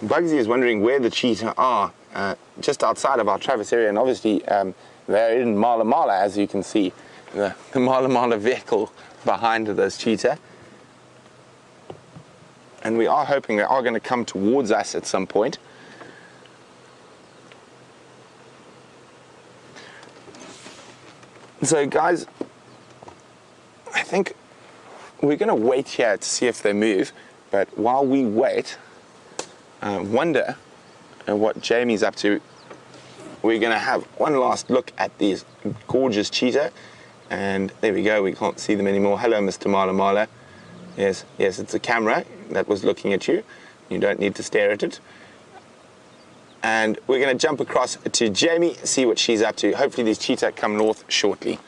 Bugsy is wondering where the cheetah are, just outside of our Travis area, and obviously they're in Mala Mala, as you can see, the Mala Mala vehicle behind those cheetah. And we are hoping they are going to come towards us at some point. So guys, I think we're going to wait here to see if they move, but while we wait, wonder what Jamie's up to. We're going to have one last look at these gorgeous cheetah, and there we go, we can't see them anymore. Hello, Mr. Mala Mala. Yes, it's a camera that was looking at you. You don't need to stare at it. And we're going to jump across to Jamie, see what she's up to. Hopefully these cheetah come north shortly.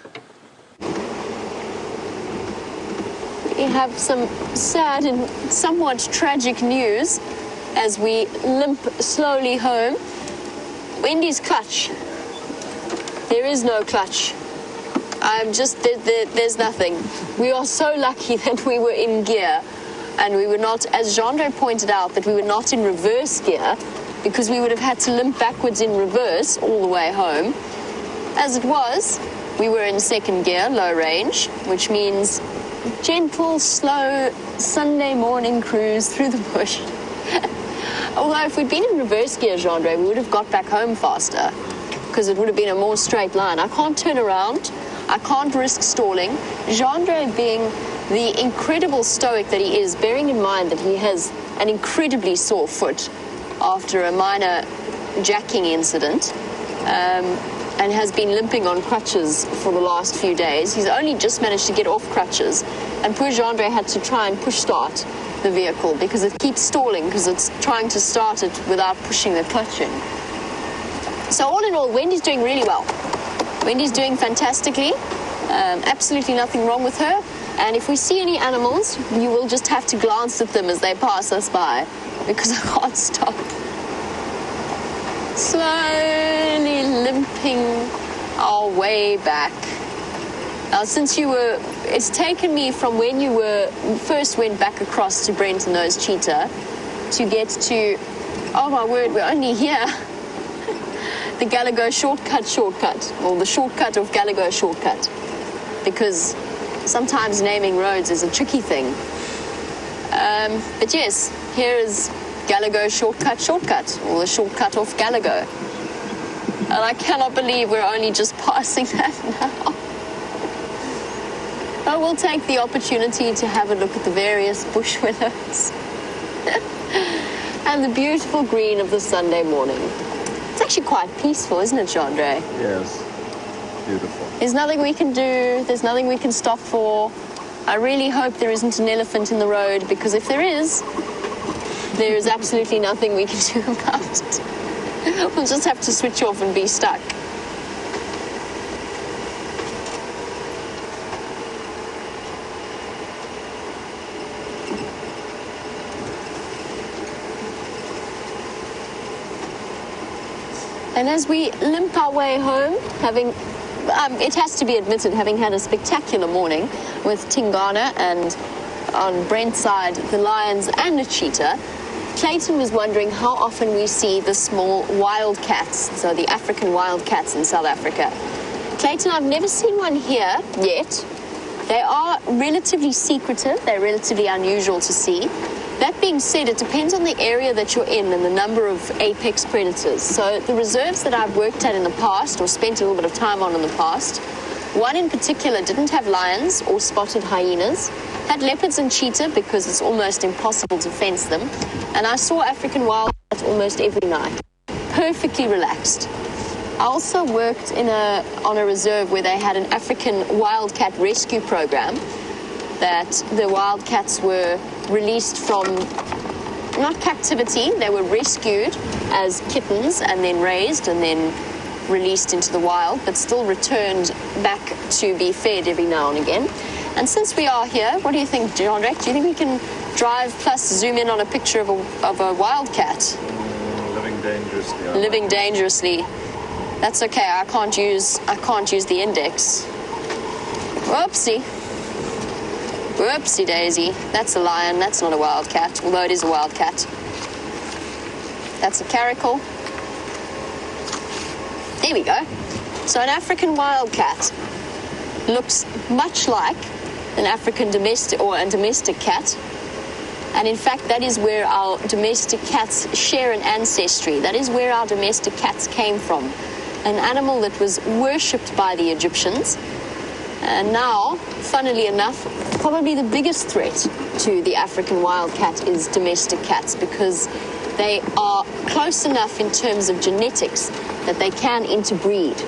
We have some sad and somewhat tragic news as we limp slowly home. Wendy's clutch. There is no clutch. There's nothing. We are so lucky that we were in gear and we were not, as Jean-Andre pointed out, that we were not in reverse gear, because we would have had to limp backwards in reverse all the way home. As it was, we were in second gear, low range, which means gentle, slow Sunday morning cruise through the bush. Although if we'd been in reverse gear, Jean-Andre, we would have got back home faster, because it would have been a more straight line. I can't turn around. I can't risk stalling. Jean-Andre, being the incredible stoic that he is, bearing in mind that he has an incredibly sore foot after a minor jacking incident, and has been limping on crutches for the last few days. He's only just managed to get off crutches, and poor Jean-Andre had to try and push start the vehicle because it keeps stalling because it's trying to start it without pushing the clutch in. So all in all, Wendy's doing really well. Wendy's doing fantastically. Absolutely nothing wrong with her. And if we see any animals, you will just have to glance at them as they pass us by, because I can't stop. Slowly limping our way back. Now, since it's taken me from when you first went back across to Brent and those cheetah to get to, oh my word, we're only here. The Gallagher shortcut, or the shortcut of Gallagher shortcut, because sometimes naming roads is a tricky thing. But yes, here is Gallagher shortcut, or the shortcut off Gallagher. And I cannot believe we're only just passing that now. But we'll take the opportunity to have a look at the various bush willows and the beautiful green of the Sunday morning. It's actually quite peaceful, isn't it, Jean-Andre? Yes, beautiful. There's nothing we can do. There's nothing we can stop for. I really hope there isn't an elephant in the road, because if there is absolutely nothing we can do about it. We'll just have to switch off and be stuck. And as we limp our way home, having, it has to be admitted, having had a spectacular morning with Tingana and on Brent's side, the lions and the cheetah, Clayton was wondering how often we see the small wildcats, so the African wildcats in South Africa. Clayton, I've never seen one here yet. They are relatively secretive. They're relatively unusual to see. That being said, it depends on the area that you're in and the number of apex predators. So the reserves that I've worked at in the past or spent a little bit of time on in the past, one in particular didn't have lions or spotted hyenas, had leopards and cheetah because it's almost impossible to fence them. And I saw African wildcats almost every night, perfectly relaxed. I also worked on a reserve where they had an African wildcat rescue program, that the wildcats were released from, not captivity, they were rescued as kittens and then raised and then released into the wild, but still returned back to be fed every now and again. And since we are here, what do you think, John Reck? Do you think we can drive plus zoom in on a picture of a wildcat? Living dangerously. Living dangerously. That's okay, I can't use the index. Whoopsie. Whoopsie daisy. That's a lion, that's not a wildcat, although it is a wildcat. That's a caracal. There we go. So an African wildcat looks much like an African domestic or a domestic cat. And in fact, that is where our domestic cats share an ancestry. That is where our domestic cats came from. An animal that was worshipped by the Egyptians. And now, funnily enough, probably the biggest threat to the African wildcat is domestic cats, because they are close enough in terms of genetics that they can interbreed.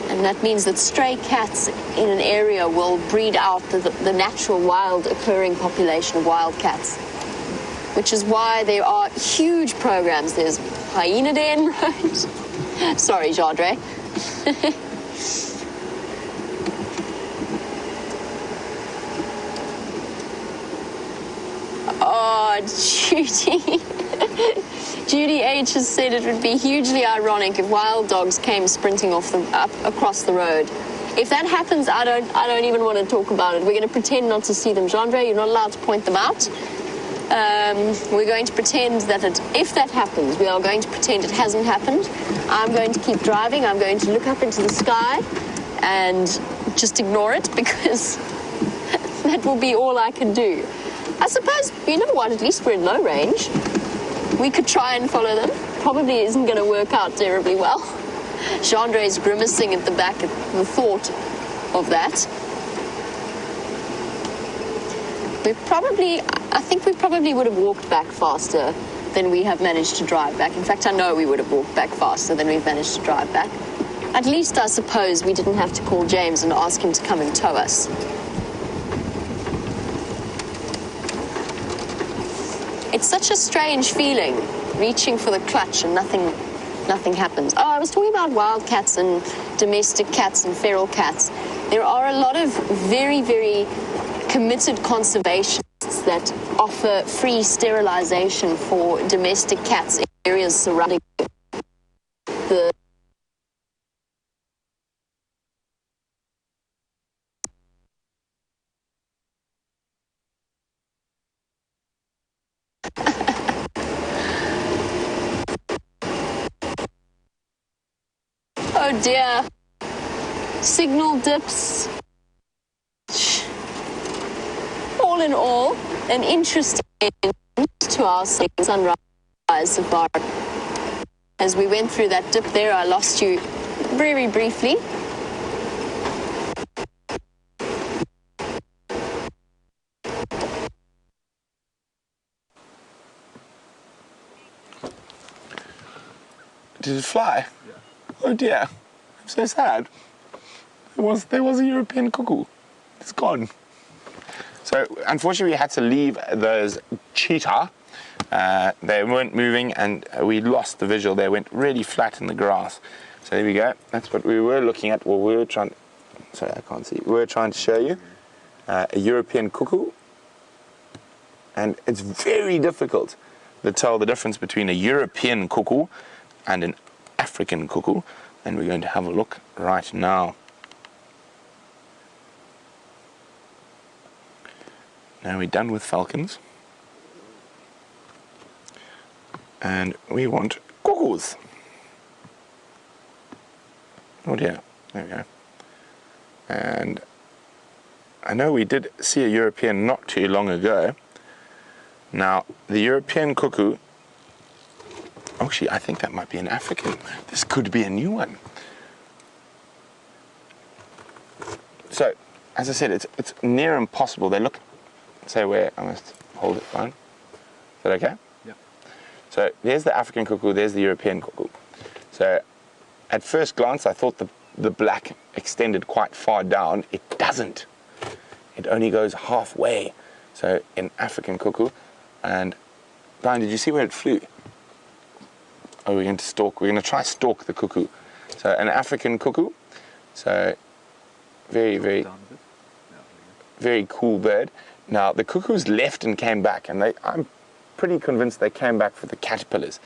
And that means that stray cats in an area will breed out the natural wild occurring population of wildcats, which is why there are huge programs. There's hyena den, right? Sorry, Jadre. Oh, Judy. Judy H has said it would be hugely ironic if wild dogs came sprinting up across the road. If that happens, I don't even want to talk about it. We're going to pretend not to see them. Jandre, you're not allowed to point them out. We're going to pretend that if that happens, we are going to pretend it hasn't happened. I'm going to keep driving. I'm going to look up into the sky and just ignore it, because that will be all I can do. I suppose, you know what, at least we're in low range. We could try and follow them. Probably isn't going to work out terribly well. Chandra is grimacing at the back at the thought of that. I think we probably would have walked back faster than we have managed to drive back. In fact, I know we would have walked back faster than we've managed to drive back. At least I suppose we didn't have to call James and ask him to come and tow us. It's such a strange feeling, reaching for the clutch and nothing happens. Oh, I was talking about wildcats and domestic cats and feral cats. There are a lot of very, very committed conservationists that offer free sterilization for domestic cats in areas surrounding the Oh dear. Signal dips. All in all, an interesting end to our sunrise safari. As we went through that dip there, I lost you very briefly. Did it fly? Yeah. Oh dear, I'm so sad. There was a European cuckoo. It's gone. So unfortunately we had to leave those cheetah. They weren't moving and we lost the visual. They went really flat in the grass. So there we go. That's what we were looking at. Well, we were trying, sorry, I can't see. We were trying to show you a European cuckoo. And it's very difficult to tell the difference between a European cuckoo and an African cuckoo. And we're going to have a look right now. Now we're done with falcons. And we want cuckoos. Oh dear, there we go. And I know we did see a European not too long ago. Now, the European cuckoo, actually, I think that might be an African. This could be a new one. So, as I said, it's near impossible. They look, say where, I must hold it fine. Is that okay? Yeah. So, there's the African cuckoo, there's the European cuckoo. So, at first glance, I thought the black extended quite far down. It doesn't. It only goes halfway. So, an African cuckoo. And Brian, did you see where it flew? Oh, we're going to try stalk the cuckoo. So an African cuckoo. So very, very, very cool bird. Now the cuckoos left and came back, and I'm pretty convinced they came back for the caterpillars.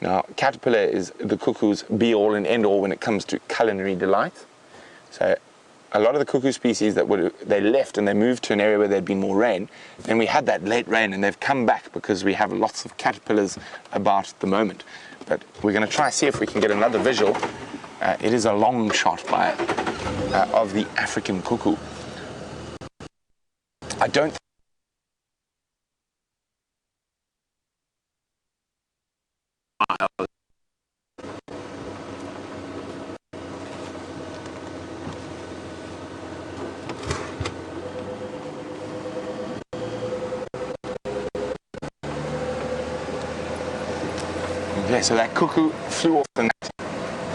Now caterpillar is the cuckoo's be all and end all when it comes to culinary delight. So a lot of the cuckoo species they left and they moved to an area where there'd been more rain. Then we had that late rain, and they've come back because we have lots of caterpillars about at the moment. But we're going to try see if we can get another visual. It is a long shot of the African cuckoo. I don't. Okay, so that cuckoo flew off in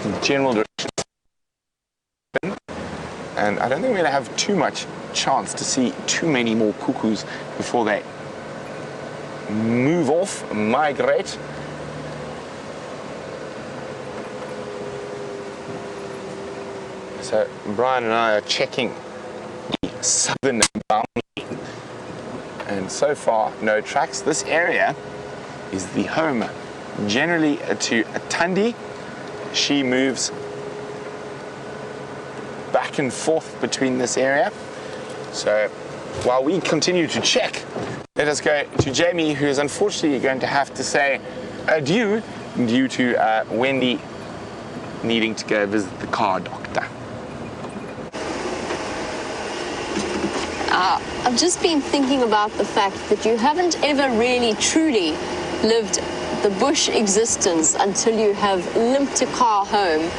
the general direction. And I don't think we're going to have too much chance to see too many more cuckoos before they move off, migrate. So Brian and I are checking the southern boundary. And so far, no tracks. This area is the home generally to a Tundi. She moves back and forth between this area. So while we continue to check, let us go to Jamie, who is unfortunately going to have to say adieu due to Wendy needing to go visit the car doctor. I've just been thinking about the fact that you haven't ever really truly lived the bush existence until you have limped a car home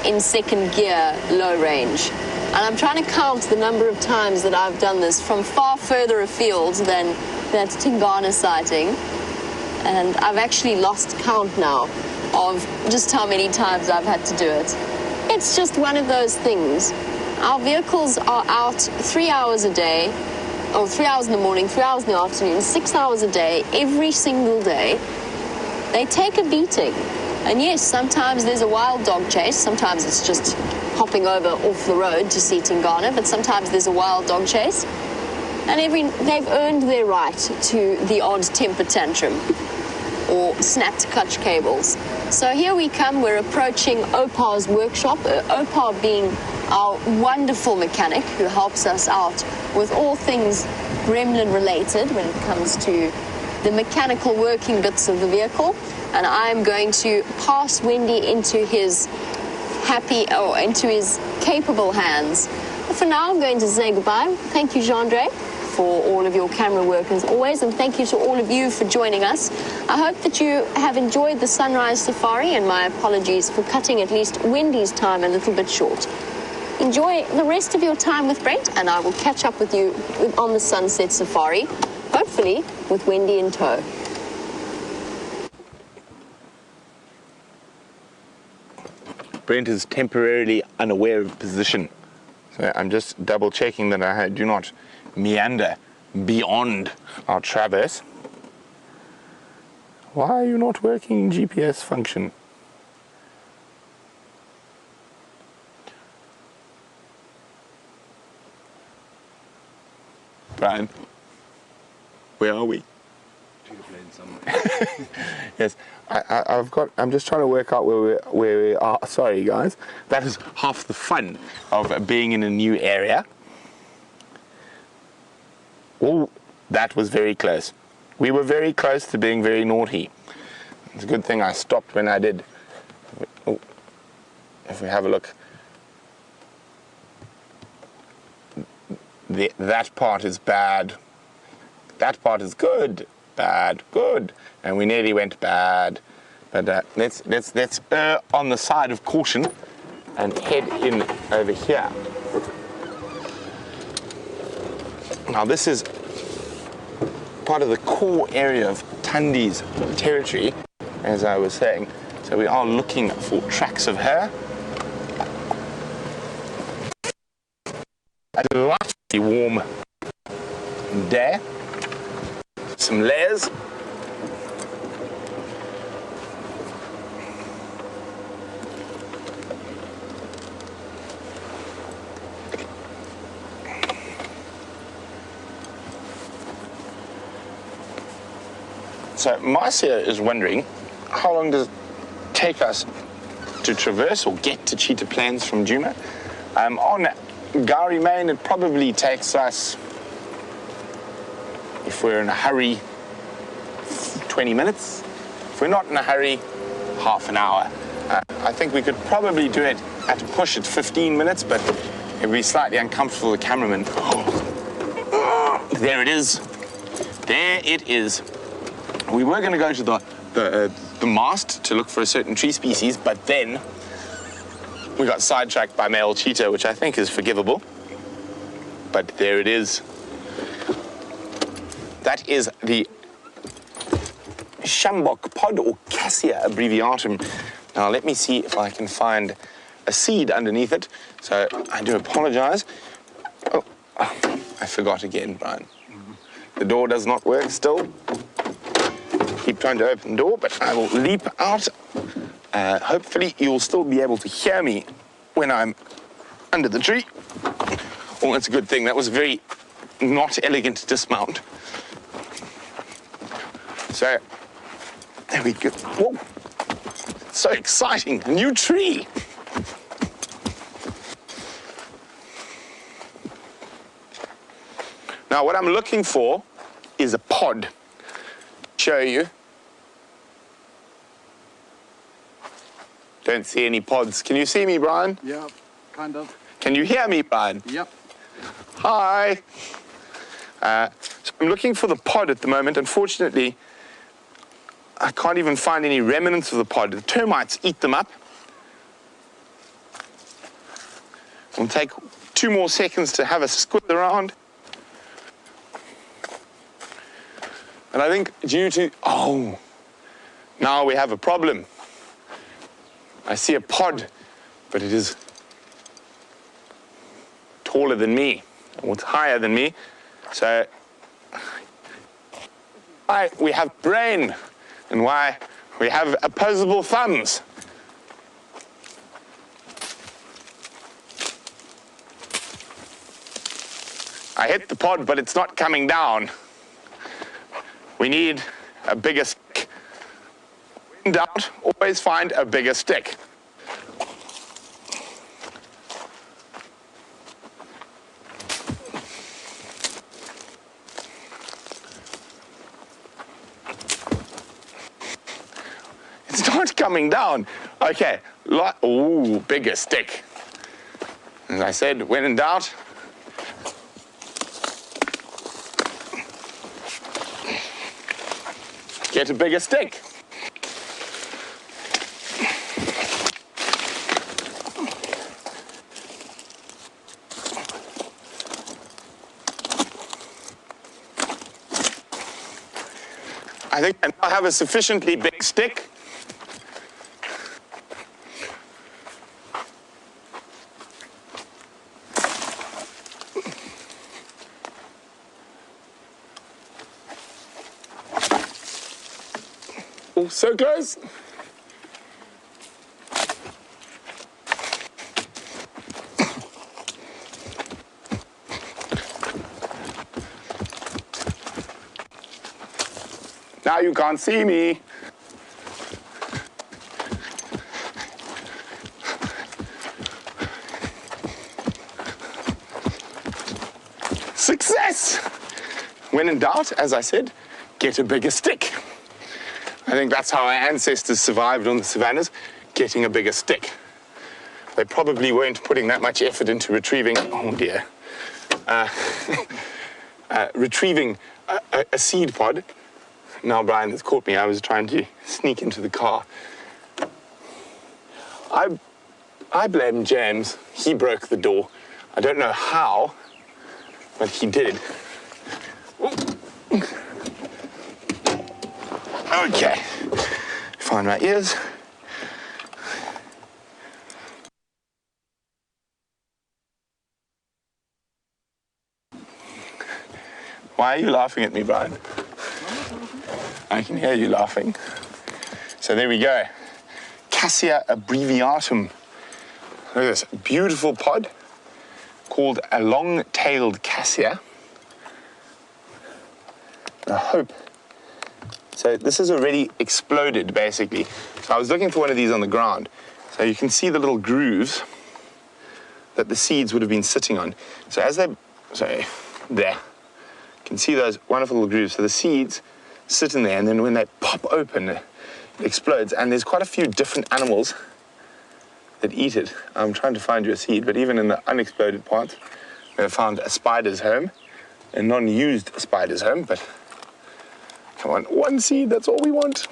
in second gear, low range. And I'm trying to count the number of times that I've done this from far further afield than that Tingana sighting. And I've actually lost count now of just how many times I've had to do it. It's just one of those things. Our vehicles are out 3 hours a day, or 3 hours in the morning, 3 hours in the afternoon, 6 hours a day, every single day. They take a beating. And yes, sometimes there's a wild dog chase. Sometimes it's just hopping over off the road to see Tingana, but sometimes there's a wild dog chase. And they've earned their right to the odd temper tantrum or snapped clutch cables. So here we come, we're approaching Opa's workshop, Opa being our wonderful mechanic who helps us out with all things gremlin related when it comes to the mechanical working bits of the vehicle. And I'm going to pass Wendy into his into his capable hands. But for now, I'm going to say goodbye. Thank you, Jean-Andre, for all of your camera work as always, and thank you to all of you for joining us. I hope that you have enjoyed the sunrise safari, and my apologies for cutting at least Wendy's time a little bit short. Enjoy the rest of your time with Brent, and I will catch up with you on the sunset safari, hopefully with Wendy in tow. Brent is temporarily unaware of position. So I'm just double checking that I do not meander beyond our traverse. Why are you not working GPS function? Brian, where are we? Cheetah Plains somewhere. Yes, I'm just trying to work out where we are. Sorry, guys. That is half the fun of being in a new area. That was very close. We were very close to being very naughty. It's a good thing I stopped when I did. Oh, if we have a look. That part is bad. That part is good. Bad, good. And we nearly went bad. But let's on the side of caution and head in over here. Now this is part of the core area of Tandy's territory, as I was saying. So we are looking for tracks of her. A delightfully warm day. Some layers. So Marcia is wondering, how long does it take us to traverse or get to Cheetah Plains from Djuma? On Gowrie Main, it probably takes us, if we're in a hurry, 20 minutes. If we're not in a hurry, half an hour. I think we could probably do it at a push at 15 minutes, but it would be slightly uncomfortable for the cameraman. There it is. There it is. We were going to go to the mast to look for a certain tree species, but then we got sidetracked by male cheetah, which I think is forgivable. But there it is. That is the Shambok pod, or Cassia abbreviatum. Now let me see if I can find a seed underneath it. So I do apologize. Oh, I forgot again, Brian. The door does not work still. Keep trying to open the door, but I will leap out. Hopefully you'll still be able to hear me when I'm under the tree. Oh, that's a good thing. That was a very not elegant dismount. So, there we go. Whoa, so exciting, a new tree. Now, what I'm looking for is a pod. Show you. Don't see any pods. Can you see me, Brian? Yeah, kind of. Can you hear me, Brian? Yep. Hi. So I'm looking for the pod at the moment. Unfortunately, I can't even find any remnants of the pod. The termites eat them up. It'll take 2 more seconds to have a squiz around. And I think due to, now we have a problem. I see a pod, but it is taller than me, or it's higher than me. So why we have brain and why we have opposable thumbs. I hit the pod, but it's not coming down. We need a bigger stick. In doubt, always find a bigger stick. It's not coming down. Okay, ooh, bigger stick. As I said, when in doubt, get a bigger stick. I think I now have a sufficiently big stick. Oh, so close. Now you can't see me. Success! when in doubt, as I said, get a bigger stick. I think that's how our ancestors survived on the savannas, getting a bigger stick. They probably weren't putting that much effort into retrieving, oh dear, retrieving a seed pod. Now Brian has caught me. I was trying to sneak into the car. I blame James. He broke the door. I don't know how, but he did. Okay, find my ears. Why are you laughing at me, Brian? I can hear you laughing. So there we go. Cassia abbreviatum. Look at this beautiful pod called a long-tailed cassia. I hope. So this has already exploded, basically. So I was looking for one of these on the ground. So you can see the little grooves that the seeds would have been sitting on. So as they, sorry, there. You can see those wonderful little grooves. So the seeds sit in there, and then when they pop open, it explodes. And there's quite a few different animals that eat it. I'm trying to find you a seed, but even in the unexploded parts, we have found a spider's home, a non-used spider's home, but come on, one seed, that's all we want.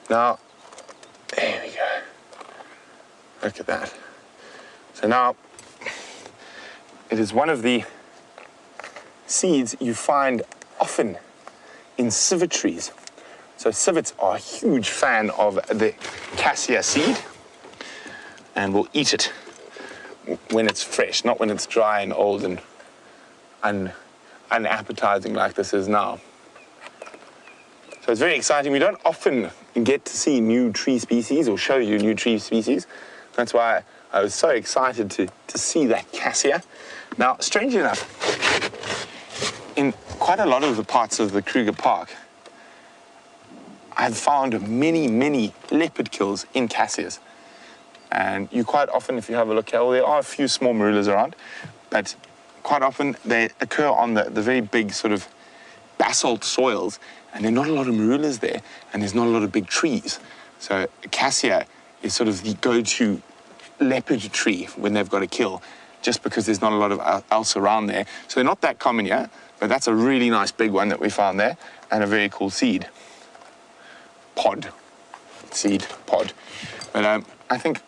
Now, there we go. Look at that. So now, it is one of the seeds you find often in civet trees. So civets are a huge fan of the cassia seed and will eat it when it's fresh, not when it's dry and old and unappetizing like this is now. So it's very exciting. We don't often get to see new tree species or show you new tree species. That's why I was so excited to see that cassia. Now, strangely enough, in quite a lot of the parts of the Kruger Park, I've found many, many leopard kills in cassias. And you quite often, if you have a look here, well, there are a few small marulas around, but quite often they occur on the very big sort of basalt soils, and there are not a lot of marulas there, and there's not a lot of big trees. So cassia is sort of the go-to leopard tree when they've got a kill, just because there's not a lot of else around there. So they're not that common yet, but that's a really nice big one that we found there, and a very cool seed. Seed pod. But I think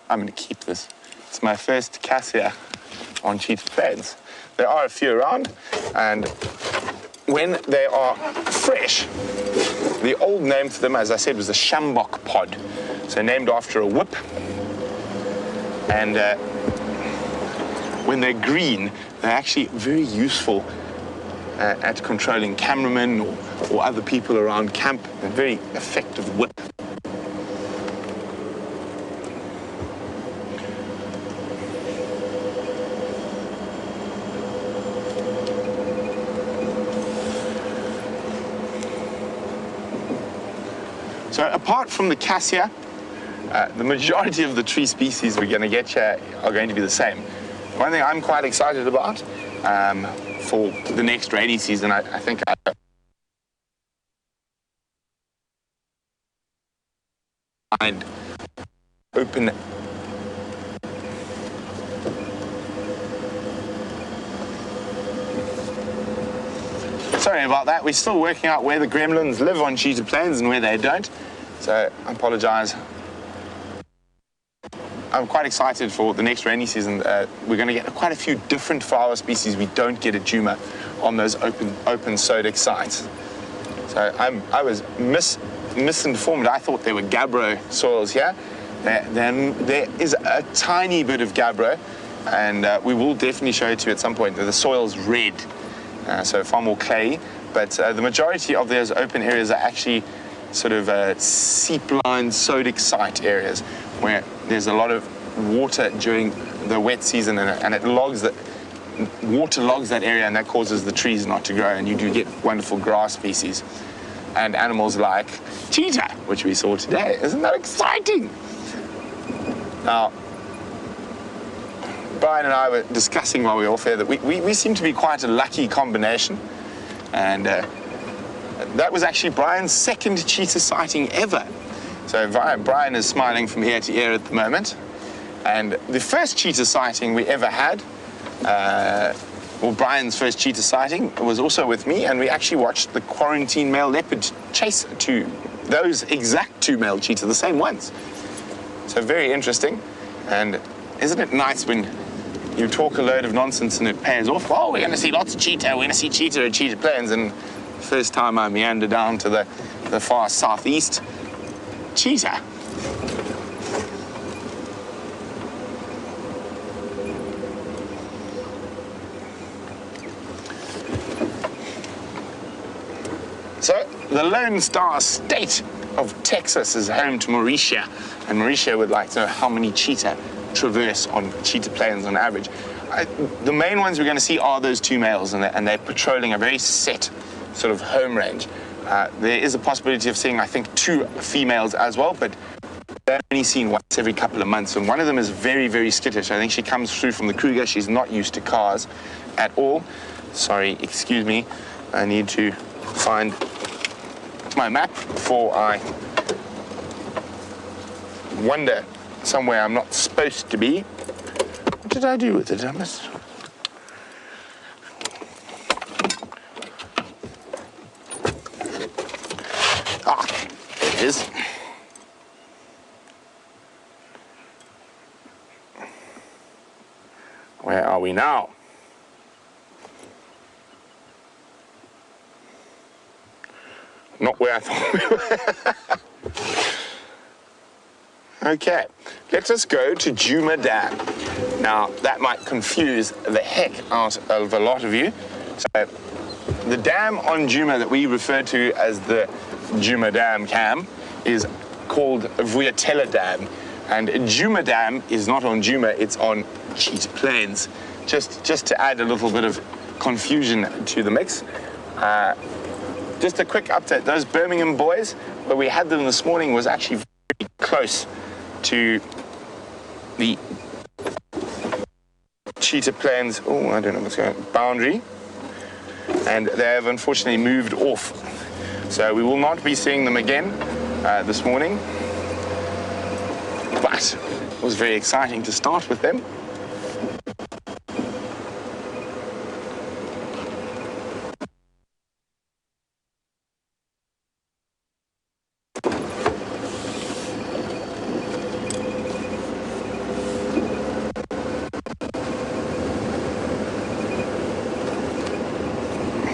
I'm going to keep this. It's my first cassia on Cheetah Plains. There are a few around, and when they are fresh, the old name for them, as I said, was the sjambok pod. So named after a whip. And when they're green, they're actually very useful at controlling cameramen or other people around camp. A very effective whip. So apart from the cassia, the majority of the tree species we're going to get here are going to be the same. One thing I'm quite excited about for the next rainy season, I think I'd open. Sorry about that. We're still working out where the gremlins live on Cheetah Plains and where they don't. So I apologize. I'm quite excited for the next rainy season. We're going to get quite a few different flower species we don't get at Djuma on those open sodic sites. So I was misinformed. I thought there were gabbro soils here. There is a tiny bit of gabbro, and we will definitely show it to you at some point. The soil's red, so far more clay. But the majority of those open areas are actually sort of seep-lined sodic site areas where there's a lot of water during the wet season, and water logs that area, and that causes the trees not to grow, and you do get wonderful grass species and animals like cheetah, which we saw today. Isn't that exciting? Now, Brian and I were discussing while we were off air that we seem to be quite a lucky combination. And that was actually Brian's second cheetah sighting ever. So Brian is smiling from ear to ear at the moment. And the first cheetah sighting we ever had, well, Brian's first cheetah sighting was also with me, and we actually watched the quarantine male leopard chase those exact two male cheetah, the same ones. So very interesting. And isn't it nice when you talk a load of nonsense and it pays off? Oh, we're going to see lots of cheetah. We're going to see cheetah at Cheetah Plains. And first time I meander down to the far southeast, cheetah. So, the Lone Star State of Texas is home to Mauritia, and Mauritia would like to know how many cheetah traverse on Cheetah Plains on average. The main ones we're going to see are those two males, and they're patrolling a very set sort of home range. There is a possibility of seeing, I think, two females as well, but they're only seen once every couple of months, and one of them is very, very skittish. I think she comes through from the Kruger. She's not used to cars at all. Sorry, excuse me. I need to find my map before I wander somewhere I'm not supposed to be. What did I do with it? I must... Ah, there it is. Where are we now? Not where I thought we were. Okay, let us go to Djuma Dam. Now, that might confuse the heck out of a lot of you. So, the dam on Djuma that we refer to as the Djuma Dam Cam is called Vuyatela Dam. And Djuma Dam is not on Djuma, it's on Cheetah Plains. Just to add a little bit of confusion to the mix. Just a quick update, those Birmingham boys, where we had them this morning, was actually very close to the Cheetah Plains, oh, I don't know what's going on, boundary, and they have unfortunately moved off. So we will not be seeing them again this morning, but it was very exciting to start with them.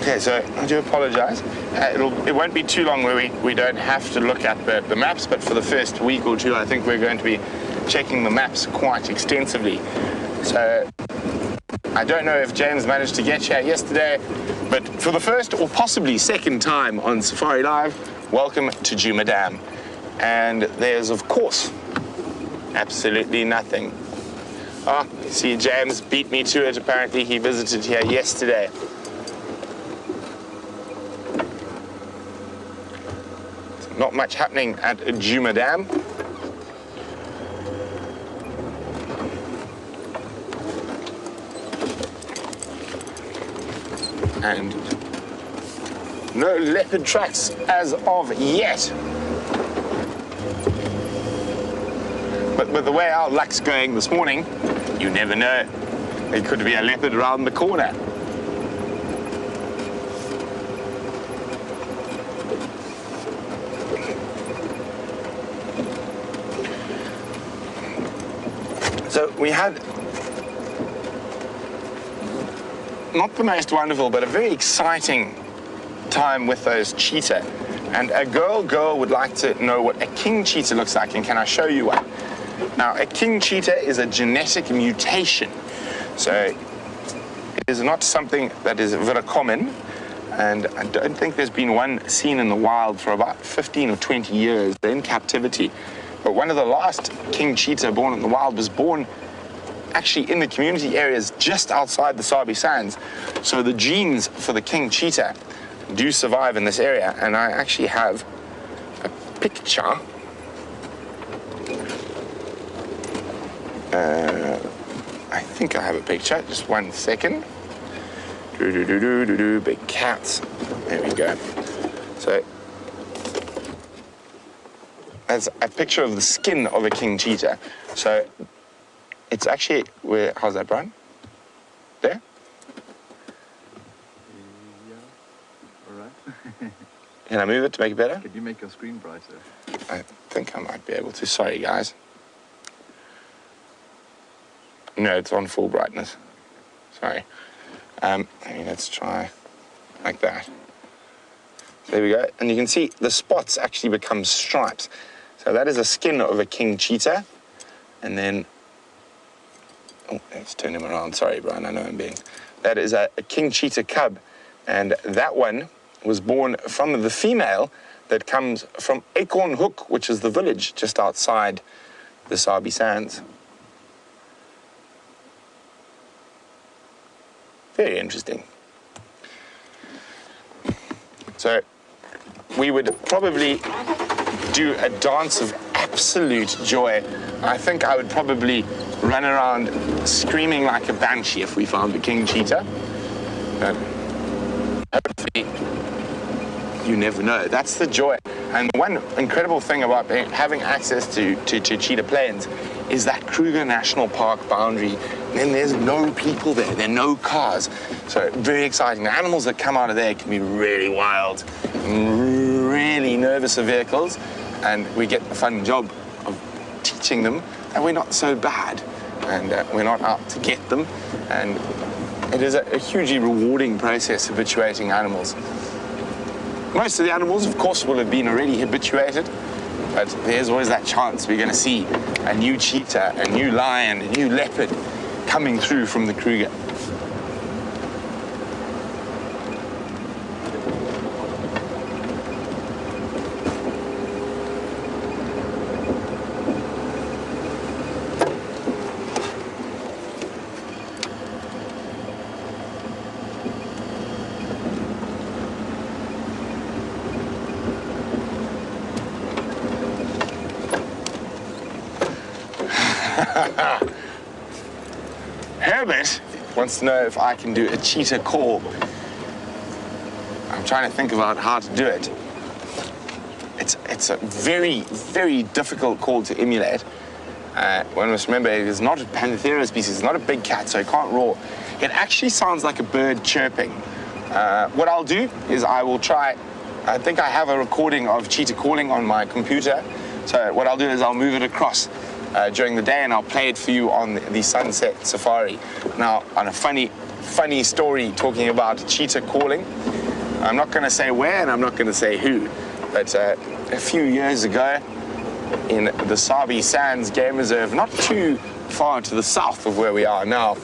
Okay, so I do apologize. It won't be too long where we don't have to look at the maps, but for the first week or two, I think we're going to be checking the maps quite extensively. So I don't know if James managed to get here yesterday, but for the first or possibly second time on Safari Live, welcome to Djuma Dam. And there's, of course, absolutely nothing. Ah, see, James beat me to it. Apparently, he visited here yesterday. Not much happening at Djuma Dam. And no leopard tracks as of yet. But with the way our luck's going this morning, you never know. There could be a leopard around the corner. So we had not the most wonderful, but a very exciting time with those cheetah. And a girl would like to know what a king cheetah looks like, and can I show you one? Now, a king cheetah is a genetic mutation. So it is not something that is very common, and I don't think there's been one seen in the wild for about 15 or 20 years. They're in captivity. But one of the last king cheetah born in the wild was born actually in the community areas just outside the Sabi Sands. So the genes for the king cheetah do survive in this area. And I actually have a picture. I think I have a picture. Just 1 second. Big cats. There we go. So that's a picture of the skin of a king cheetah. So it's actually where? How's that, Brian? There. All right. Can I move it to make it better? Can you make your screen brighter? I think I might be able to. Sorry, guys. No, it's on full brightness. Sorry. Let's try like that. There we go. And you can see the spots actually become stripes. So that is a skin of a king cheetah. And then, oh, let's turn him around. Sorry, Brian, I know I'm being. That is a king cheetah cub. And that one was born from the female that comes from Acorn Hook, which is the village just outside the Sabi Sands. Very interesting. So we would probably do a dance of absolute joy. I think I would probably run around screaming like a banshee if we found the king cheetah. But hopefully, you never know. That's the joy. And one incredible thing about having access to Cheetah Plains is that Kruger National Park boundary. Then there's no people there. There are no cars. So very exciting. The animals that come out of there can be really wild, really nervous of vehicles, and we get the fun job of teaching them that we're not so bad, and we're not out to get them. And it is a hugely rewarding process habituating animals. Most of the animals, of course, will have been already habituated, but there's always that chance we're going to see a new cheetah, a new lion, a new leopard coming through from the Kruger. Herbert wants to know if I can do a cheetah call. I'm trying to think about how to do it. It's a very, very difficult call to emulate. One must remember it is not a Panthera species, it's not a big cat, so it can't roar. It actually sounds like a bird chirping. What I'll do is I will try, I think I have a recording of cheetah calling on my computer. So what I'll do is I'll move it across during the day, and I'll play it for you on the Sunset Safari. Now, on a funny story talking about cheetah calling, I'm not going to say where and I'm not going to say who, but a few years ago in the Sabi Sands Game Reserve, not too far to the south of where we are now,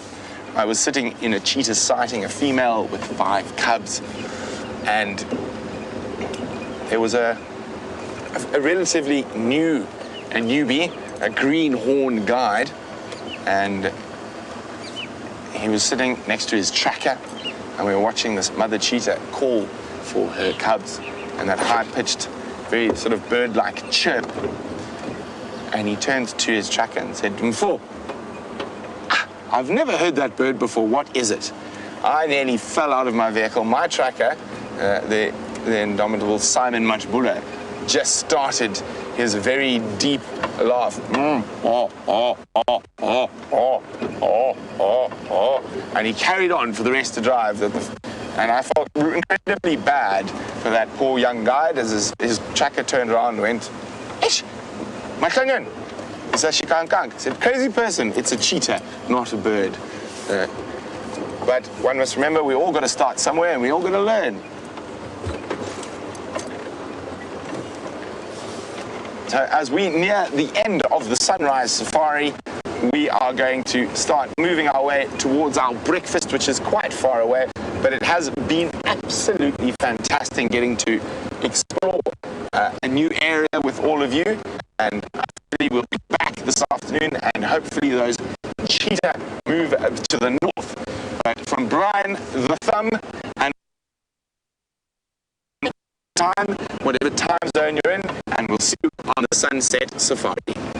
I was sitting in a cheetah sighting, a female with 5 cubs, and there was a relatively newbie, a greenhorn guide, and he was sitting next to his tracker, and we were watching this mother cheetah call for her cubs, and that high-pitched, very sort of bird-like chirp. And he turned to his tracker and said, "Mfo, I've never heard that bird before. What is it?" I nearly fell out of my vehicle. My tracker, the indomitable Simon Machbula, just started his very deep laugh. And he carried on for the rest of the drive. And I felt incredibly bad for that poor young guide as his tracker turned around and went, "Ish, my kanyan." He said, "Shikankang." He said, "Crazy person, it's a cheetah, not a bird." But one must remember, we all got to start somewhere and we all got to learn. So as we near the end of the sunrise safari, we are going to start moving our way towards our breakfast, which is quite far away, but it has been absolutely fantastic getting to explore a new area with all of you, and hopefully we'll be back this afternoon, and hopefully those cheetah move to the north. But from Brian, the thumb, and time, whatever time zone you're in, and we'll see you on the Sunset Safari.